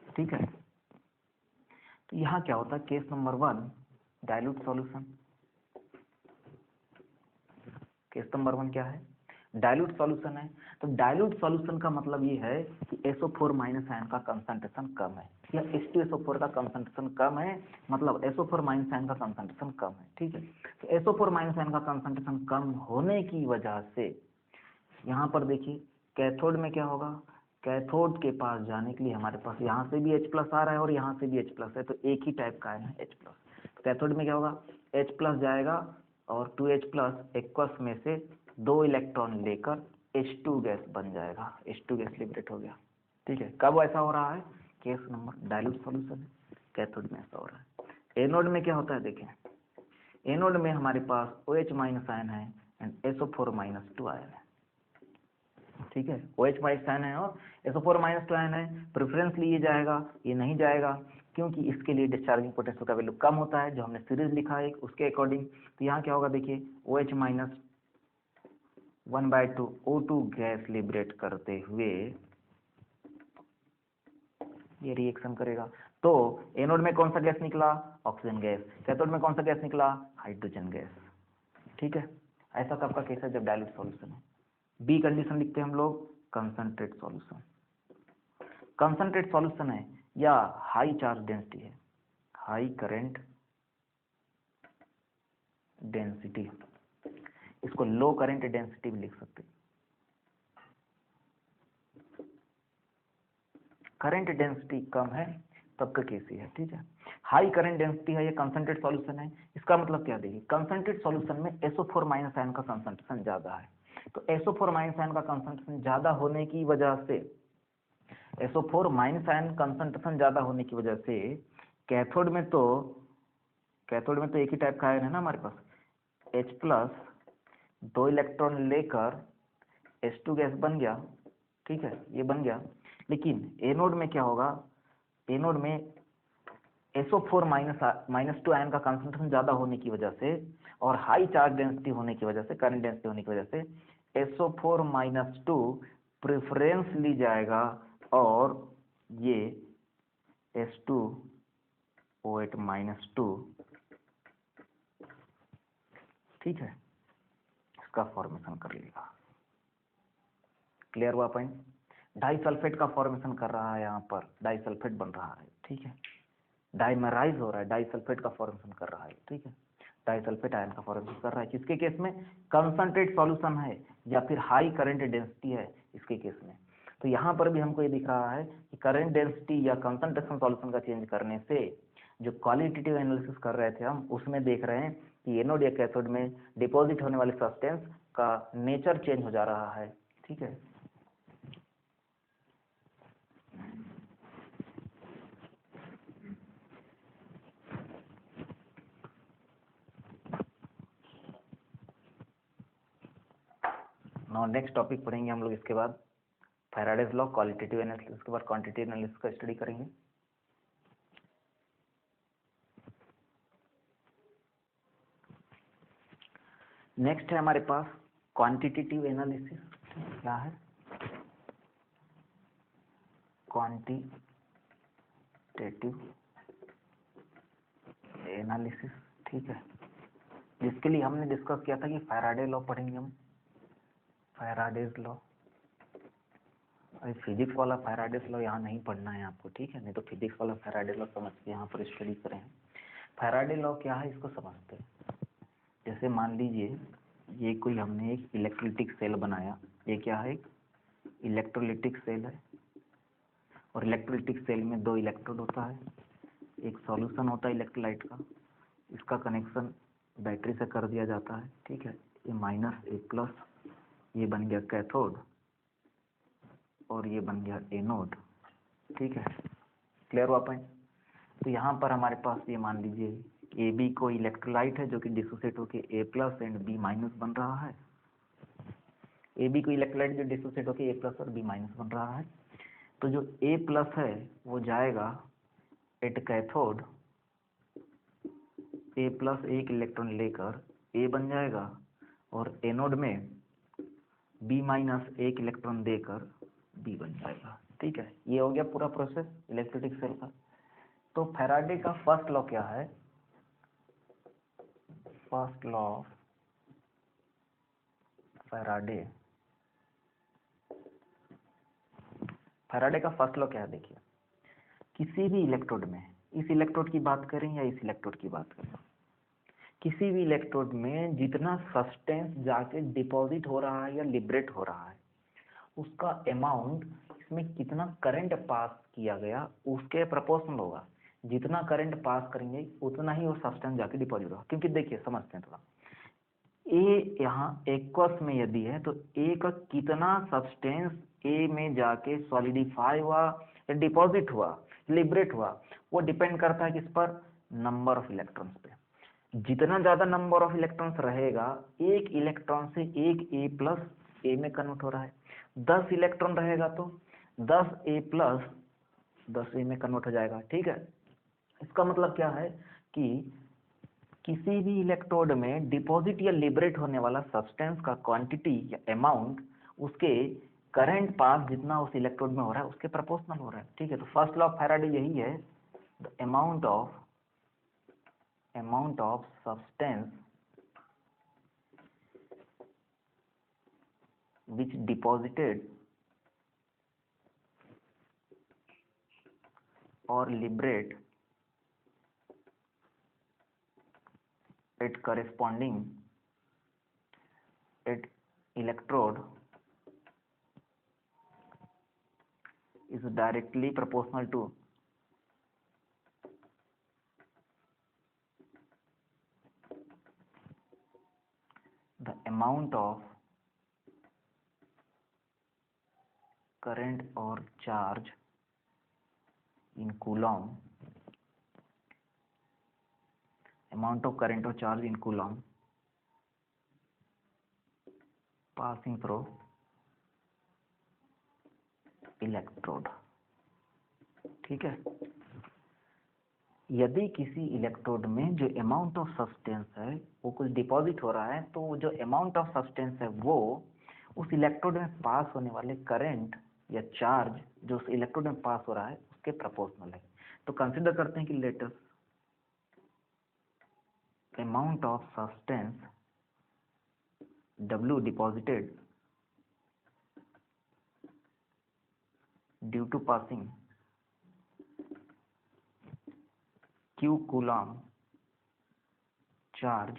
ठीक है। तो यहाँ क्या होता है, case number 1 dilute solution. Case number 1 क्या है, डाइल्यूट सॉल्यूशन है। तो डाइल्यूट सॉल्यूशन का मतलब ये है कि SO4 माइनस आयन का कंसंट्रेशन कम है, या H2SO4 का कंसंट्रेशन कम है, मतलब SO4 माइनस आयन का कंसंट्रेशन कम है, ठीक है। तो SO4 माइनस आयन का कंसंट्रेशन कम होने की वजह से यहाँ पर देखिए कैथोड में क्या होगा, कैथोड के पास जाने के लिए हमारे पास यहाँ से भी H प्लस आ रहा है और यहाँ से भी H प्लस है, तो एक ही टाइप का आयन है H प्लस। तो कैथोड में क्या होगा, H प्लस जाएगा और 2H प्लस एक्वस में से 2 इलेक्ट्रॉन लेकर H2 गैस बन जाएगा, H2 गैस लिबरेट हो गया, ठीक है। कब ऐसा हो रहा है, केस नंबर डाइल्यूट सॉल्यूशन है, कैथोड में ऐसा हो रहा है। एनोड में क्या होता है, देखें एनोड में हमारे पास OH माइनस आयन है एंड SO4 माइनस 2 आयन है, ठीक है। OH माइनस आयन है और SO4 माइनस 2 आयन है, प्रेफरेंस लिए जाएगा, ये नहीं जाएगा क्योंकि इसके लिए डिस्चार्जिंग पोटेंशियल का वैल्यू कम होता है, जो हमने सीरीज लिखा है उसके अकॉर्डिंग। तो यहाँ क्या होगा, देखिए OH minus 1/2 O2 gas liberate करते हुए ये रिएक्शन करेगा। तो एनोड में कौन सा गैस निकला, ऑक्सीजन गैस, कैथोड में कौन सा गैस निकला, हाइड्रोजन गैस, ठीक है। ऐसा कब का केस है, जब डाइल्यूट सॉल्यूशन है। बी कंडीशन लिखते हैं हम लोग, कंसंट्रेट सॉल्यूशन। कंसंट्रेट सॉल्यूशन है या हाई चार्ज डेंसिटी है, हाई करंट डेंसिटी, इसको लो करंट डेंसिटी भी लिख सकते हैं। करंट डेंसिटी कम है तब का केस ही है, ठीक है। हाई करंट डेंसिटी है, ये कंसंट्रेट सॉल्यूशन है। इसका मतलब क्या, देखिए कंसंट्रेट सॉल्यूशन में SO4 माइनस आयन का कंसंट्रेशन ज्यादा है। तो SO4 माइनस आयन का कंसंट्रेशन ज्यादा होने की वजह से, SO4 माइनस आयन कंसंट्रेशन ज्यादा होने की वजह से कैथोड में तो एक ही टाइप का आयन है ना हमारे पास, H प्लस 2 इलेक्ट्रॉन लेकर H2 गैस बन गया, ठीक है, ये बन गया। लेकिन एनोड में क्या होगा, एनोड में SO4 माइनस 2 आयन का कंसंट्रेशन ज्यादा होने की वजह से और हाई चार्ज डेंसिटी होने की वजह से, करंट डेंसिटी होने की वजह से SO4 माइनस 2 प्रेफरेंस ली जाएगा और ये H2OH माइनस 2, ठीक है, इसका फॉर्मेशन कर लेगा। क्लियर हुआ पॉइंट। डाई सल्फेट का फॉर्मेशन कर रहा है, यहाँ पर डाई सल्फेट बन रहा है, ठीक है। डाइमराइज हो रहा है, डाई सल्फेट का फॉर्मेशन कर रहा है, ठीक है। डाई सल्फेट आयन का फॉर्मेशन कर रहा है, किसके केस में, कंसंट्रेट सॉल्यूशन है या फिर हाई करंट डेंसिटी है, इसके केस में। तो यहाँ पर भी हमको ये दिख रहा है कि करंट डेंसिटी या कंसंट्रेशन सॉल्यूशन का चेंज करने से, जो क्वालिटेटिव एनालिसिस कर रहे थे हम, उसमें देख रहे हैं कि एनोड या कैथोड में डिपॉजिट होने वाले सब्सटेंस का नेचर चेंज हो जा रहा है, ठीक है। नाउ नेक्स्ट टॉपिक पढ़ेंगे हम लोग इसके बाद फैराडेज लॉ, क्वालिटेटिव एनालिसिस के बाद क्वांटिटेटिव एनालिसिस का स्टडी करेंगे। नेक्स्ट है हमारे पास क्वांटिटेटिव एनालिसिस। क्या है, क्वांटिटेटिव एनालिसिस, ठीक है। जिसके लिए हमने डिस्कस किया था कि फैराडे लॉ पढ़ेंगे हम, फैराडेज लॉ। अरे फिजिक्स वाला फैराडेज लॉ यहाँ नहीं पढ़ना है आपको, ठीक है, नहीं तो फिजिक्स वाला फैराडे लॉ समझ के यहाँ पर स्टडी करें। फैराडे लॉ क्या है, इसको समझते हैं। जैसे मान लीजिए ये कोई हमने एक इलेक्ट्रोलिटिक सेल बनाया, ये क्या है, एक इलेक्ट्रोलिटिक सेल है, और इलेक्ट्रोलिटिक सेल में 2 इलेक्ट्रोड होता है, एक सॉल्यूशन होता है इलेक्ट्रोलाइट का, इसका कनेक्शन बैटरी से कर दिया जाता है, ठीक है। ये माइनस ए प्लस, ये बन गया कैथोड और ये बन गया एनोड। ठीक है, क्लियर हुआ पॉइंट। तो यहाँ पर हमारे पास ये मान लीजिए ए बी को इलेक्ट्रोलाइट है जो कि डिसोसिएट होके ए प्लस एंड बी माइनस बन रहा है। ए बी को इलेक्ट्रोलाइट जो डिसोसिएट होके ए प्लस और बी माइनस बन रहा है। तो जो ए प्लस है वो जाएगा एट कैथोड, ए प्लस एक इलेक्ट्रॉन लेकर ए बन जाएगा, और एनोड में बी माइनस एक इलेक्ट्रॉन देकर बी बन जाएगा। ठीक है, ये हो गया पूरा प्रोसेस इलेक्ट्रोलिटिक सेल का। तो फैराडे का फर्स्ट लॉ क्या है? First law of Faraday, Faraday का फर्स्ट लॉ क्या है? देखिए, किसी भी इलेक्ट्रोड में, इस इलेक्ट्रोड की बात करें या इस इलेक्ट्रोड की बात करें, किसी भी इलेक्ट्रोड में जितना सब्सटेंस जाके डिपॉजिट हो रहा है या लिबरेट हो रहा है, उसका अमाउंट, इसमें कितना करंट पास किया गया उसके प्रोपोर्शनल होगा। जितना करंट पास करेंगे उतना ही वो सब्सटेंस जाके डिपॉजिट होगा। क्योंकि देखिए, समझते हैं थोड़ा, ए यहाँ एक्वस में यदि है तो ए का कितना सब्सटेंस ए में जाके सॉलिडिफाई हुआ या डिपॉजिट हुआ, लिबरेट हुआ, वो डिपेंड करता है किस पर? नंबर ऑफ इलेक्ट्रॉन्स पे। जितना ज्यादा नंबर ऑफ इलेक्ट्रॉन्स रहेगा, एक इलेक्ट्रॉन से एक ए प्लस ए में कन्वर्ट हो रहा है। 10 इलेक्ट्रॉन रहेगा तो 10 ए प्लस 10 ए में कन्वर्ट हो जाएगा। ठीक है, इसका मतलब क्या है कि किसी भी इलेक्ट्रोड में डिपॉजिट या लिबरेट होने वाला सब्सटेंस का क्वांटिटी या अमाउंट उसके करंट पास जितना उस इलेक्ट्रोड में हो रहा है उसके प्रोपोर्शनल हो रहा है। ठीक है, तो फर्स्ट लॉ ऑफ फैराडे यही है, the amount of substance which deposited or liberate at corresponding at electrode is directly proportional to the amount of current or charge in coulomb, amount of current or charge in coulomb passing through electrode। ठीक है, यदि किसी electrode में जो amount of substance है वो कुछ deposit हो रहा है, तो जो अमाउंट ऑफ सब्सटेंस है वो उस इलेक्ट्रोड में पास होने वाले करंट या चार्ज जो उस इलेक्ट्रोड में पास हो रहा है उसके प्रोपोर्शनल है। तो कंसीडर करते हैं कि latest amount of substance W deposited due to passing Q coulomb charge,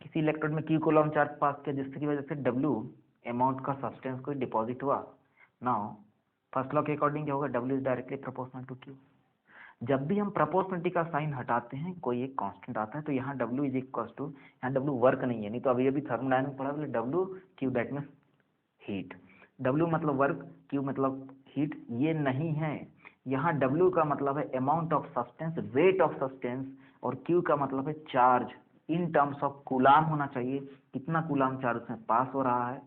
किसी इलेक्ट्रोड में Q कूलम चार्ज पास किया जिसकी वजह से W अमाउंट का सब्सटेंस को डिपॉजिट हुआ। नाउ फर्स्ट लॉ के अकॉर्डिंग क्या होगा? W is directly proportional to Q। जब भी हम प्रोपोर्शनलिटी का साइन हटाते हैं कोई एक कांस्टेंट आता है, तो यहाँ W इज इक्वल टू, यहाँ W वर्क नहीं है, नहीं तो अभी थर्मोडायनामिक्स पढ़ा बोले W Q that means heat, W मतलब वर्क, Q मतलब हीट, ये नहीं है। यहाँ W का मतलब है amount of substance, wait of substance, और Q का मतलब है charge in terms of coulomb होना चाहिए, कितना कूलाम चार्ज उसमें पास हो रहा है।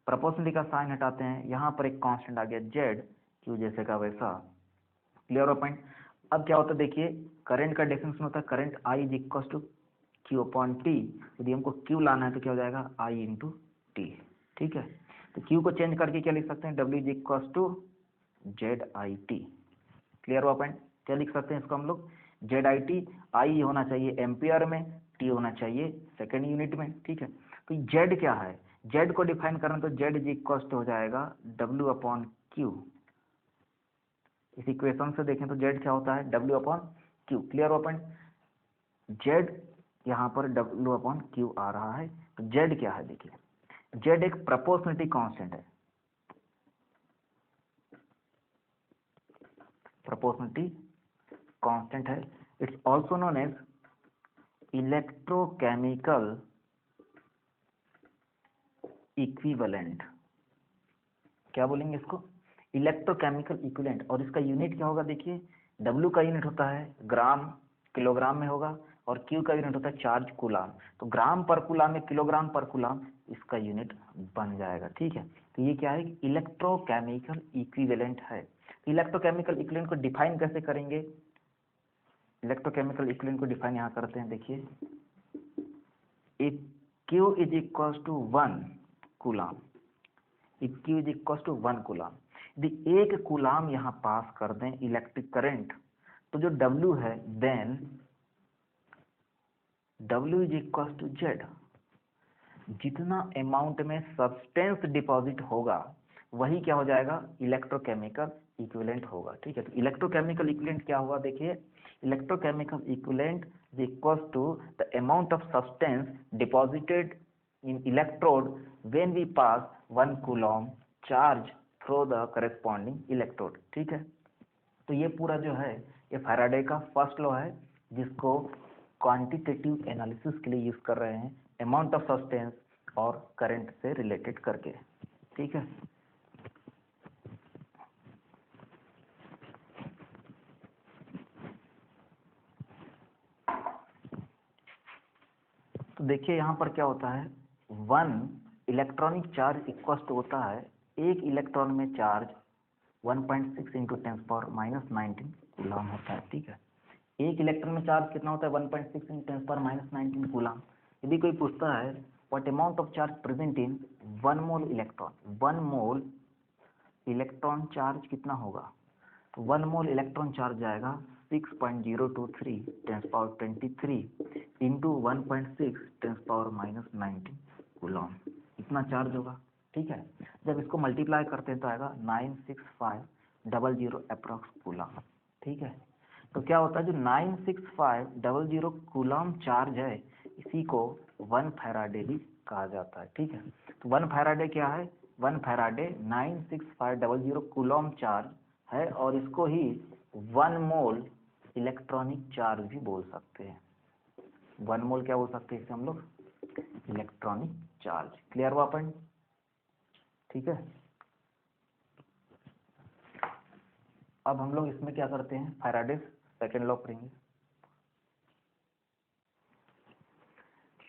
प्रोपोर्शनलिटी का साइन हटाते हैं, यहाँ पर एक कांस्टेंट आ गया Z, Q जैसे का वैसा। क्लियर हो पॉइंट? अब क्या होता है देखिए, करंट का डेफिनेशन होता है current I is equal to Q upon T। यदि हमको Q लाना है तो क्या हो जाएगा? I into T। ठीक है, तो Q को चेंज करके क्या लिख सकते हैं? W is equal to ZIT। Clear हुआ पॉइंट? क्या लिख सकते हैं इसको हम लोग? ZIT, I होना चाहिए एम्पियर में, T होना चाहिए सेकेंड यूनिट में। ठीक है, तो Z क्या है? Z को डिफाइन करना तो Z इज इक्वल टू हो जाएगा W अपॉन Q। इस इक्वेशन से देखें तो Z क्या होता है? W upon Q। क्लियर हुआ पॉइंट? Z यहाँ पर W अपॉन Q आ रहा है, तो Z क्या है? देखिए, Z एक प्रोपोर्शनलिटी कांस्टेंट है, प्रोपोर्शनलिटी कांस्टेंट है। It's also known as electrochemical equivalent, क्या बोलेंगे इसको, इलेक्ट्रोकेमिकल इक्विवेलेंट। और इसका यूनिट क्या होगा, देखिए W का यूनिट होता है ग्राम, किलोग्राम में होगा, और Q का यूनिट होता है चार्ज, कूलाम। तो ग्राम पर कूलाम में किलोग्राम पर कूलाम इसका यूनिट बन जाएगा, ठीक है। तो ये क्या है, इलेक्ट्रोकेमिकल इक्विवेलेंट है। तो इलेक्ट्रोकेमिकल इक्विवेलेंट को डिफाइन कैसे करेंगे, इलेक्ट्रोकेमिकल इक्विवेलेंट को डिफाइन यहाँ करते हैं, देखिए if Q is equal to 1 coulomb, if Q is equal to 1 coulomb, यदि 1 कूलाम यहाँ पास कर दें इलेक्ट्रिक करंट, तो जो W है then W is equal to Z, जितना अमाउंट में सब्सटेंस डिपॉजिट होगा वही क्या हो जाएगा, इलेक्ट्रोकेमिकल इक्विवेलेंट होगा, ठीक है। तो इलेक्ट्रोकेमिकल इक्विवेलेंट क्या हुआ, देखिए electrochemical equivalent is equal to the amount of substance deposited in electrode when we pass 1 coulomb charge through the corresponding electrode, ठीक है। तो ये पूरा जो है ये फैराडे का फर्स्ट लॉ है, जिसको क्वांटिटेटिव एनालिसिस के लिए यूज कर रहे हैं, अमाउंट ऑफ सब्सटेंस और करंट से रिलेटेड करके, ठीक है। तो देखिए यहाँ पर क्या होता है, 1 इलेक्ट्रॉनिक चार्ज इक्वल टू होता है 1 इलेक्ट्रॉन में चार्ज 1.6 इंटू 10⁻19 कूलम होता है, ठीक है। 1 इलेक्ट्रॉन में चार्ज कितना होता है, 1.6 इंटू 10⁻19 कूलम। यदि कोई पूछता है what amount of charge present in 1 mole electron, 1 mole electron charge कितना होगा, तो 1 मोल इलेक्ट्रॉन चार्ज जाएगा 6.023 10⁻23 इंटू 1.6 10⁻19 कूलम, इतना चार्ज होगा, ठीक है। जब इसको मल्टीप्लाई करते हैं तो आएगा 96500 अप्रॉक्स कूलम, ठीक है। तो क्या होता है, जो 96500 कूलम चार्ज है इसी को 1 फैराडे भी कहा जाता है, ठीक है। तो 1 फैराडे क्या है, 1 फैराडे 96500 कूलम चार्ज है, और इसको ही 1 मोल इलेक्ट्रॉनिक चार्ज भी बोल सकते हैं। 1 मोल क्या बोल सकते हैं इसे हम लोग, इलेक्ट्रॉनिक चार्ज। क्लियर हुआ पॉइंट, ठीक है। अब हम लोग इसमें क्या करते हैं, फैराडेज सेकेंड लॉ पढ़ेंगे।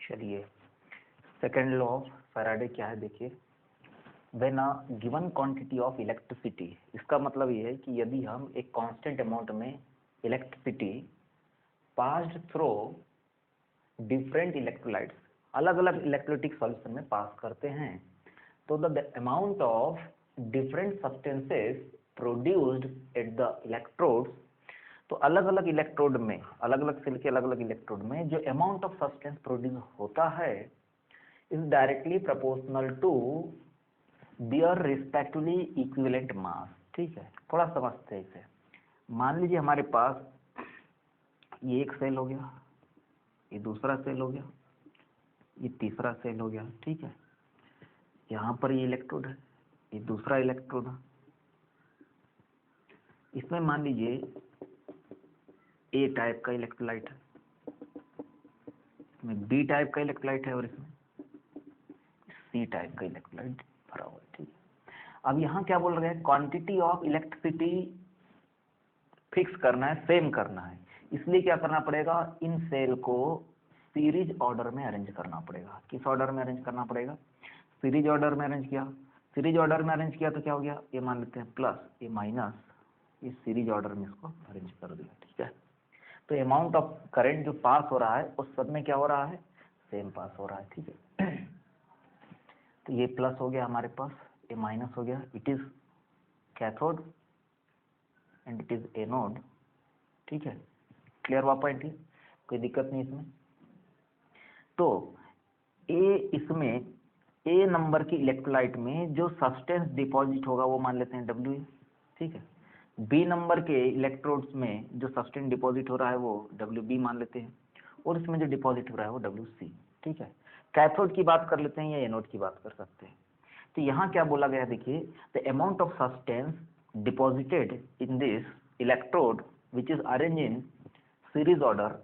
चलिए सेकेंड लॉ ऑफ फैराडे क्या है, देखिए when a given quantity of electricity, इसका मतलब ये है कि यदि हम एक कांस्टेंट अमाउंट में electricity passed through different electrolytes, अलग अलग इलेक्ट्रोलाइटिक सॉल्यूशन में पास करते हैं, तो the amount of different substances produced at the electrodes, तो अलग अलग इलेक्ट्रोड में, अलग अलग सेल के अलग अलग इलेक्ट्रोड में जो अमाउंट ऑफ सब्सटेंस प्रोड्यूस होता है is directly proportional to their respectively equivalent mass, ठीक है। थोड़ा समझते हैं इसे। मान लीजिए हमारे पास ये एक सेल हो गया, ये दूसरा सेल हो गया, ये तीसरा सेल हो गया, ठीक है। यहाँ पर ये इलेक्ट्रोड है, ये दूसरा इलेक्ट्रोड है। इसमें मान लीजिए ए टाइप का इलेक्ट्रोलाइट है, इसमें बी टाइप का इलेक्ट्रोलाइट है, और इसमें सी टाइप का इलेक्ट्रोलाइट भरा हुआ है, ठीक है। अब यहाँ क्या बोल रहे हैं, क्वांटिटी ऑफ इलेक्ट्रिसिटी फिक्स करना है, सेम करना है, इसलिए क्या करना पड़ेगा, इन सेल को सीरीज ऑर्डर में अरेंज करना पड़ेगा। किस ऑर्डर में अरेंज करना पड़ेगा, सीरीज ऑर्डर में अरेंज किया। सीरीज ऑर्डर में अरेंज किया तो क्या हो गया, ये मान लेते हैं प्लस, ये माइनस, ये सीरीज ऑर्डर में इसको अरेंज कर दिया, ठीक है। तो अमाउंट ऑफ करंट जो पास हो रहा है उस सब में क्या हो रहा है, सेम पास हो रहा है, ठीक है। तो ये प्लस हो गया हमारे पास, ये माइनस हो गया, it is cathode and it is anode, ठीक है। क्लियर हुआ पॉइंट, कोई दिक्कत नहीं इसमें। तो ए, इसमें ए नंबर की इलेक्ट्रोलाइट में जो सब्सटेंस डिपॉजिट होगा वो मान लेते हैं डब्ल्यू, ठीक है। बी नंबर के इलेक्ट्रोड्स में जो सब्सटेंस डिपॉजिट हो रहा है वो डब्ल्यू बी मान लेते हैं, और इसमें जो डिपॉजिट हो रहा है वो डब्ल्यू सी, ठीक है। कैथोड की बात कर लेते हैं या एनोड की बात कर सकते हैं। तो यहाँ क्या बोला गया, देखिए the amount of substance deposited in this electrode which is arrange in series order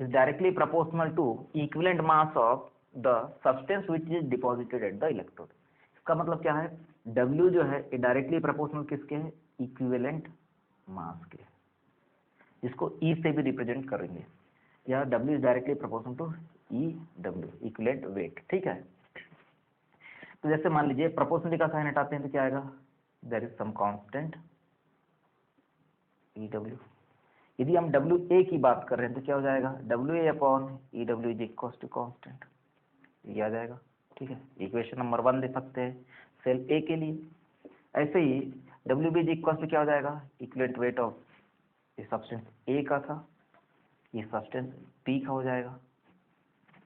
is directly proportional to equivalent mass of the substance which is deposited at the electrode. इसका मतलब क्या है, W जो है ये डायरेक्टली प्रोपोर्शनल किसके है, equivalent mass के, जिसको E से भी रिप्रेजेंट करेंगे, या W is directly proportional to EW, equivalent weight. ठीक है, तो जैसे मान लीजिए प्रोपोर्शनलिटी का साइन हटाते हैं तो क्या आएगा, there is some constant EW। यदि हम WA की बात कर रहे हैं तो क्या हो जाएगा, WA upon EW is equal to constant, ये आ जाएगा। ठीक है, इक्वेशन नंबर 1 दे सकते हैं सेल A के लिए। ऐसे ही WB इज इक्वल टू क्या हो जाएगा, इक्विवेलेंट वेट ऑफ ये सब्सटेंस A का था, ये सब्सटेंस B का हो जाएगा,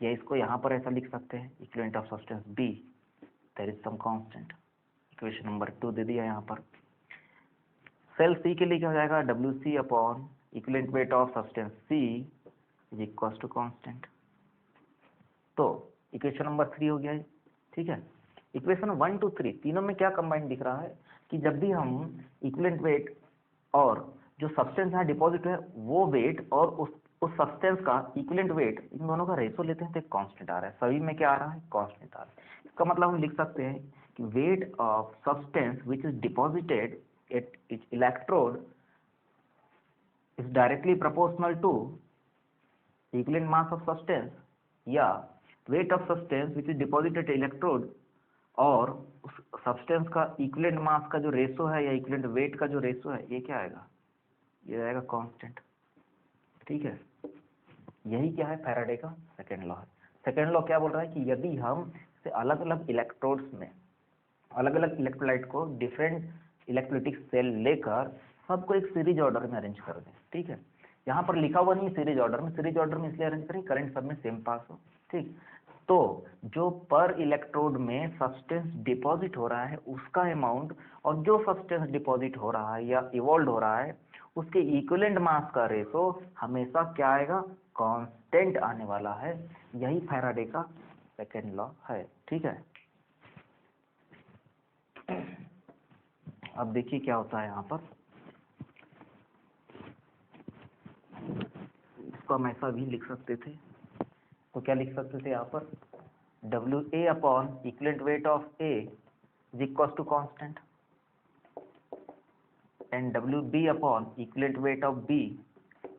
या इसको यहाँ पर ऐसा लिख सकते हैं, equivalent of substance B there is some constant. Equation number 2 दे दिया यहाँ पर। सेल C के लिए क्या हो जाएगा, WC upon equivalent weight of substance C is equal to constant. तो इक्वेशन नंबर 3 हो गया है। ठीक है, इक्वेशन 1 2 3 तीनों में क्या कंबाइंड दिख रहा है कि जब भी हम इक्विवेलेंट वेट और जो सब्सटेंस यहाँ डिपॉजिट है वो वेट और उस सब्सटेंस का इक्विवेलेंट वेट, इन दोनों का रेशो लेते हैं तो एक कांस्टेंट आ रहा है, सभी में क्या आ रहा है, कांस्टेंट आ रहा है। इसका मतलब हम लिख सकते हैं कि weight of substance which is deposited at each electrode is directly proportional to equivalent mass of substance, या weight of substance which is deposited electrode और उस सब्सटेंस का इक्विवेलेंट मास का जो रेशो है या इक्विवेलेंट वेट का जो रेशो है, ये क्या आएगा, ये आएगा कांस्टेंट। ठीक है, यही क्या है, फैराडे का सेकेंड लॉ है। सेकेंड लॉ क्या बोल रहा है कि यदि हम से अलग अलग इलेक्ट्रोड्स में अलग अलग इलेक्ट्रोलाइट को डिफरेंट इलेक्ट्रोलिटिक सेल लेकर सबको एक सीरीज ऑर्डर में अरेंज कर दें। ठीक है, यहाँ पर लिखा हुआ नहीं सीरीज ऑर्डर में, सीरीज ऑर्डर में इसलिए अरेंज करें करंट सब में सेम पास हो। ठीक, तो जो पर इलेक्ट्रोड में सब्सटेंस डिपॉजिट हो रहा है उसका अमाउंट और जो सब्सटेंस डिपॉजिट हो रहा है या इवॉल्व हो रहा है उसके इक्विवेलेंट मास का रेशो हमेशा क्या आएगा, कांस्टेंट आने वाला है। यही फैराडे का सेकेंड लॉ है। ठीक है, अब देखिए क्या होता है यहाँ पर, इसको हम ऐसा भी लिख सकते थे, तो क्या लिख सकते थे यहाँ पर, WA upon equivalent weight of A is equal to constant and WB upon equivalent weight of B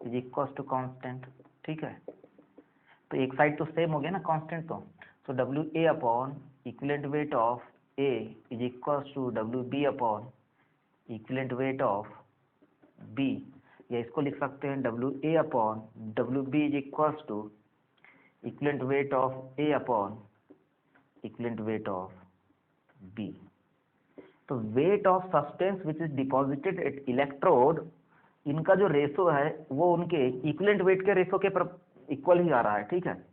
is equal to constant. ठीक है, तो एक साइड तो सेम हो गया ना कांस्टेंट, तो WA upon equivalent weight of A is equal to WB upon equivalent weight of B, या इसको लिख सकते हैं WA upon WB is equal to equivalent weight of A upon equivalent weight of B। तो weight of substance which is deposited at electrode, इनका जो ratio है वो उनके इक्विवेलेंट वेट के रेशो के इक्वल ही आ रहा है। ठीक है,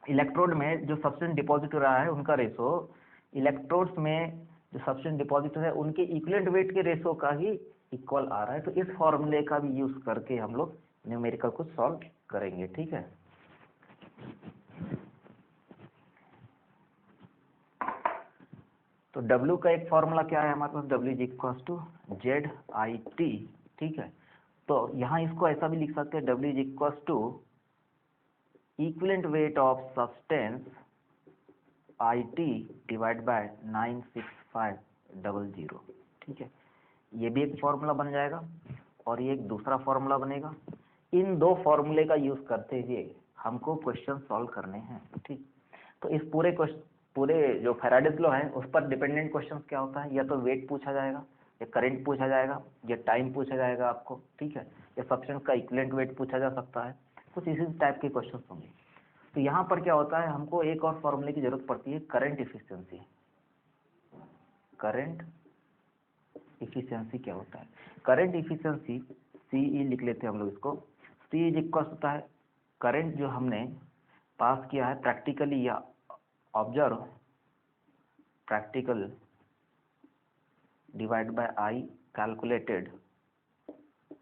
इलेक्ट्रोड में जो सब्सटेंस डिपॉजिट हो रहा है उनका रेशो इलेक्ट्रोड्स में जो सब्सटेंस डिपॉजिट है उनके इक्विवेलेंट वेट के रेशो का ही इक्वल आ रहा है। तो इस फॉर्मूले का भी यूज करके हम लोग न्यूमेरिकल को सॉल्व करेंगे। ठीक है, तो W का एक फॉर्मूला क्या है हमारे पास, W is equal to ZIT। ठीक है, तो यहाँ इसको ऐसा भी लिख सकते हैं, W is equal to equivalent weight of substance IT divide by 96500। ठीक है, ये भी एक फॉर्मूला बन जाएगा और ये एक दूसरा फॉर्मूला बनेगा। इन दो फॉर्मूले का यूज करते हुए हमको क्वेश्चन सॉल्व करने हैं। ठीक, तो इस पूरे जो फैराडेज लॉ है उस पर डिपेंडेंट क्वेश्चन क्या होता है, या तो वेट पूछा जाएगा या करंट पूछा जाएगा या टाइम पूछा जाएगा आपको। ठीक है, या सब्सटेंस का इक्विवेलेंट वेट पूछा जा सकता है, कुछ इसी टाइप के क्वेश्चन होंगे। तो यहाँ पर क्या होता है, हमको एक और फॉर्मूले की जरूरत पड़ती है, करंट इफिशियंसी। करंट इफिशियंसी क्या होता है, करंट इफिशियंसी CE लिख लेते हैं हम लोग इसको। C इज इक्वल होता है करंट जो हमने पास किया है प्रैक्टिकली या observe practical divide by I calculated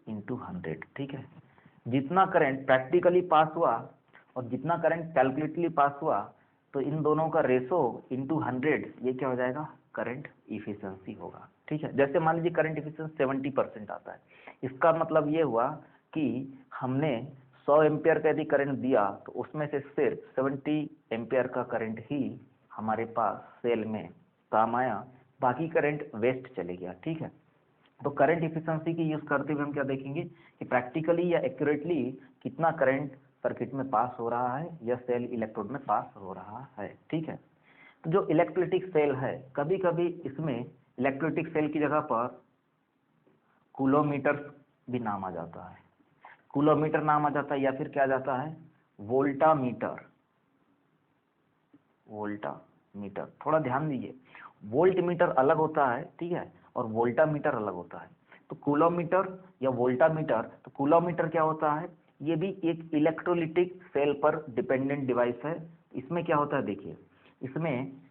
into 100। ठीक है, जितना करंट प्रैक्टिकली पास हुआ और जितना करंट कैलकुलेटली पास हुआ तो इन दोनों का रेशो इनटू 100, ये क्या हो जाएगा, करंट इफिशियंसी होगा। ठीक है, जैसे मान लीजिए करंट इफिशियंसी 70% आता है, इसका मतलब ये हुआ कि हमने 100 एम्पियर का यदि करंट दिया तो उसमें से सिर्फ 70 एम्पियर का करंट ही हमारे पास सेल में काम आया, बाकी करंट वेस्ट चले गया। ठीक है, तो करंट इफिशिएंसी की यूज करते हुए हम क्या देखेंगे कि प्रैक्टिकली या एक्यूरेटली कितना करंट सर्किट में पास हो रहा है या सेल इलेक्ट्रोड में पास हो रहा है। ठीक है, तो जो इलेक्ट्रोलिटिक सेल है, कभी कभी इसमें इलेक्ट्रोलिटिक सेल की जगह पर कूलोमीटर भी नाम आ जाता है, कूलोमीटर नाम आ जाता है, या फिर क्या जाता है वोल्टामीटर। वोल्टामीटर, थोड़ा ध्यान दीजिए, वोल्ट मीटर अलग होता है, ठीक है, और वोल्टामीटर अलग होता है। तो कूलोमीटर या वोल्टामीटर, तो कूलोमीटर क्या होता है, ये भी एक इलेक्ट्रोलिटिक सेल पर डिपेंडेंट डिवाइस है। इसमें क्या होता है देखिए, इसमें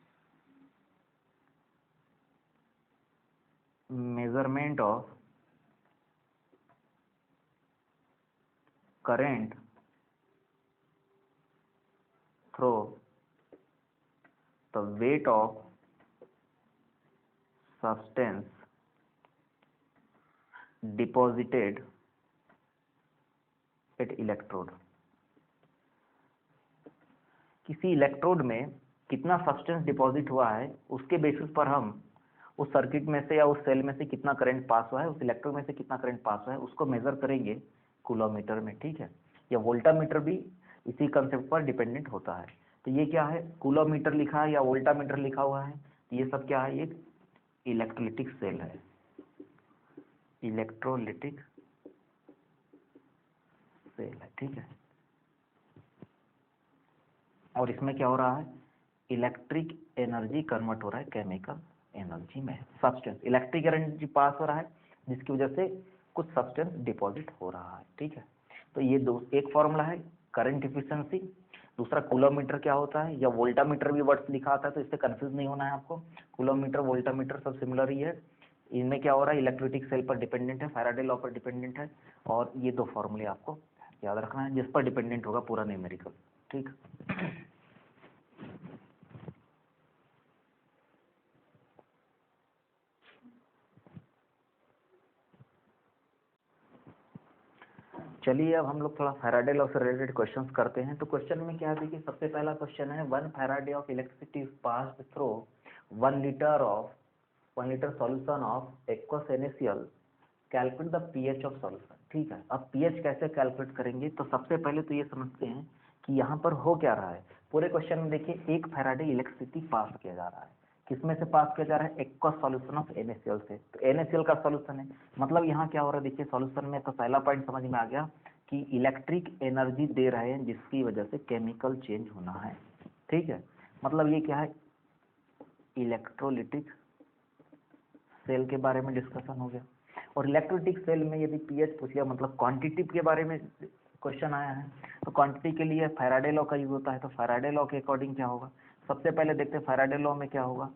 measurement of current through the weight of substance deposited at electrode. किसी इलेक्ट्रोड में कितना सब्सटेंस डिपॉजिट हुआ है उसके बेसिस पर हम उस सर्किट में से या उस सेल में से कितना करंट पास हुआ है, उस इलेक्ट्रोड में से कितना करंट पास हुआ है, उसको मेजर करेंगे कूलोमीटर में। ठीक है, या वोल्टामीटर भी इसी कंसेप्ट पर डिपेंडेंट होता है। तो ये क्या है, कूलोमीटर लिखा है या वोल्टामीटर लिखा हुआ है, तो ये सब क्या है, एक इलेक्ट्रोलिटिक सेल है, इलेक्ट्रोलिटिक सेल है। ठीक है, और इसमें क्या हो रहा है, इलेक्ट्रिक एनर्जी कन्वर्ट हो रहा है केमिकल एनर्जी में। सब्सटेंस, इलेक्ट्रिक एनर्जी पास हो रहा है जिसकी वजह से कुछ सब्सटेंस डिपॉजिट हो रहा है। ठीक है, तो ये दो, एक फॉर्मूला है करंट इफिशिएंसी, दूसरा कूलोमीटर क्या होता है, या वोल्टामीटर भी वर्ड्स लिखा आता है, तो इससे कंफ्यूज नहीं होना है आपको। कूलोमीटर वोल्टामीटर सब सिमिलर ही है। इनमें क्या हो रहा है, इलेक्ट्रिक सेल पर डिपेंडेंट है, फैराडे लॉ पर डिपेंडेंट है, और ये दो फॉर्मूले आपको याद रखना है जिस पर डिपेंडेंट होगा पूरा न्यूमेरिकल। ठीक, चलिए अब हम लोग थोड़ा फैराडे लॉ से रिलेटेड क्वेश्चंस करते हैं। तो क्वेश्चन में क्या है देखिए, सबसे पहला क्वेश्चन है 1 Faraday of electricity is passed through 1 litre solution of aqueous NaCl, calculate the pH of solution. ठीक है, अब पीएच कैसे कैलकुलेट करेंगे, तो सबसे पहले तो ये समझते हैं कि यहाँ पर हो क्या रहा है। पूरे क्वेश्चन में देखिए 1 फैराडे इलेक्ट्रिसिटी पास किया जा रहा है, किसमें से पास किया जा रहा है, एक्वस सॉल्यूशन ऑफ NaCl से। तो NaCl का सॉल्यूशन है, मतलब यहाँ क्या हो रहा है देखिए सॉल्यूशन में, तो पहला पॉइंट समझ में आ गया कि इलेक्ट्रिक एनर्जी दे रहे हैं जिसकी वजह से केमिकल चेंज होना है। ठीक है, मतलब ये क्या है, इलेक्ट्रोलिटिक सेल के बारे में डिस्कशन हो गया। और इलेक्ट्रोलिटिक सेल में यदि पीएच पूछ लिया, मतलब क्वांटिटी के बारे में क्वेश्चन आया है, तो क्वांटिटी के लिए फैराडे लॉ का यूज होता है। तो फैराडे लॉ के अकॉर्डिंग क्या होगा, सबसे पहले देखते हैं फैराडे लॉ में क्या होगा।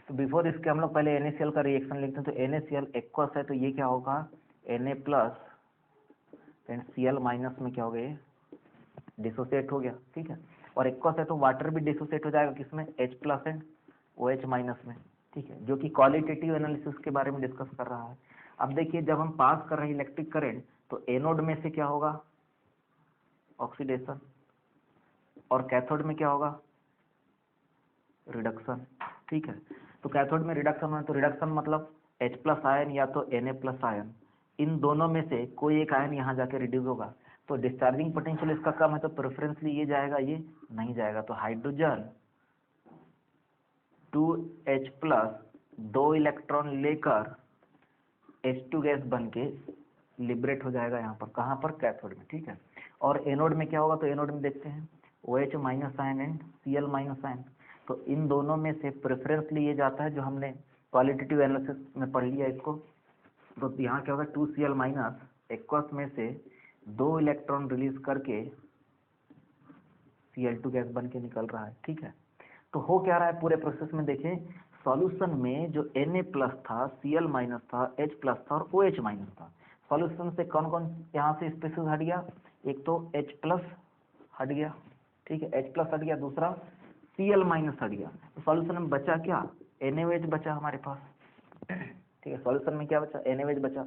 तो बिफोर इसके हम लोग पहले NaCl का रिएक्शन लिखते हैं। तो NaCl एक्वस है, तो ये क्या होगा, Na plus and Cl minus में क्या हो गया, ये डिसोसिएट हो गया। ठीक है, और एक्वस है तो वाटर भी डिसोसिएट हो जाएगा किसमें, H plus and OH minus में। ठीक है, जो कि क्वालिटेटिव एनालिसिस के बारे में डिस्कस कर रहा है। अब देखिए जब हम पास कर रहे हैं इलेक्ट्रिक करंट, तो एनोड में से क्या होगा, ऑक्सीडेशन, और कैथोड में क्या होगा, रिडक्शन। ठीक है, तो कैथोड में रिडक्शन है, तो रिडक्शन मतलब H प्लस आयन या तो Na प्लस आयन, इन दोनों में से कोई एक आयन यहाँ जाके रिड्यूस होगा। तो डिस्चार्जिंग पोटेंशियल इसका कम है, तो प्रेफरेंसली ये जाएगा, ये नहीं जाएगा। तो हाइड्रोजन 2H प्लस 2 इलेक्ट्रॉन लेकर H2 गैस बन के लिबरेट हो जाएगा यहाँ पर, कहाँ पर, कैथोड में। ठीक है, और एनोड में क्या होगा, तो एनोड में देखते हैं OH minus ion and Cl minus ion. तो इन दोनों में से प्रेफरेंसली ये जाता है, जो हमने क्वालिटेटिव एनालिसिस में पढ़ लिया इसको। तो यहाँ क्या होगा, 2Cl माइनस एक्वस में से 2 इलेक्ट्रॉन रिलीज करके Cl2 गैस बन के निकल रहा है। ठीक है, तो हो क्या रहा है पूरे प्रोसेस में, देखें सॉल्यूशन में जो Na प्लस था, Cl माइनस था, H प्लस था और OH माइनस था। सॉल्यूशन से कौन कौन यहाँ से स्पीशीज हट गया, एक तो H प्लस हट गया। ठीक है, H प्लस हट गया, दूसरा Cl माइनस हट गया। तो सॉल्यूशन में बचा क्या, NaOH बचा हमारे पास। ठीक है, सॉल्यूशन में क्या बचा, NaOH बचा।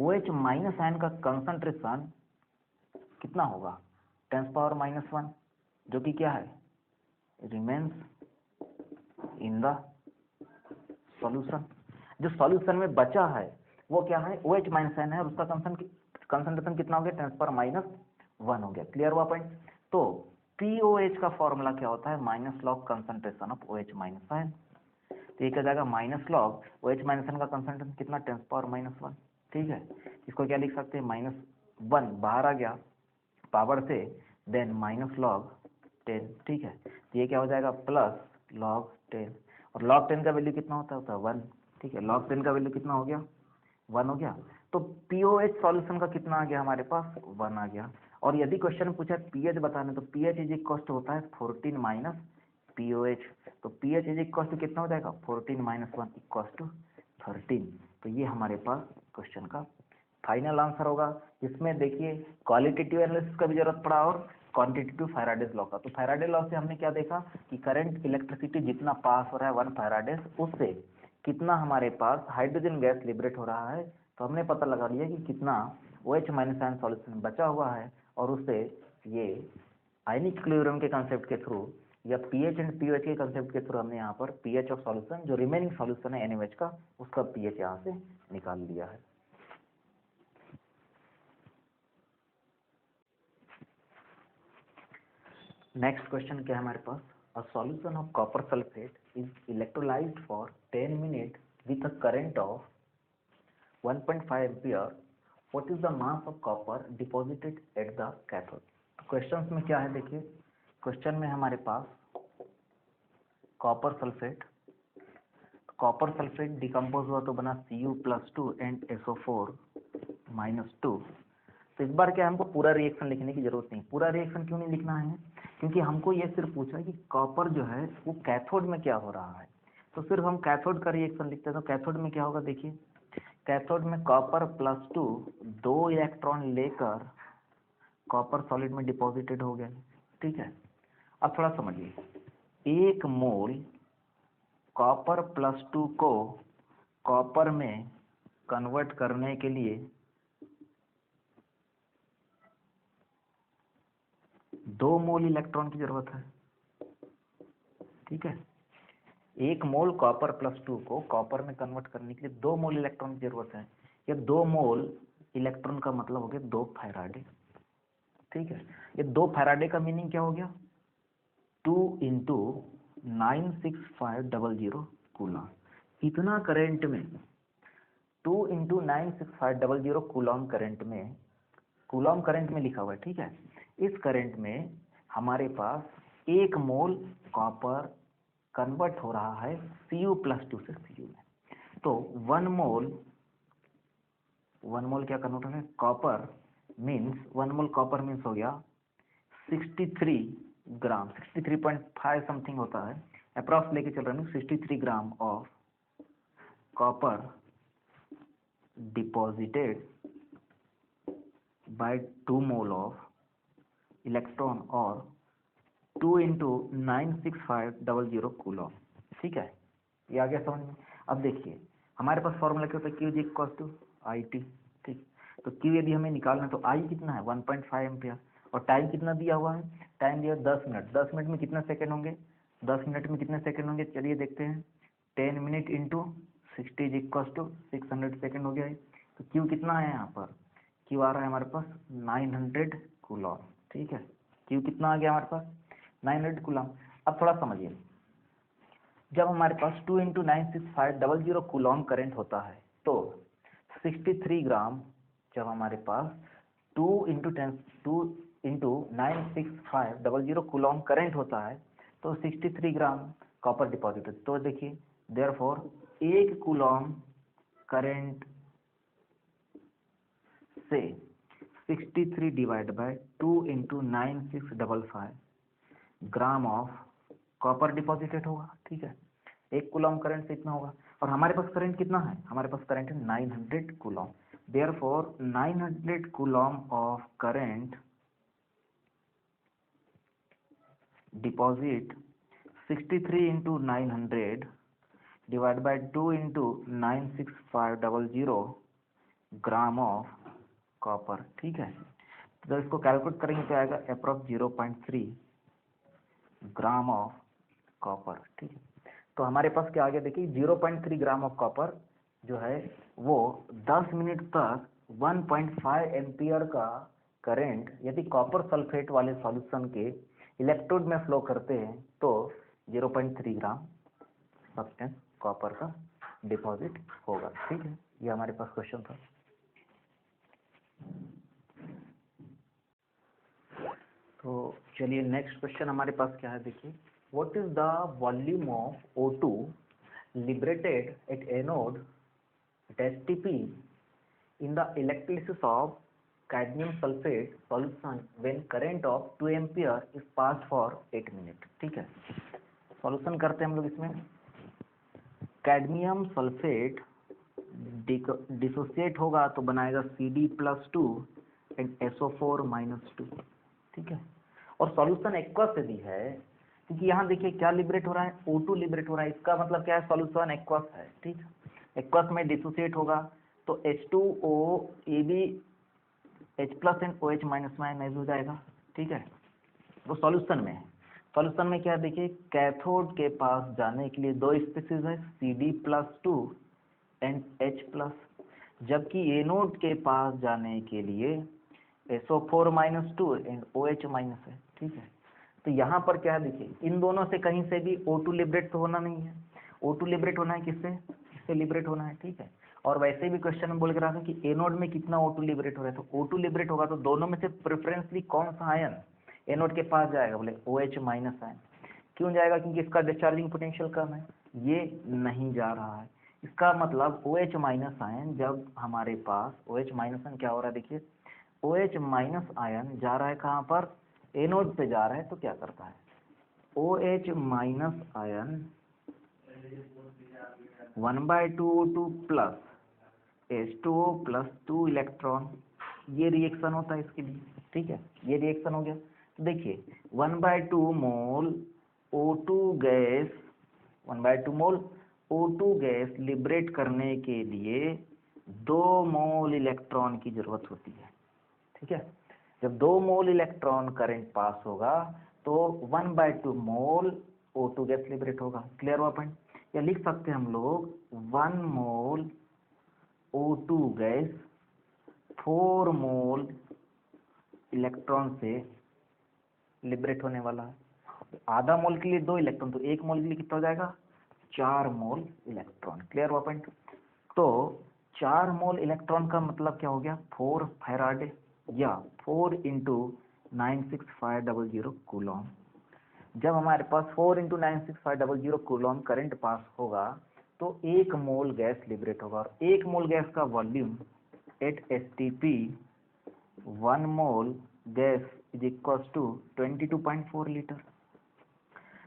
OH माइनस आयन का कंसंट्रेशन कितना होगा 10⁻⁻1, जो कि क्या है रिमेन्स इन द सॉल्यूशन। जो सॉल्यूशन में बचा है वो क्या है OH माइनस आयन है और उसका कंसंट्रेशन कितना हो गया 10⁻1 हो गया। क्लियर हुआ पॉइंट। तो POH का फॉर्मूला क्या होता है minus log concentration of OH minus ion. तो ये क्या जाएगा minus log OH minus ion का कंसंट्रेशन कितना 10⁻1। ठीक है, इसको क्या लिख सकते हैं -1 बाहर आ गया पावर से, देन माइनस लॉग 10। ठीक है, तो ये क्या हो जाएगा प्लस लॉग 10, और लॉग 10 का वैल्यू कितना होता है 1। ठीक है, लॉग 10 का वैल्यू कितना हो गया 1 हो गया। तो POH सॉल्यूशन का कितना आ गया हमारे पास 1 आ गया। और यदि क्वेश्चन पूछा pH बताना तो pH इज इक्वल टू होता है 14 माइनस POH। तो pH इज इक्वल टू कितना हो जाएगा 14 माइनस 1 इक्वल टू 13। तो ये हमारे पास क्वेश्चन का फाइनल आंसर होगा, जिसमें देखिए क्वालिटेटिव एनालिसिस का भी जरूरत पड़ा और क्वांटिटेटिव फैराडेज लॉ का। तो फैराडे लॉ से हमने क्या देखा कि करंट इलेक्ट्रिसिटी जितना पास हो रहा है 1 फैराडेज, उससे कितना हमारे पास हाइड्रोजन गैस लिबरेट हो रहा है। तो हमने पता लगा लिया कि कितना OH माइनस आयन सॉल्यूशन बचा हुआ है, और उससे ये आयनिक इक्विलिब्रियम के कंसेप्ट के थ्रू या pH एंड POH के कंसेप्ट के थ्रू हमने यहाँ पर pH ऑफ सॉल्यूशन जो रिमेनिंग सॉल्यूशन है NaOH का, उसका pH यहाँ से निकाल लिया है। नेक्स्ट क्वेश्चन क्या है हमारे पास, a solution of copper sulphate is electrolysed for 10 minute with a current of 1.5 ampere, what is the mass of copper deposited at the cathode. Question में क्या है देखिए, क्वेश्चन में हमारे पास कॉपर सल्फेट डिकम्पोज हुआ तो बना Cu+2 एंड SO4 -2। तो इस बार क्या हमको पूरा रिएक्शन लिखने की जरूरत नहीं। पूरा रिएक्शन क्यों नहीं लिखना है, क्योंकि हमको ये सिर्फ पूछा कि कॉपर जो है वो कैथोड में क्या हो रहा है। तो सिर्फ हम कैथोड का रिएक्शन लिखते हैं। तो कैथोड में क्या होगा देखिए, कैथोड में Copper+2 2 इलेक्ट्रॉन लेकर कॉपर सॉलिड में डिपॉजिटेड हो गया। ठीक है, अब थोड़ा समझिए, 1 मोल Copper+2 को कॉपर में कन्वर्ट करने के लिए 2 मोल इलेक्ट्रॉन की जरूरत है। ठीक है, 1 मोल कॉपर प्लस 2 को कॉपर में कन्वर्ट करने के लिए 2 मोल इलेक्ट्रॉन की जरूरत है। ये 2 मोल इलेक्ट्रॉन का मतलब हो गया 2 फैराडे। ठीक है, ये 2 फैराडे का मीनिंग क्या हो गया? 2 इंटू 96500 कूलॉम। इतना करंट में 2 इंटू 96500 कूलॉम करंट में, कूलॉम करंट में लिखा हुआ है। ठीक है, इस करंट में हमारे पास 1 मोल कॉपर कन्वर्ट हो रहा है Cu प्लस 2 से Cu में। तो 1 मोल क्या कन्वर्ट हो रहा है? कॉपर मीन्स 1 मोल कॉपर मीन्स हो गया 63 ग्राम, 63.5 समथिंग होता है, अप्रॉक्स लेके चल रहा हूँ, 63 gram of copper deposited bye 2 mole of electron और 2 इंटू 96500 कूलॉम। ठीक है, ये आ गया समझ में। अब देखिए हमारे पास फॉर्मूला क्या होता है? Q is equal to I T. ठीक, तो क्यू यदि हमें निकालना है तो आई कितना है? 1.5 एम्पियर, और टाइम कितना दिया हुआ है? टाइम दिया 10 मिनट। 10 मिनट में कितने सेकंड होंगे? 10 मिनट में कितने सेकंड होंगे? चलिए देखते हैं। 10 minute into 60 is equal to 600 second हो गया है। तो क्यू कितना है यहाँ पर? क्यू आ रहा है हमारे पास 900 कूलॉम। ठीक है, क्यू कितना आ गया हमारे पास? 900 कूलॉम। अब थोड़ा समझिए, जब हमारे पास 2 इंटू 96500 कूलॉम करंट होता है तो 63 ग्राम, जब हमारे पास 2 इंटू 96500 कूलॉम करंट होता है तो 63 ग्राम कॉपर डिपॉजिट होता है। तो देखिए देयरफॉर 1 कूलॉम करंट से 63 divide by 2 into 9655 gram of copper deposited होगा। ठीक है, 1 कूलॉम करंट से इतना होगा, और हमारे पास करंट कितना है? हमारे पास करंट है 900 Coulomb. Therefore 900 Coulomb of current deposit 63 into 900 divide by 2 into 96500 gram of copper. ठीक है, तो जब इसको कैलकुलेट करेंगे तो आएगा अप्रॉक्स 0.3 ग्राम ऑफ कॉपर। ठीक है, तो हमारे पास क्या आ गया? देखिए 0.3 ग्राम ऑफ कॉपर जो है वो 10 मिनट तक 1.5 एम्पियर का करंट यदि कॉपर सल्फेट वाले सॉल्यूशन के इलेक्ट्रोड में फ्लो करते हैं तो 0.3 ग्राम सब्सटेंस कॉपर का डिपॉजिट होगा। ठीक है, ये हमारे पास क्वेश्चन था। तो चलिए नेक्स्ट क्वेश्चन हमारे पास क्या है, देखिए what is the volume of O2 liberated at anode at STP in the electrolysis of cadmium sulfate solution when current of 2 ampere is passed for 8 minutes। ठीक है, सॉल्यूशन करते हैं हम लोग इसमें। कैडमियम सल्फेट डिसोसिएट होगा तो बनाएगा CD+2 एंड SO4-2। ठीक है, और सॉल्यूशन एक्वस यदि है, क्योंकि यहाँ देखिए क्या लिबरेट हो रहा है? O2 लिबरेट हो रहा है, इसका मतलब क्या है? सॉल्यूशन एक्वस है। ठीक, एक्वस में डिसोसिएट होगा तो H2O AB H plus and OH minus में आयनाइज हो जाएगा। ठीक है, वो सॉल्यूशन में है। सॉल्यूशन में क्या है? देखिए कैथोड के पास जाने के लिए 2 स्पीसीज है, CD+2 एंड H+, जबकि एनोड के पास जाने के लिए SO4-2 एंड OH- है। ठीक है, तो यहाँ पर क्या है? देखिए इन दोनों से कहीं से भी O2 लिबरेट तो होना नहीं है। O2 लिबरेट होना है किससे? इससे लिबरेट होना है। ठीक है, और वैसे भी क्वेश्चन में बोल के रहा था कि एनोड में कितना O2 लिबरेट हो रहा है, तो O2 लिबरेट होगा तो दोनों में से प्रेफरेंसली कौन सा आयन एनोड के पास जाएगा? बोले OH- आयन। क्यों जाएगा? क्योंकि इसका डिस्चार्जिंग पोटेंशियल कम है, ये नहीं जा रहा है। इसका मतलब OH- आयन, जब हमारे पास OH- आयन क्या हो रहा है? देखिए OH- आयन जा रहा है कहाँ पर? एनोड पे जा रहा है, तो क्या करता है? OH- ion 1/2 O2 plus H2O plus 2 electron, ये रिएक्शन होता है इसके लिए। ठीक है, ये रिएक्शन हो गया। तो देखिए 1/2 मोल O2 गैस, 1/2 मोल O2 गैस लिबरेट करने के लिए 2 मोल इलेक्ट्रॉन की जरूरत होती है, ठीक है। जब 2 मोल इलेक्ट्रॉन करंट पास होगा तो 1/2 मोल O2 गैस लिबरेट होगा। क्लियर हुआ पॉइंट? या लिख सकते हैं हम लोग 1 मोल O2 गैस 4 मोल इलेक्ट्रॉन से लिबरेट होने वाला है। आधा मोल के लिए 2 इलेक्ट्रॉन, तो 1 मोल के लिए कितना हो जाएगा? 4 मोल इलेक्ट्रॉन। क्लियर हुआ पॉइंट? तो 4 मोल इलेक्ट्रॉन का मतलब क्या हो गया? 4 फैराडे या 4 इंटू 96500 कूलॉम। जब हमारे पास 4 इंटू 96500 कूलॉम करंट पास होगा तो 1 मोल गैस लिबरेट होगा, और 1 मोल गैस का volume at STP 1 mole gas is equal to 22.4 litre.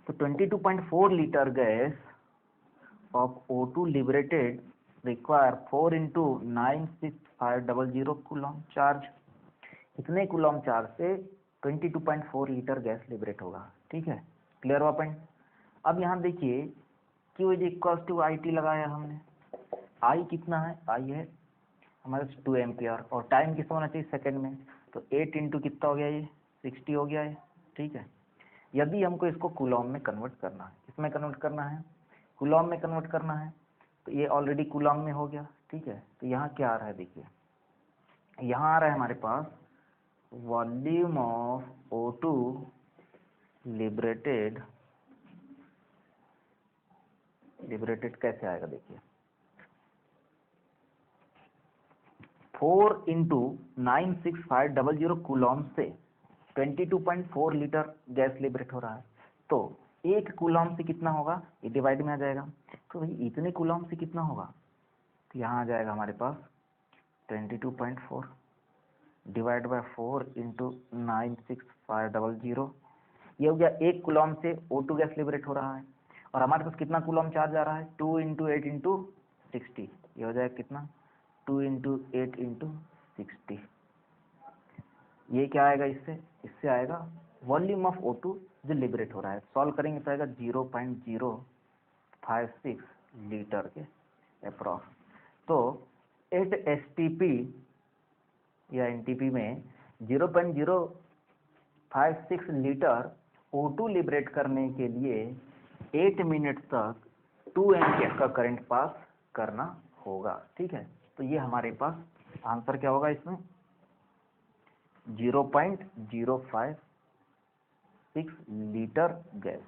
तो 22.4 litre gas of O2 liberated require 4 into 96500 coulomb charge. इतने कूलॉम चार्ज से 22.4 लीटर गैस लिबरेट होगा, ठीक है। क्लियर हुआ पॉइंट? अब यहाँ देखिए Q is equal to IT लगाया हमने। I कितना है? I है हमारे 2 एम्पियर, और टाइम कितना होना चाहिए? सेकंड में। तो 8 इंटू कितना हो गया? ये 60 हो गया है, ठीक है। यदि हमको इसको कूलॉम में कन्वर्ट करना है, किसमें कन्वर्ट करना है? कूलॉम में कन्वर्ट करना है। तो ये ऑलरेडी कूलॉम में हो गया, ठीक है। तो यहाँ क्या आ रहा है? देखिए यहाँ आ रहा है हमारे पास वॉल्यूम ऑफ O2 लिबरेटेड कैसे आएगा? देखिए 4 इंटू 96500 कूलॉम से 22.4 लीटर गैस लिबरेट हो रहा है। तो 1 कूलॉम से कितना होगा? ये डिवाइड में आ जाएगा। तो भाई इतने कूलॉम से कितना होगा? तो यहाँ आ जाएगा हमारे पास 22.4 डिवाइड बाय 4 इंटू 96500। ये हो गया 1 कूलॉम से O2 गैस लिबरेट हो रहा है, और हमारे पास कितना कूलॉम चार्ज आ रहा है? 2 इंटू 8 इंटू 60। ये हो जाएगा कितना? 2 इंटू 8 इंटू 60। ये क्या आएगा? इससे आएगा वॉल्यूम ऑफ O2 जो लिबरेट हो रहा है। सॉल्व करेंगे तो आएगा 0.056 लीटर के अप्रॉक्स। तो 8 STP या NTP में 0.056 लीटर O2 लिबरेट करने के लिए 8 मिनट तक 2 एम्पियर का करंट पास करना होगा, ठीक है। तो ये हमारे पास आंसर क्या होगा? इसमें 0.056 लीटर गैस।